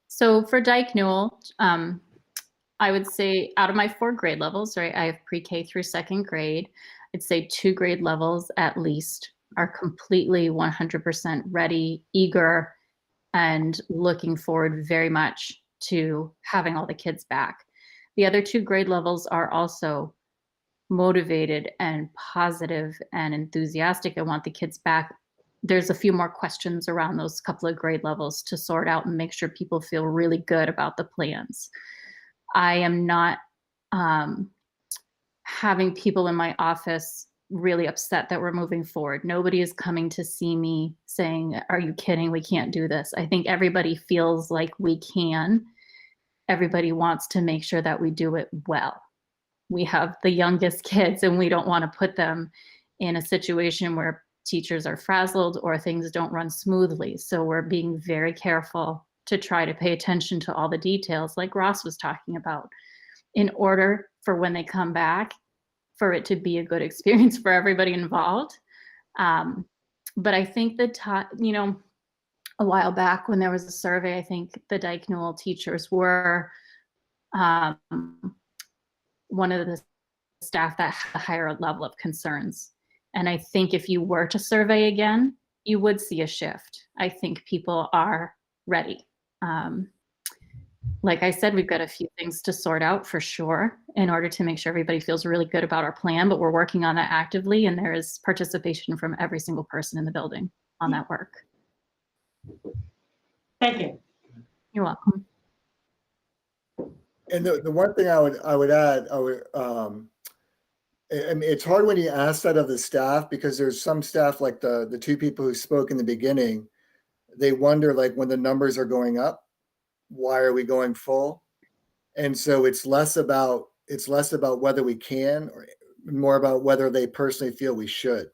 So for Dyke Newell, I would say out of my 4 grade levels, right, I have pre-K through 2nd grade. I'd say 2 grade levels at least are completely 100% ready, eager, and looking forward very much to having all the kids back. The other 2 grade levels are also motivated and positive and enthusiastic and want the kids back. There's a few more questions around those couple of grade levels to sort out and make sure people feel really good about the plans. I am not having people in my office really upset that we're moving forward. Nobody is coming to see me saying, are you kidding? We can't do this. I think everybody feels like we can. Everybody wants to make sure that we do it well. We have the youngest kids, and we don't want to put them in a situation where teachers are frazzled or things don't run smoothly. So we're being very careful to try to pay attention to all the details, like Ross was talking about, in order for when they come back, for it to be a good experience for everybody involved. But I think that, a while back when there was a survey, I think the Dyke Newell teachers were one of the staff that had a higher level of concerns. And I think if you were to survey again, you would see a shift. I think people are ready. Like I said, we've got a few things to sort out for sure in order to make sure everybody feels really good about our plan, but we're working on that actively, and there is participation from every single person in the building on that work. Thank you. You're welcome. And the one thing I would add, I mean, it's hard when you ask that of the staff, because there's some staff, like the two people who spoke in the beginning, they wonder, like, when the numbers are going up, why are we going full? And so it's less about whether we can, or more about whether they personally feel we should.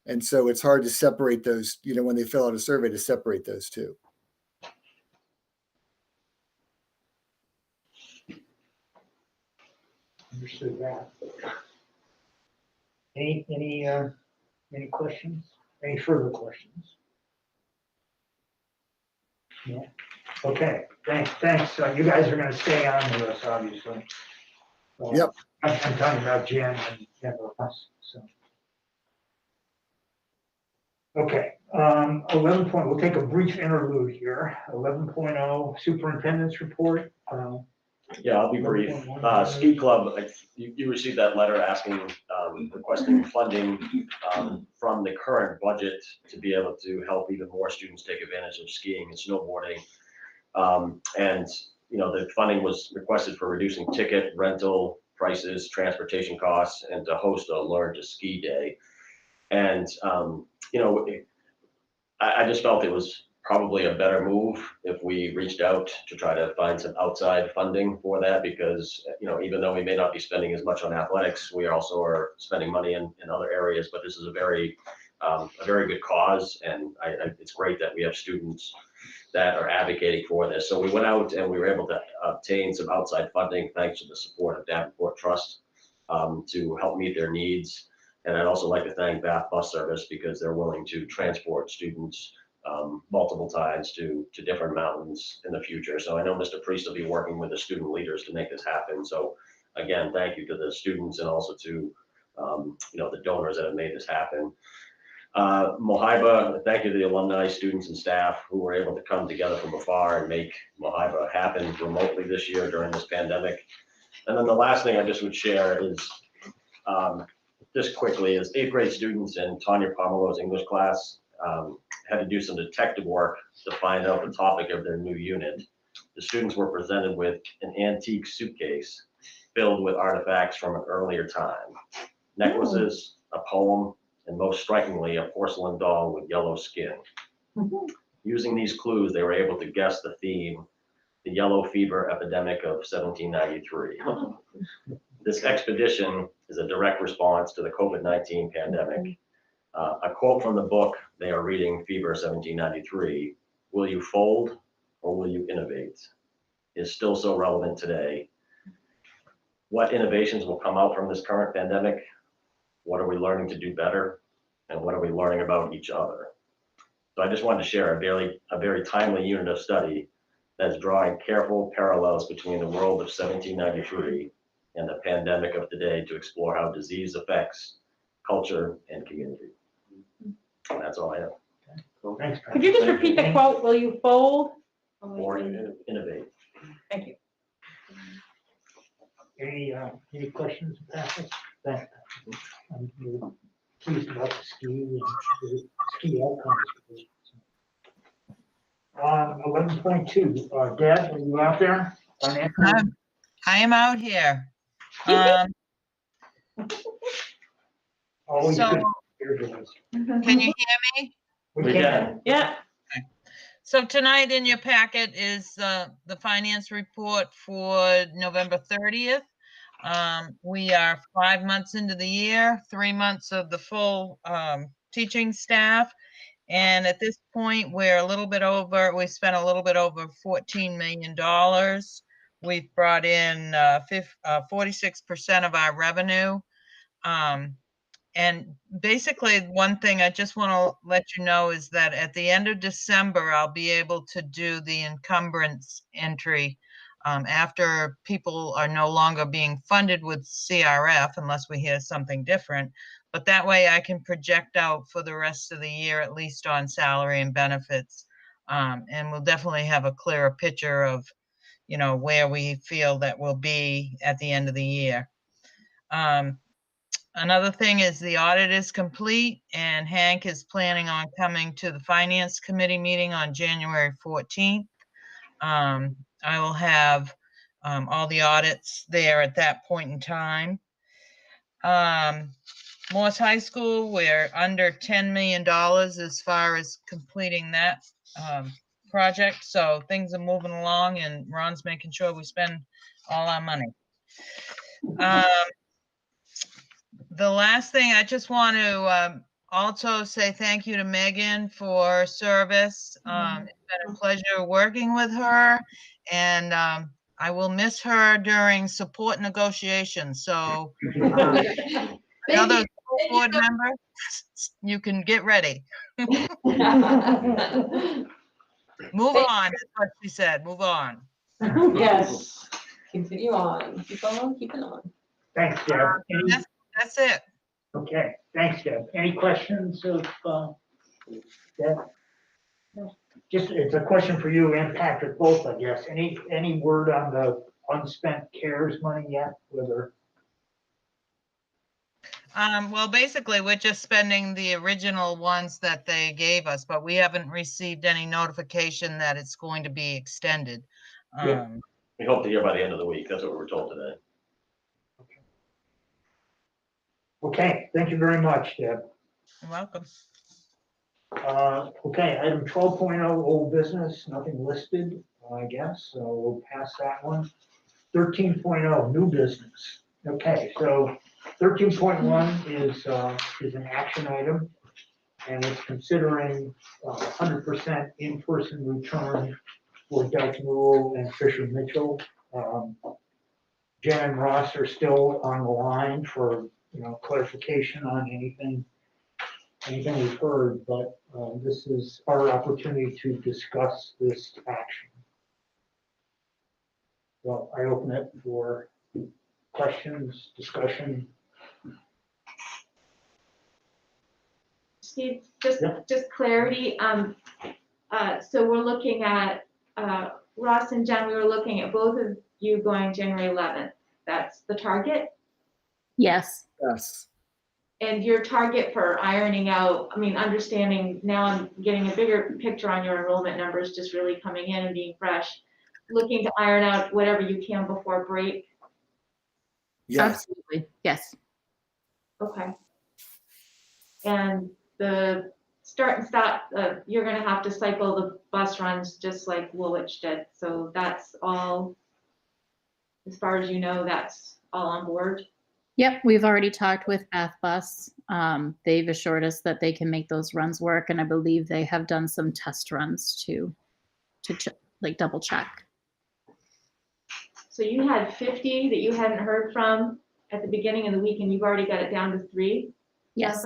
And so it's hard to separate those, when they fill out a survey, to separate those two. Understood that. Any questions? Any further questions? Yeah. Okay. Thanks. You guys are going to stay on with us, obviously. Yep. I'm talking about Jen and us. So. Okay. 11 point. We'll take a brief interlude here. 11.0 Superintendent's Report. Yeah, I'll be brief. Ski Club, you received that letter asking, requesting funding from the current budget to be able to help even more students take advantage of skiing and snowboarding. And, the funding was requested for reducing ticket rental prices, transportation costs, and to host a Learn to Ski Day. And, I just felt it was probably a better move if we reached out to try to find some outside funding for that, because, even though we may not be spending as much on athletics, we also are spending money in other areas, but this is a very good cause. And it's great that we have students that are advocating for this. So we went out and we were able to obtain some outside funding, thanks to the support of Davenport Trust, to help meet their needs. And I'd also like to thank Bath Bus Service, because they're willing to transport students multiple times to different mountains in the future. So I know Mr. Priest will be working with the student leaders to make this happen. So again, thank you to the students and also to the donors that have made this happen. Mohiba, thank you to the alumni, students, and staff who were able to come together from afar and make Mohiba happen remotely this year during this pandemic. And then the last thing I just would share is, just quickly, is 8th grade students in Tanya Pomeroy's English class had to do some detective work to find out the topic of their new unit. The students were presented with an antique suitcase filled with artifacts from an earlier time. Necklaces, a poem, and most strikingly, a porcelain doll with yellow skin. Using these clues, they were able to guess the theme, the yellow fever epidemic of 1793. This expedition is a direct response to the COVID-19 pandemic. A quote from the book they are reading, Fever 1793, "Will you fold or will you innovate?" is still so relevant today. What innovations will come out from this current pandemic? What are we learning to do better? And what are we learning about each other? So I just wanted to share a very timely unit of study that's drawing careful parallels between the world of 1793 and the pandemic of today to explore how disease affects culture and community. And that's all I have. Cool. Thanks. Could you just repeat the quote? Will you fold? Or innovate. Thank you. Any questions, Patrick? Thanks. I'm pleased about the ski and the ski outcomes. 11.2, Deb, are you out there? I am out here. Always So, good. can you hear me? We can. Yeah. So tonight in your packet is the finance report for November 30th. We are 5 months into the year, 3 months of the full teaching staff. And at this point, we're a little bit over, we spent a little bit over $14 million. We've brought in 46% of our revenue. And basically, one thing I just want to let you know is that at the end of December, I'll be able to do the encumbrance entry after people are no longer being funded with CRF unless we hear something different. But that way I can project out for the rest of the year, at least on salary and benefits. And we'll definitely have a clearer picture of, you know, where we feel that we'll be at the end of the year. Another thing is the audit is complete, and Hank is planning on coming to the Finance Committee meeting on January 14th. I will have all the audits there at that point in time. Morse High School, we're under $10 million as far as completing that project. So things are moving along, and Ron's making sure we spend all our money. The last thing, I just want to also say thank you to Megan for service. It's been a pleasure working with her, and I will miss her during support negotiations. So another board member, you can get ready. Move on, is what she said. Move on. Yes, continue on. Keep on keeping on. Thanks, Deb. That's it. Okay, thanks, Deb. Any questions of Deb? Just, it's a question for you and Patrick both, I guess. Any word on the unspent CARES money yet, whether? Well, basically, we're just spending the original ones that they gave us, but we haven't received any notification that it's going to be extended. Yeah. We hope to hear by the end of the week. That's what we were told today. Okay, thank you very much, Deb. You're welcome. Okay, item 12.0, old business, nothing listed, I guess, so we'll pass that one. 13.0, new business. Okay, so 13.1 is an action item, and it's considering 100% in-person return for Dyke Newell and Fisher Mitchell. Jen and Ross are still on the line for clarification on anything we've heard, but this is our opportunity to discuss this action. Well, I open it for questions, discussion. Steve, just clarity. So we're looking at Ross and Jen. We were looking at both of you going January 11th. That's the target. Yes. Yes. And your target for ironing out, I mean, understanding now I'm getting a bigger picture on your enrollment numbers, just really coming in and being fresh, looking to iron out whatever you can before break. Yes. Absolutely. Yes. Okay. And the start and stop, you're going to have to cycle the bus runs just like Woolwich did. So that's all, as far as you know, that's all on board. Yep, we've already talked with Bath Bus. They've assured us that they can make those runs work, and I believe they have done some test runs to like double check. So you had 50 that you hadn't heard from at the beginning of the week, and you've already got it down to 3? Yes.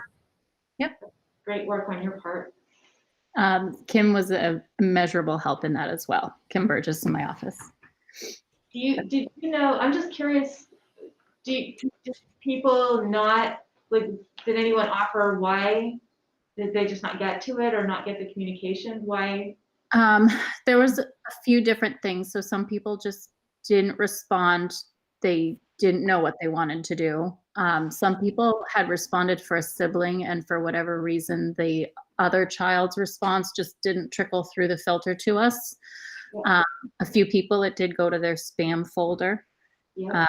Yep. Great work on your part. Kim was a immeasurable help in that as well. Kim Burgess in my office. Did you know, I'm just curious, did people not, like, did anyone offer why? Did they just not get to it or not get the communication? Why? There was a few different things. So some people just didn't respond. They didn't know what they wanted to do. Some people had responded for a sibling, and for whatever reason, the other child's response just didn't trickle through the filter to us. A few people, it did go to their spam folder. Yeah.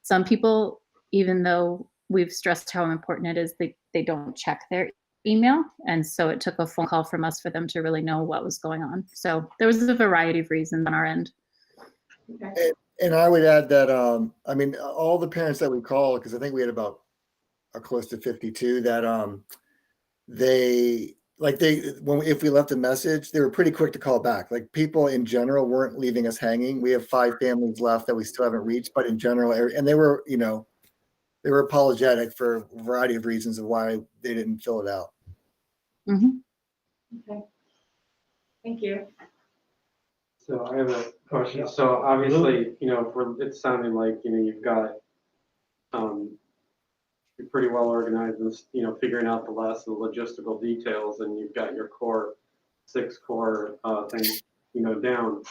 Some people, even though we've stressed how important it is, they don't check their email. And so it took a phone call from us for them to really know what was going on. So there was a variety of reasons on our end. Okay. And I would add that, I mean, all the parents that we called, because I think we had about close to 52, that if we left a message, they were pretty quick to call back. Like, people in general weren't leaving us hanging. We have 5 families left that we still haven't reached, but in general, and they were, they were apologetic for a variety of reasons of why they didn't fill it out. Mm-hmm. Okay. Thank you. So I have a question. So obviously, it's sounding like, you've got, you're pretty well organized and, figuring out the logistical details, and you've got your six core things, down.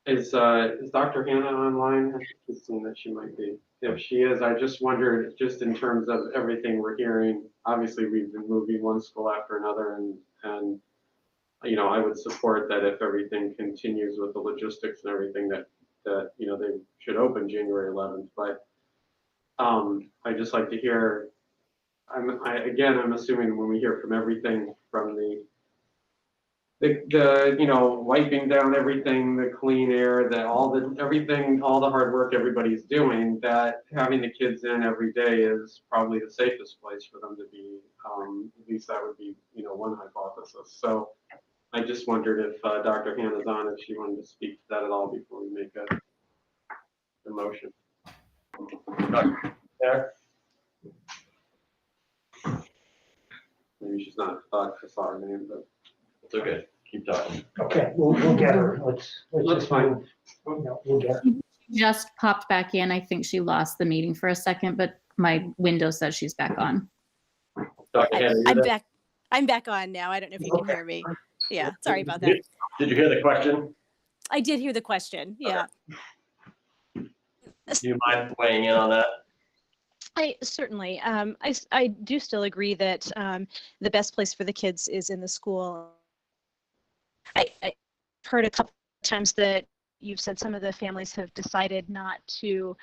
Is Dr. Hannah online? I just assume that she might be. If she is, I just wondered, just in terms of everything we're hearing, obviously we've been moving one school after another, and I would support that if everything continues with the logistics and everything that they should open January 11th. But I'd just like to hear. I'm assuming when we hear from everything from the wiping down everything, the clean air, everything, all the hard work everybody's doing, that having the kids in every day is probably the safest place for them to be. At least that would be, one hypothesis. So I just wondered if Dr. Hannah's on, if she wanted to speak to that at all before we make a motion. There. Maybe she's not, I saw her name, but. It's okay. Keep talking. Okay, we'll get her. Let's find. We'll get her. She just popped back in. I think she lost the meeting for a second, but my window says she's back on. I'm back on now. I don't know if you can hear me. Yeah, sorry about that. Did you hear the question? I did hear the question. Yeah. Do you mind weighing in on that? I certainly. I do still agree that the best place for the kids is in the school. I heard a couple of times that you've said some of the families have decided not to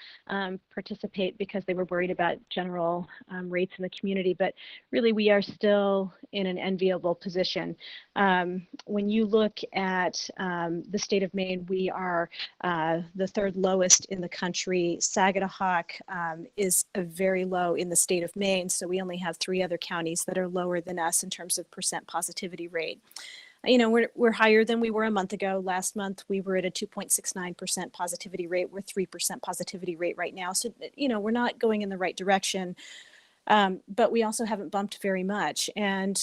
participate because they were worried about general rates in the community, but really we are still in an enviable position. When you look at the state of Maine, we are the third lowest in the country. Saginaw is very low in the state of Maine, so we only have 3 other counties that are lower than us in terms of percent positivity rate. We're higher than we were a month ago. Last month, we were at a 2.69% positivity rate. We're 3% positivity rate right now. So, we're not going in the right direction, but we also haven't bumped very much. And,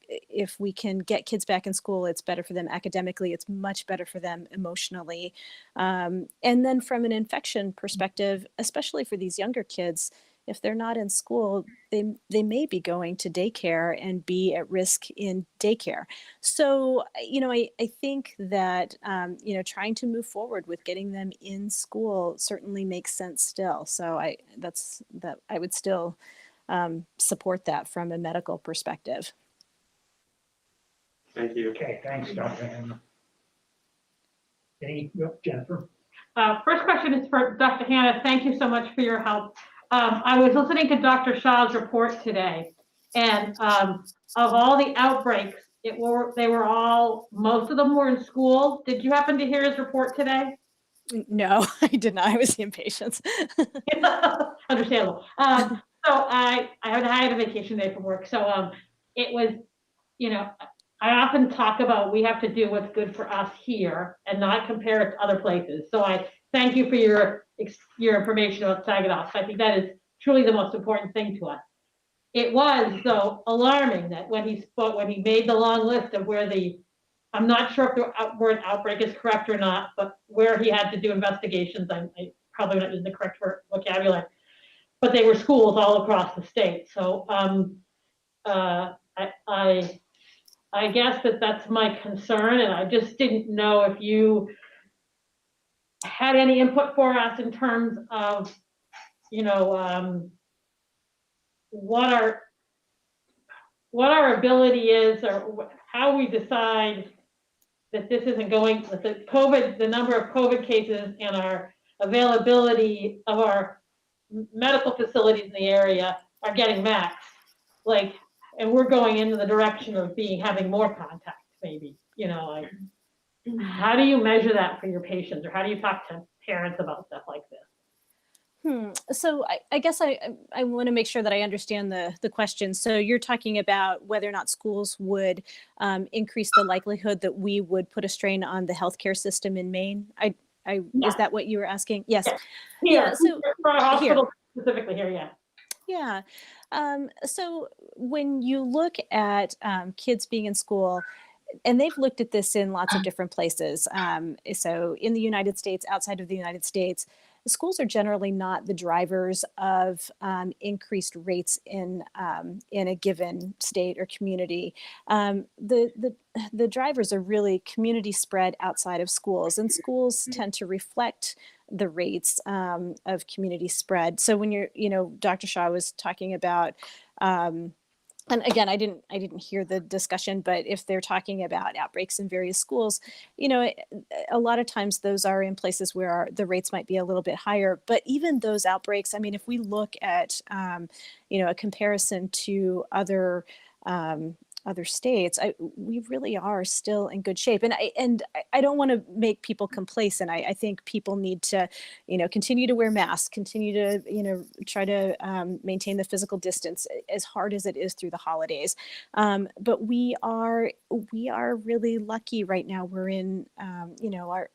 if we can get kids back in school, it's better for them academically. It's much better for them emotionally. And then from an infection perspective, especially for these younger kids, if they're not in school, they may be going to daycare and be at risk in daycare. So, I think that, trying to move forward with getting them in school certainly makes sense still. So I would still support that from a medical perspective. Thank you. Okay, thanks, Dr. Hannah. Jennifer? First question is for Dr. Hannah. Thank you so much for your help. I was listening to Dr. Shaw's report today, and of all the outbreaks, most of them were in school. Did you happen to hear his report today? No, I did not. I was impatient. Understandable. So I had a vacation day from work. So it was, I often talk about we have to do what's good for us here and not compare it to other places. So I thank you for your information about Saginaw. I think that is truly the most important thing to us. It was, though, alarming that when he made the long list of I'm not sure if the word outbreak is correct or not, but where he had to do investigations, I probably not using the correct vocabulary, but they were schools all across the state. So I guess that's my concern, and I just didn't know if you had any input for us in terms of, what our ability is, or how we decide that this isn't going, that the number of COVID cases and our availability of our medical facilities in the area are getting maxed. And we're going into the direction of having more contact, maybe, how do you measure that for your patients, or how do you talk to parents about stuff like this? So I guess I want to make sure that I understand the question. So you're talking about whether or not schools would increase the likelihood that we would put a strain on the healthcare system in Maine? Is that what you were asking? Yes. Yeah. So for a hospital specifically here, yeah. Yeah. So when you look at kids being in school, and they've looked at this in lots of different places. So in the United States, outside of the United States, schools are generally not the drivers of increased rates in a given state or community. The drivers are really community spread outside of schools, and schools tend to reflect the rates of community spread. So when Dr. Shaw was talking about, and again, I didn't hear the discussion, but if they're talking about outbreaks in various schools, a lot of times those are in places where the rates might be a little bit higher. But even those outbreaks, I mean, if we look at, a comparison to other states, we really are still in good shape. And I don't want to make people complacent. I think people need to, continue to wear masks, continue to, try to maintain the physical distance as hard as it is through the holidays. But we are really lucky right now. We're in, our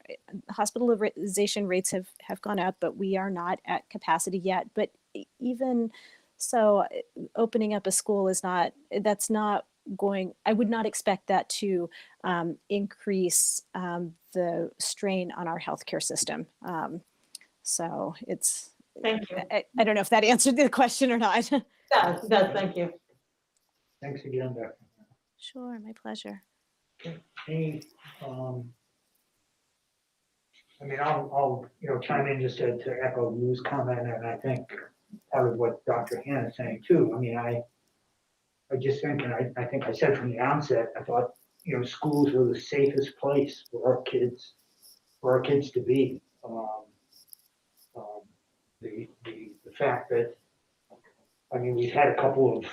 hospitalization rates have gone up, but we are not at capacity yet. But even so, opening up a school I would not expect that to increase the strain on our healthcare system. So it's, Thank you. I don't know if that answered the question or not. It does, thank you. Thanks again, Dr. Sure, my pleasure. Hey, I'll chime in just to echo Lou's comment, and I think part of what Dr. Han is saying too. I just think, and I think I said from the onset, I thought, schools were the safest place for our kids to be. The fact that, we've had a couple of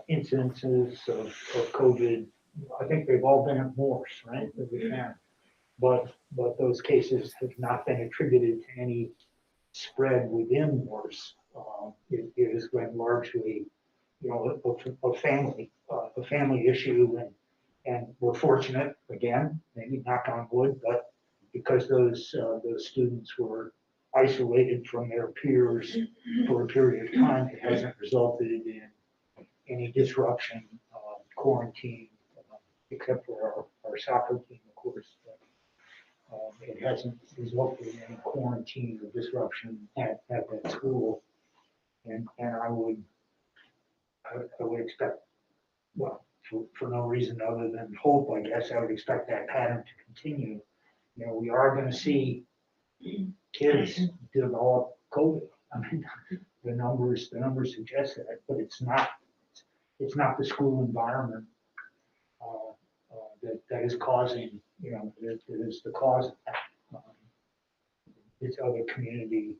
incidences of COVID. I think they've all been at Morse, right? That we've had, but those cases have not been attributed to any spread within Morse. It has been largely, a family issue, and we're fortunate, again, maybe knock on wood, but because those students were isolated from their peers for a period of time, it hasn't resulted in any disruption, quarantine, except for our soccer team, of course. But, it hasn't resulted in any quarantine or disruption at that school, and I would expect, well, for no reason other than hope, I guess, I would expect that pattern to continue. We are going to see kids develop COVID. The numbers suggest that, but it's not the school environment that is causing, that is the cause of that. It's other community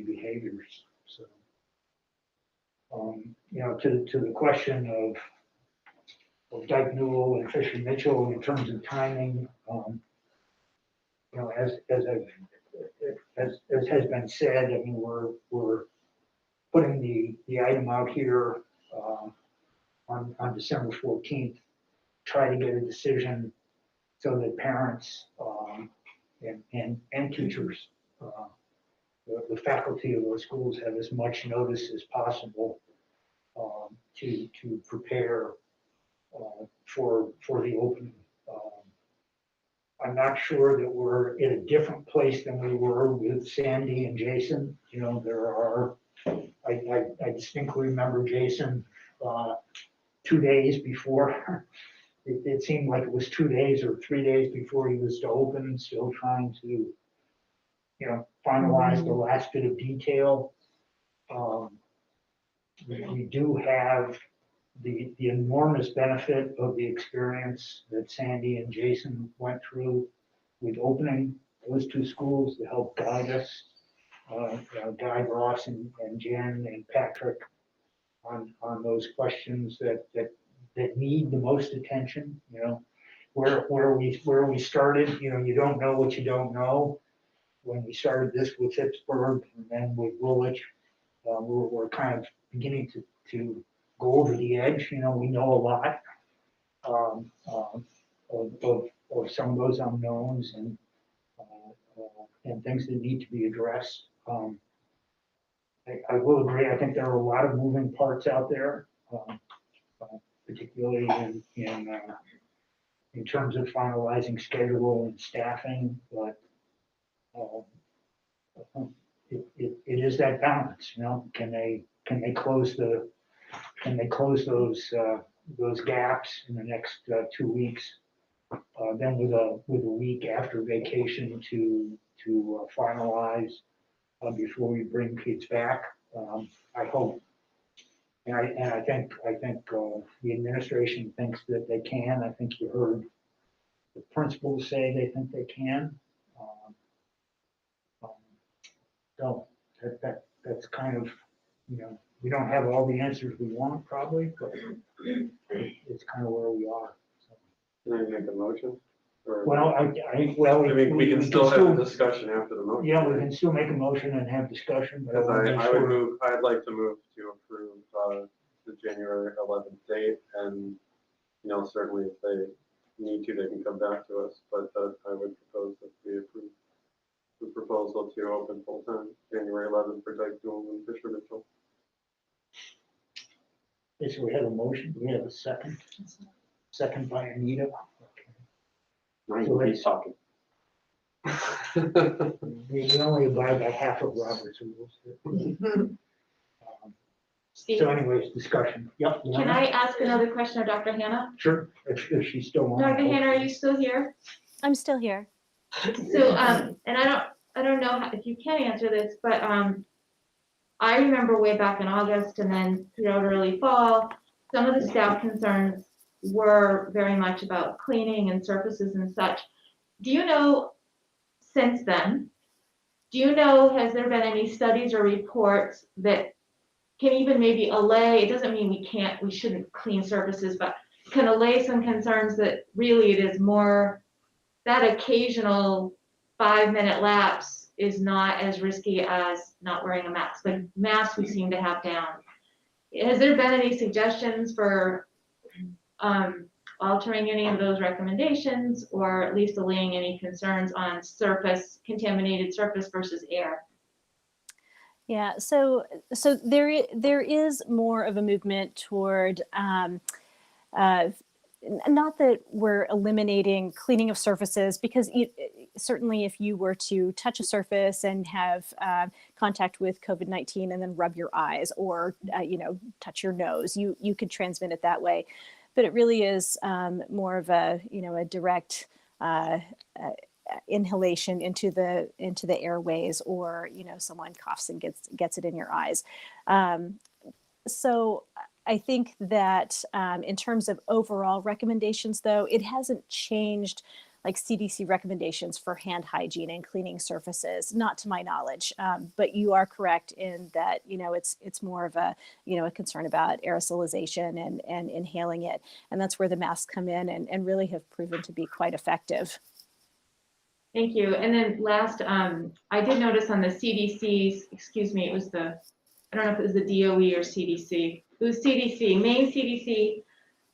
behaviors. So, to the question of Dyke Newell and Fisher Mitchell in terms of timing, as has been said, we're putting the item out here on December 14th, try to get a decision so that parents and teachers, the faculty of those schools have as much notice as possible to prepare for the opening. I'm not sure that we're in a different place than we were with Sandy and Jason. I distinctly remember Jason 2 days before. It seemed like it was 2 days or 3 days before he was to open, still trying to, finalize the last bit of detail. We do have the enormous benefit of the experience that Sandy and Jason went through with opening those two schools to help guide us, guide Ross and Jen and Patrick on those questions that need the most attention. Where we started, you don't know what you don't know. When we started this with Pittsburgh and then with Woolwich, we're kind of beginning to go over the edge. We know a lot of some of those unknowns and things that need to be addressed. I will agree. I think there are a lot of moving parts out there, particularly in terms of finalizing schedule and staffing, but it is that balance, you know, can they close those gaps in the next 2 weeks? Then with a week after vacation to finalize before we bring kids back, I hope. And I think the administration thinks that they can. I think you heard the principals say they think they can. So that's kind of, you know, we don't have all the answers we want probably, but it's kind of where we are. Can I make a motion? Or- Well, I mean, we can still have a discussion after the motion. Yeah, we can still make a motion and have discussion, but I Because want to make sure. I'd like to move to approve the January 11th date, and, you know, certainly if they need to, they can come back to us, but I would propose that we approve the proposal to open full-time January 11th for Dyke Newell and Fisher Mitchell. Okay, so we have a motion, we have a second. Second by Anita. Now So you let's- keep talking. We only abide by half of Robert's rules. So anyways, discussion. Yep. Can I ask another question of Dr. Hannah? Sure, if she's still on. Dr. Hannah, are you still here? I'm still here. So, and I don't know if you can answer this, but, I remember way back in August and then throughout early fall, some of the staff concerns were very much about cleaning and surfaces and such. Do you know, since then, has there been any studies or reports that can even maybe allay, it doesn't mean we shouldn't clean surfaces, but can allay some concerns that really it is more, that occasional 5-minute lapse is not as risky as not wearing a mask. But masks we seem to have down. Has there been any suggestions for altering any of those recommendations, or at least allaying any concerns on contaminated surface versus air? Yeah, so there is more of a movement toward not that we're eliminating cleaning of surfaces, because certainly if you were to touch a surface and have contact with COVID-19 and then rub your eyes or touch your nose, you could transmit it that way. But it really is more of a direct inhalation into the airways, or someone coughs and gets it in your eyes. So I think that in terms of overall recommendations, though, it hasn't changed like CDC recommendations for hand hygiene and cleaning surfaces, not to my knowledge. But you are correct in that, it's more of a, a concern about aerosolization and inhaling it. And that's where the masks come in and really have proven to be quite effective. Thank you. And then last, I did notice on the CDC's, it was I don't know if it was the DOE or CDC. It was CDC, Maine CDC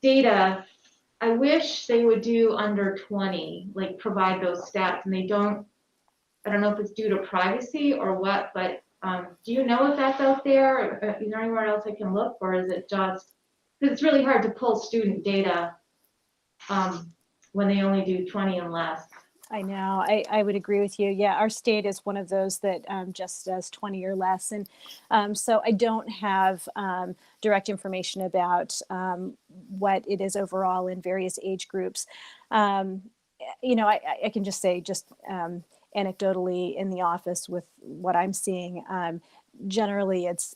data. I wish they would do under 20, like provide those stats, and they don't. I don't know if it's due to privacy or what, but do you know if that's out there? Is there anywhere else I can look, or is it just, because it's really hard to pull student data when they only do 20 and less. I know, I would agree with you. Yeah, our state is one of those that just does 20 or less. And so I don't have direct information about what it is overall in various age groups. I can just say, anecdotally in the office with what I'm seeing, generally it's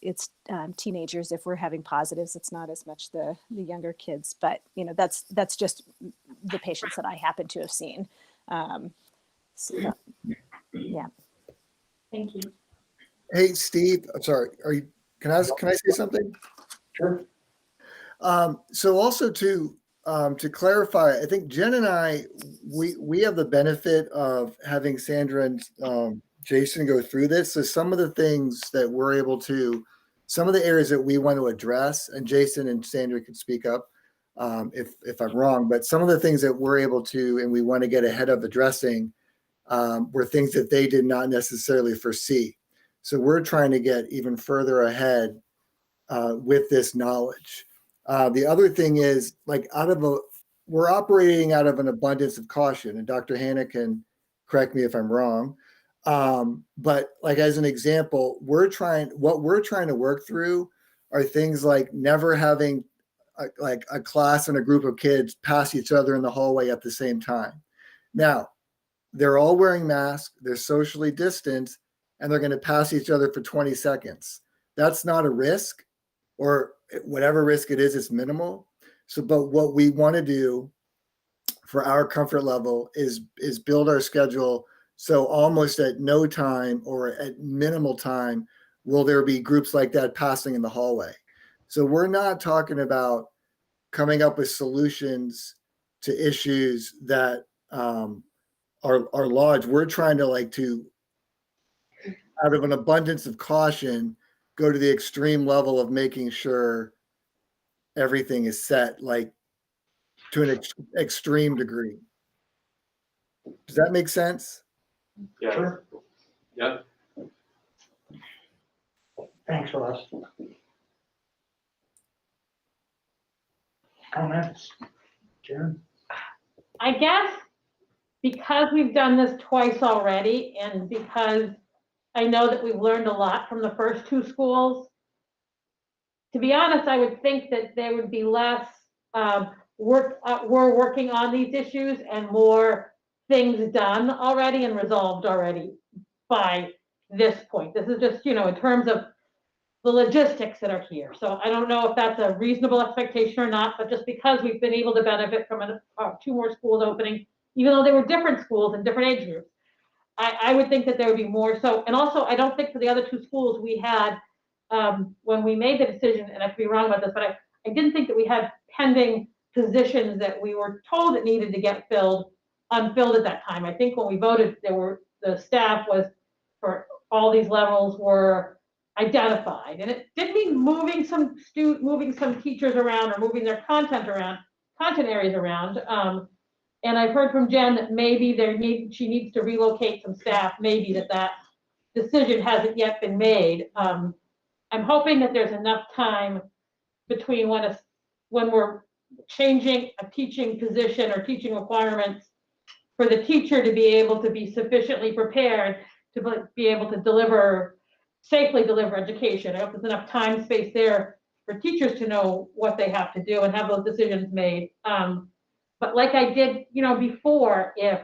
teenagers. If we're having positives, it's not as much the younger kids, but that's just the patients that I happen to have seen. So, yeah. Thank you. Hey, Steve, I'm sorry. Can I say something? Sure. So also to clarify, I think Jen and I, we have the benefit of having Sandra and Jason go through this. So some of the things that we're able to, some of the areas that we want to address, and Jason and Sandra can speak up if I'm wrong, but some of the things that we're able to, and we want to get ahead of addressing, were things that they did not necessarily foresee. So we're trying to get even further ahead with this knowledge. The other thing is, like, we're operating out of an abundance of caution, and Dr. Hanna can correct me if I'm wrong. But like as an example, what we're trying to work through are things like never having a class and a group of kids pass each other in the hallway at the same time. Now, they're all wearing masks, they're socially distanced, and they're going to pass each other for 20 seconds. That's not a risk, or whatever risk it is, it's minimal. So, but what we want to do for our comfort level is build our schedule so almost at no time or at minimal time will there be groups like that passing in the hallway. So we're not talking about coming up with solutions to issues that are large. We're trying to out of an abundance of caution, go to the extreme level of making sure everything is set like to an extreme degree. Does that make sense? Yeah. Sure. Yeah. Thanks, Ross. Comments? Jen? I guess because we've done this twice already, and because I know that we've learned a lot from the first two schools, to be honest, I would think that there would be less we're working on these issues and more things done already and resolved already by this point. This is just, in terms of the logistics that are here. So I don't know if that's a reasonable expectation or not, but just because we've been able to benefit from two more schools opening, even though they were different schools and different age groups, I would think that there would be more. So, and also I don't think for the other two schools we had, when we made the decision, and I could be wrong about this, but I didn't think that we had pending positions that we were told that needed to get unfilled at that time. I think when we voted, the staff was for all these levels were identified, and it didn't mean moving some teachers around or moving their content areas around. And I've heard from Jen that maybe she needs to relocate some staff. Maybe that decision hasn't yet been made. I'm hoping that there's enough time between when we're changing a teaching position or teaching requirements for the teacher to be able to be sufficiently prepared to be able to safely deliver education. I hope there's enough time space there for teachers to know what they have to do and have those decisions made. But like I did, before, if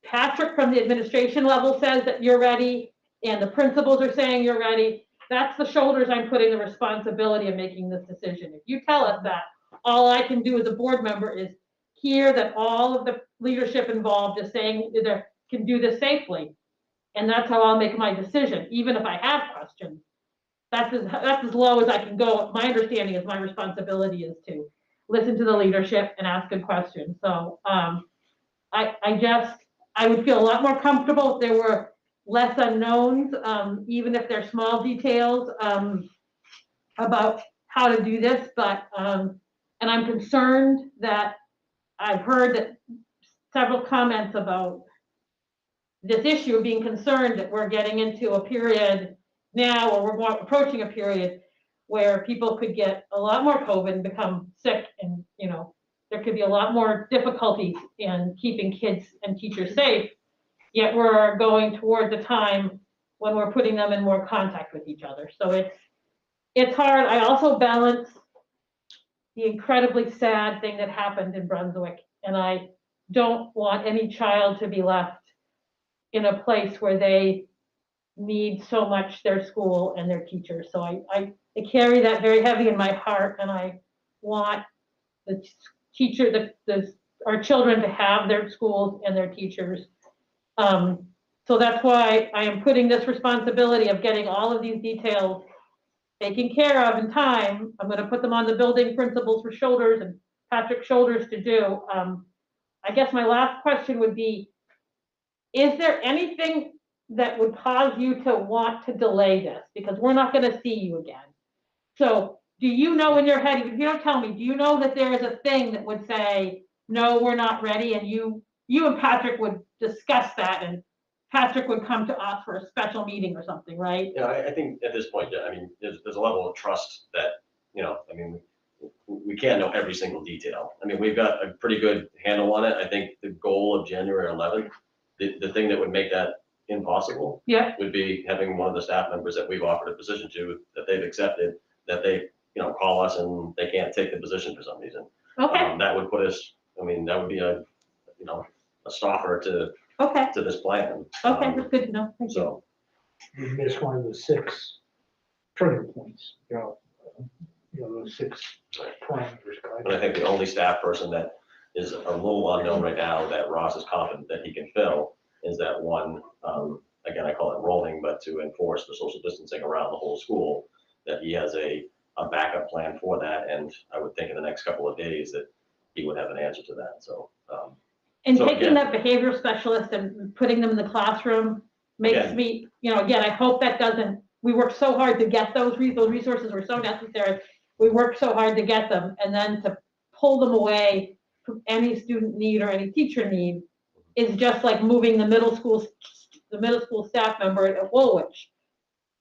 Patrick from the administration level says that you're ready and the principals are saying you're ready, that's the shoulders I'm putting the responsibility of making this decision. If you tell us that, all I can do as a board member is hear that all of the leadership involved is saying they can do this safely. And that's how I'll make my decision, even if I have questions. That's as low as I can go. My understanding is my responsibility is to listen to the leadership and ask good questions. So I would feel a lot more comfortable if there were less unknowns, even if they're small details about how to do this. But and I'm concerned that I've heard that several comments about this issue of being concerned that we're getting into a period now, or we're approaching a period where people could get a lot more COVID and become sick, and there could be a lot more difficulties in keeping kids and teachers safe. Yet we're going towards a time when we're putting them in more contact with each other. So it's hard. I also balance the incredibly sad thing that happened in Brunswick, and I don't want any child to be left in a place where they need so much their school and their teachers. So I carry that very heavy in my heart, and I want the our children to have their schools and their teachers. So that's why I am putting this responsibility of getting all of these details taken care of in time. I'm going to put them on the building principals for shoulders and Patrick's shoulders to do. I guess my last question would be, is there anything that would cause you to want to delay this? Because we're not going to see you again. So do you know in your head, if you don't tell me, do you know that there is a thing that would say, no, we're not ready, and you and Patrick would discuss that, and Patrick would come to us for a special meeting or something, right? I think at this point, there's a level of trust that, we can't know every single detail. I mean, we've got a pretty good handle on it. I think the goal of January 11th, the thing that would make that impossible would be having one of the staff members that we've offered a position to, that they've accepted, that they, call us and they can't take the position for some reason. Okay. That would put us, I mean, that would be a stopper to this plan. Okay, that's good to know. Thank you. So. We missed one of the 6 trigger points, those 6 parameters. But I think the only staff person that is a little unknown right now that Ross is confident that he can fill is that one, again, I call it rolling, but to enforce the social distancing around the whole school, that he has a backup plan for that. And I would think in the next couple of days that he would have an answer to that. So. And so taking again, that behavioral specialist and putting them in the classroom makes me, again, I hope that doesn't, we work so hard to get those resources were so necessary. We worked so hard to get them, and then to pull them away from any student need or any teacher need is just like moving the middle school staff member at Woolwich,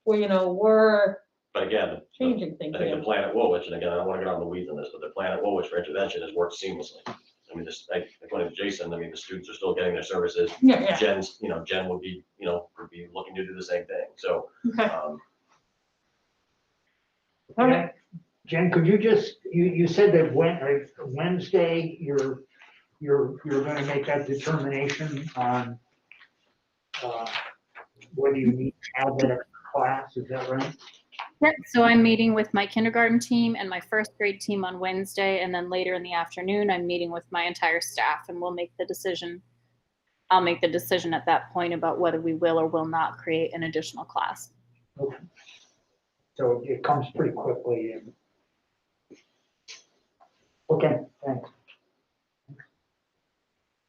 where, we're but again, changing things. I think the plan at Woolwich, and again, I don't want to get on the weeds on this, but the plan at Woolwich for intervention has worked seamlessly. I mean, according to Jason, I mean, the students are still getting their services. Yeah. Jen's, Jen would be, would be looking to do the same thing. So. Okay. All right. Jen, could you just, you said that Wednesday, you're going to make that determination on whether you need to have that class, is that right? Yep, so I'm meeting with my kindergarten team and my first grade team on Wednesday, and then later in the afternoon, I'm meeting with my entire staff, and we'll make the decision. I'll make the decision at that point about whether we will or will not create an additional class. Okay. So it comes pretty quickly. Okay, thanks.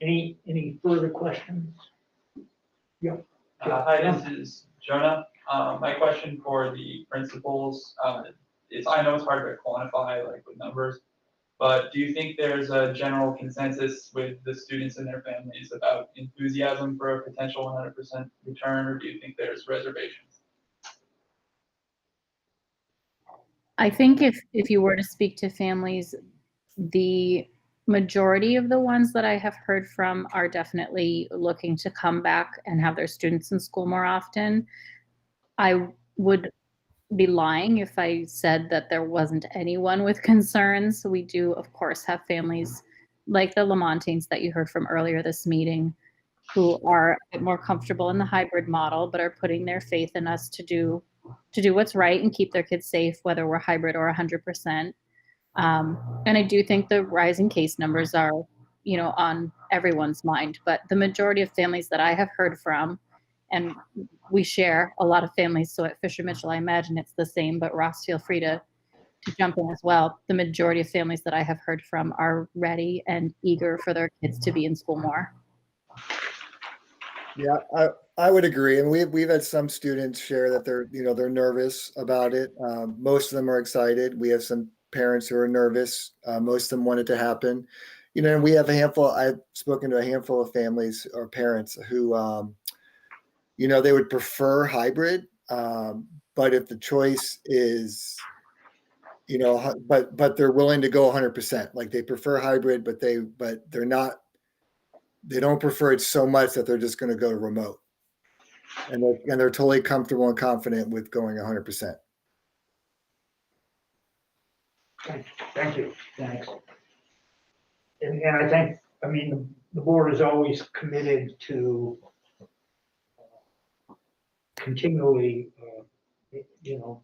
Any further questions? Yeah. Hi, this is Jonah. My question for the principals is, I know it's hard to quantify like with numbers, but do you think there's a general consensus with the students and their families about enthusiasm for a potential 100% return, or do you think there's reservations? I think if you were to speak to families, the majority of the ones that I have heard from are definitely looking to come back and have their students in school more often. I would be lying if I said that there wasn't anyone with concerns. We do, of course, have families like the Lamontines that you heard from earlier this meeting who are a bit more comfortable in the hybrid model, but are putting their faith in us to do what's right and keep their kids safe, whether we're hybrid or 100%. And I do think the rising case numbers are, on everyone's mind, but the majority of families that I have heard from, and we share a lot of families, so at Fisher Mitchell, I imagine it's the same, but Ross, feel free to jump in as well. The majority of families that I have heard from are ready and eager for their kids to be in school more. Yeah, I would agree. And we've had some students share that they're nervous about it. Most of them are excited. We have some parents who are nervous. Most of them want it to happen. And we have I've spoken to a handful of families or parents who, they would prefer hybrid. But if the choice is, but they're willing to go 100%. Like they prefer hybrid, but they don't prefer it so much that they're just going to go remote. And they're totally comfortable and confident with going 100%. Thank you. Thanks. And I think, the board is always committed to continually,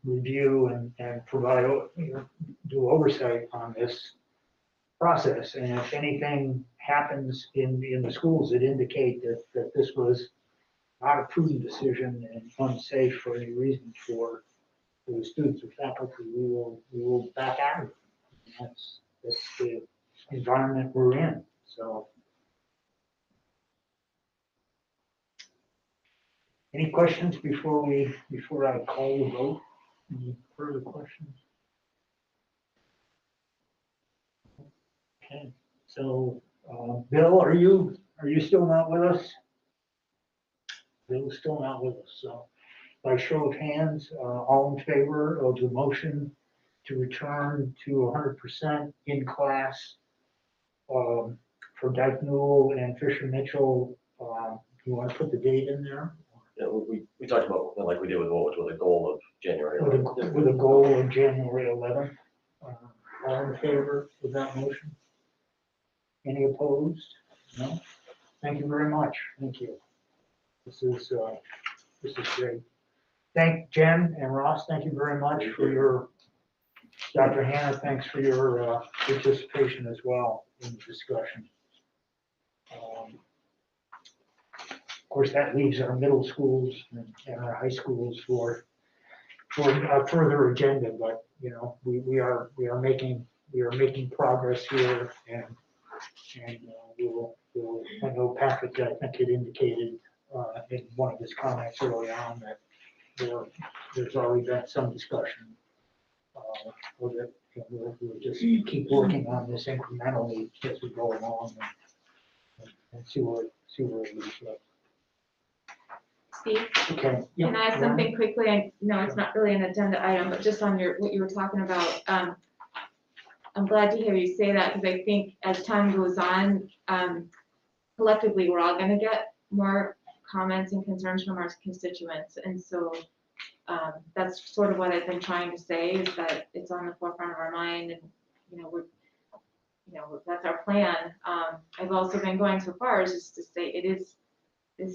review and provide, do oversight on this process. And if anything happens in the schools that indicate that this was not a prudent decision and unsafe for any reason for the students or faculty, we will back out of it. That's the environment we're in. So, any questions before I call the vote? Any further questions? Okay. So, Bill, are you still not with us? Bill's still not with us. So, by show of hands, all in favor of the motion to return to 100% in class for Dyke Newell and Fisher Mitchell. Do you want to put the date in there? Yeah, we talked about, like we did with Woolwich, with a goal of January. With a goal of January 11th. All in favor of that motion? Any opposed? No? Thank you very much. Thank you. This is great. Thank Jen and Ross. Thank you very much for your, Dr. Hannah, thanks for your participation as well in the discussion. Of course, that leaves our middle schools and our high schools for a further agenda, but you know, we are making progress here, and I know Patrick, I think, had indicated in one of his comments early on that there's already been some discussion with it, and we'll just keep working on this incrementally as we go along and see where it leads us. Steve, Okay. Yeah, can I add something quickly? I know it's not really an agenda item, but just on what you were talking about. I'm glad to hear you say that, because I think as time goes on, collectively, we're all gonna get more comments and concerns from our constituents. And so that's sort of what I've been trying to say, is that it's on the forefront of our mind, and that's our plan. I've also been going so far as just to say it is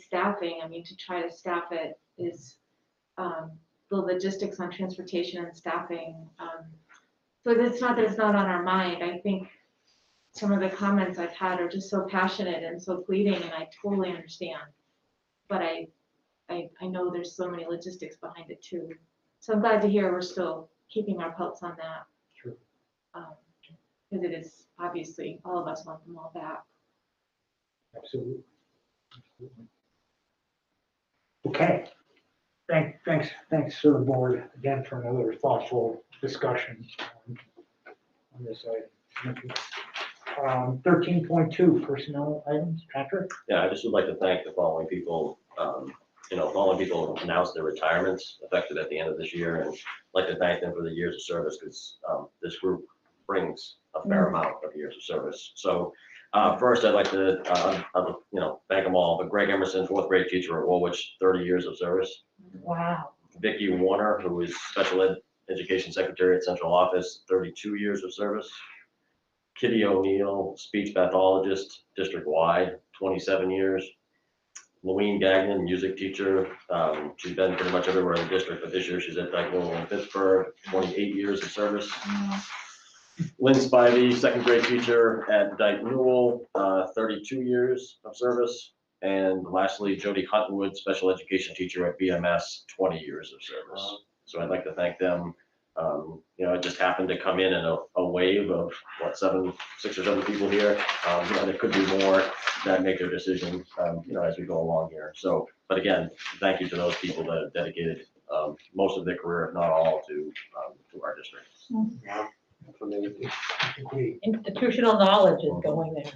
staffing. I mean, to try to staff it is the logistics on transportation and staffing. So it's not that it's not on our mind. I think some of the comments I've had are just so passionate and so pleading, and I totally understand. But I know there's so many logistics behind it too. So I'm glad to hear we're still keeping our pulse on that. Sure. Because it is obviously, all of us want them all back. Absolutely. Okay. Thanks to the board again for another thoughtful discussion on this item. 13.2 personnel items. Patrick? Yeah, I just would like to thank the following people. Following people announced their retirements effective at the end of this year, and I'd like to thank them for the years of service, because this group brings a fair amount of years of service. So first, I'd like to thank them all. But Greg Emerson, 4th grade teacher at Woolwich, 30 years of service. Wow. Vicki Warner, who is special education secretary at central office, 32 years of service. Kitty O'Neill, speech pathologist, district-wide, 27 years. Louise Gagnon, music teacher. She's been pretty much everywhere in the district, but this year she's at Dyke Newell in Pittsburgh, 28 years of service. Lynn Spivey, 2nd grade teacher at Dyke Newell, 32 years of service. And lastly, Jody Huntwood, special education teacher at BMS, 20 years of service. So I'd like to thank them. It just happened to come in a wave of 6 or 7 people here. There could be more that make their decision, as we go along here. So, but again, thank you to those people that have dedicated most of their career, if not all, to our district. Yeah. Institutional knowledge is going there.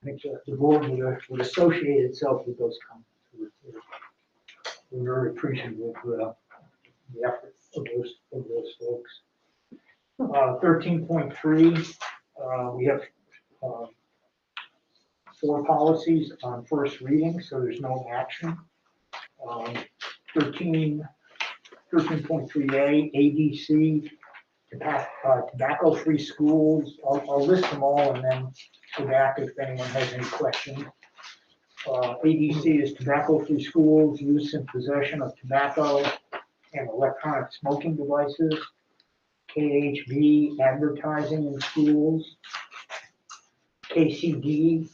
I think the board would associate itself with those comments. We're very appreciative of the efforts of those folks. 13.3, we have 4 policies on first reading, so there's no action. 13.3A, ADC, tobacco-free schools. I'll list them all and then go back if anyone has any questions. ADC is tobacco-free schools, use and possession of tobacco and electronic smoking devices. KHB, advertising in schools. KCD,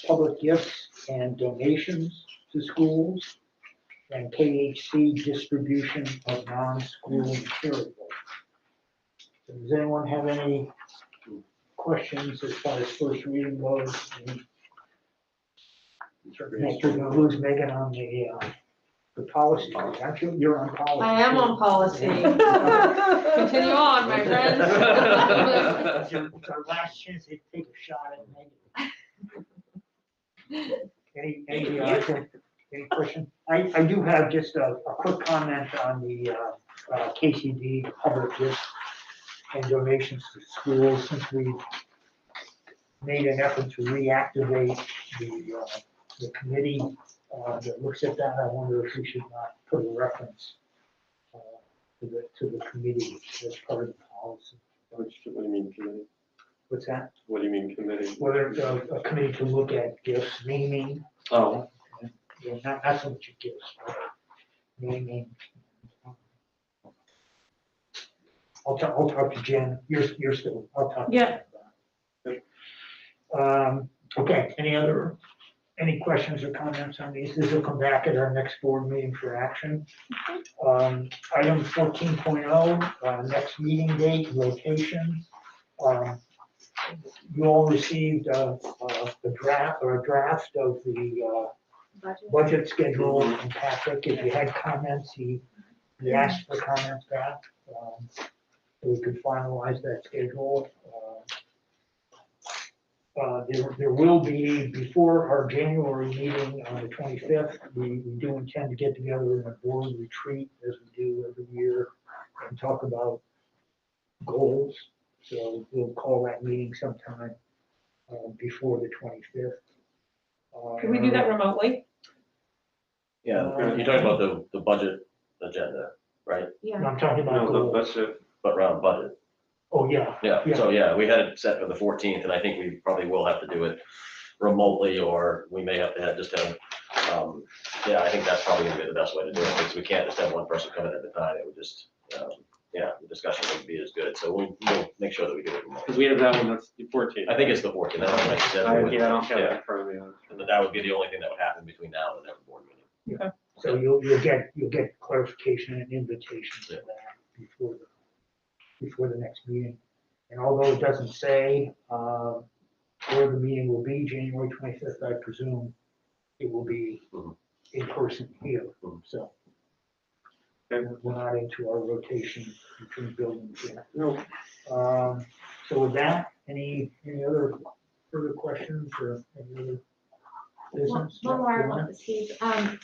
public gifts and donations to schools. And KHC, distribution of non-school materials. Does anyone have any questions as far as first reading goes? Next, we're going to lose Megan on the policy. Aren't you? You're on policy. I am on policy. Continue on, my friend. It's our last chance to take a shot at Megan. Any question? I do have just a quick comment on the KCD public gifts and donations to schools, since we made an effort to reactivate the committee that looks at that. I wonder if we should not put a reference to the committee as part of the policy. What do you mean committee? What's that? What do you mean committee? Whether a committee to look at gifts, naming. Oh. Not so much gifts, but naming. I'll talk to Jen. You're still, I'll talk to Jen about it. Okay, any questions or comments on these? This will come back at our next board meeting for action. Item 14.0, next meeting date, location. You all received a draft of the budget schedule from Patrick. If you had comments, he asked for comments back. So we could finalize that schedule. There will be, before our January meeting on the 25th, we do intend to get together in a board retreat, as we do every year, and talk about goals. So we'll call that meeting sometime before the 25th. Can we do that remotely? Yeah, you're talking about the budget agenda, right? Yeah. I'm talking about No, goals. that's it. But around budget. Oh, yeah. Yeah, so yeah, we had it set for the 14th, and I think we probably will have to do it remotely, or we may have to just have, yeah, I think that's probably gonna be the best way to do it, because we can't just have one person come in at a time. It would just, yeah, the discussion wouldn't be as good. So we'll make sure that we do it remotely. Because we have that one, that's the 14th. I think it's the 14th. That's what I said. Yeah, I don't have it in front of me. And that would be the only thing that would happen between now and the next board meeting. Okay. So you'll get clarification and invitation to that before the next meeting. And although it doesn't say where the meeting will be, January 25th, I presume it will be in person here. So we're not into our rotation between buildings yet. No. So with that, any other further questions or any other business? One more, Steve. Can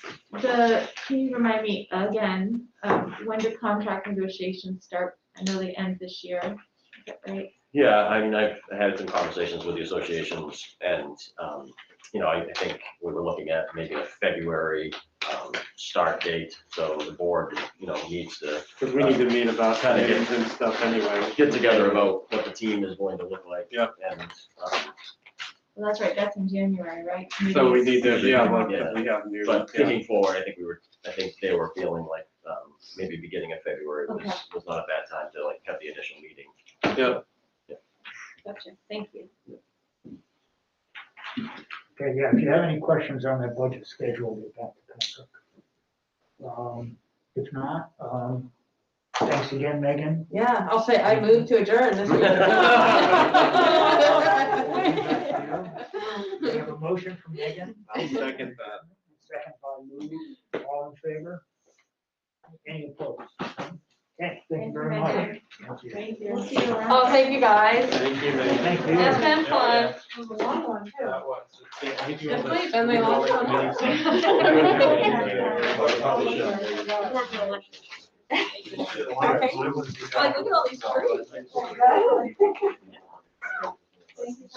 you remind me again, when do contract negotiations start? I know they end this year, is that right? Yeah, I mean, I've had some conversations with the associations, and, I think we were looking at maybe a February start date, so the board, needs to. Because we need to meet about kind of meetings and stuff anyway. Get together about what the team is going to look like. Yep. And, Well, that's right, that's in January, right? So we need to, we have new. But thinking forward, I think they were feeling like, maybe beginning of February was not a bad time to have the initial meeting. Yeah. Gotcha, thank you. Okay, yeah, if you have any questions on that budget schedule, get back to Patrick. If not, thanks again, Megan. Yeah, I'll say I move to adjourn this We have a motion from Megan. I'll second that. Second by Lou. All in favor? Any opposed? Okay, thank you very much. Thank you. We'll see you around. Oh, thank you guys. Thank you, Megan. Thank you. It's been fun. It was a long one, too. That was. It's been a long time. Like, look at all these trees. So,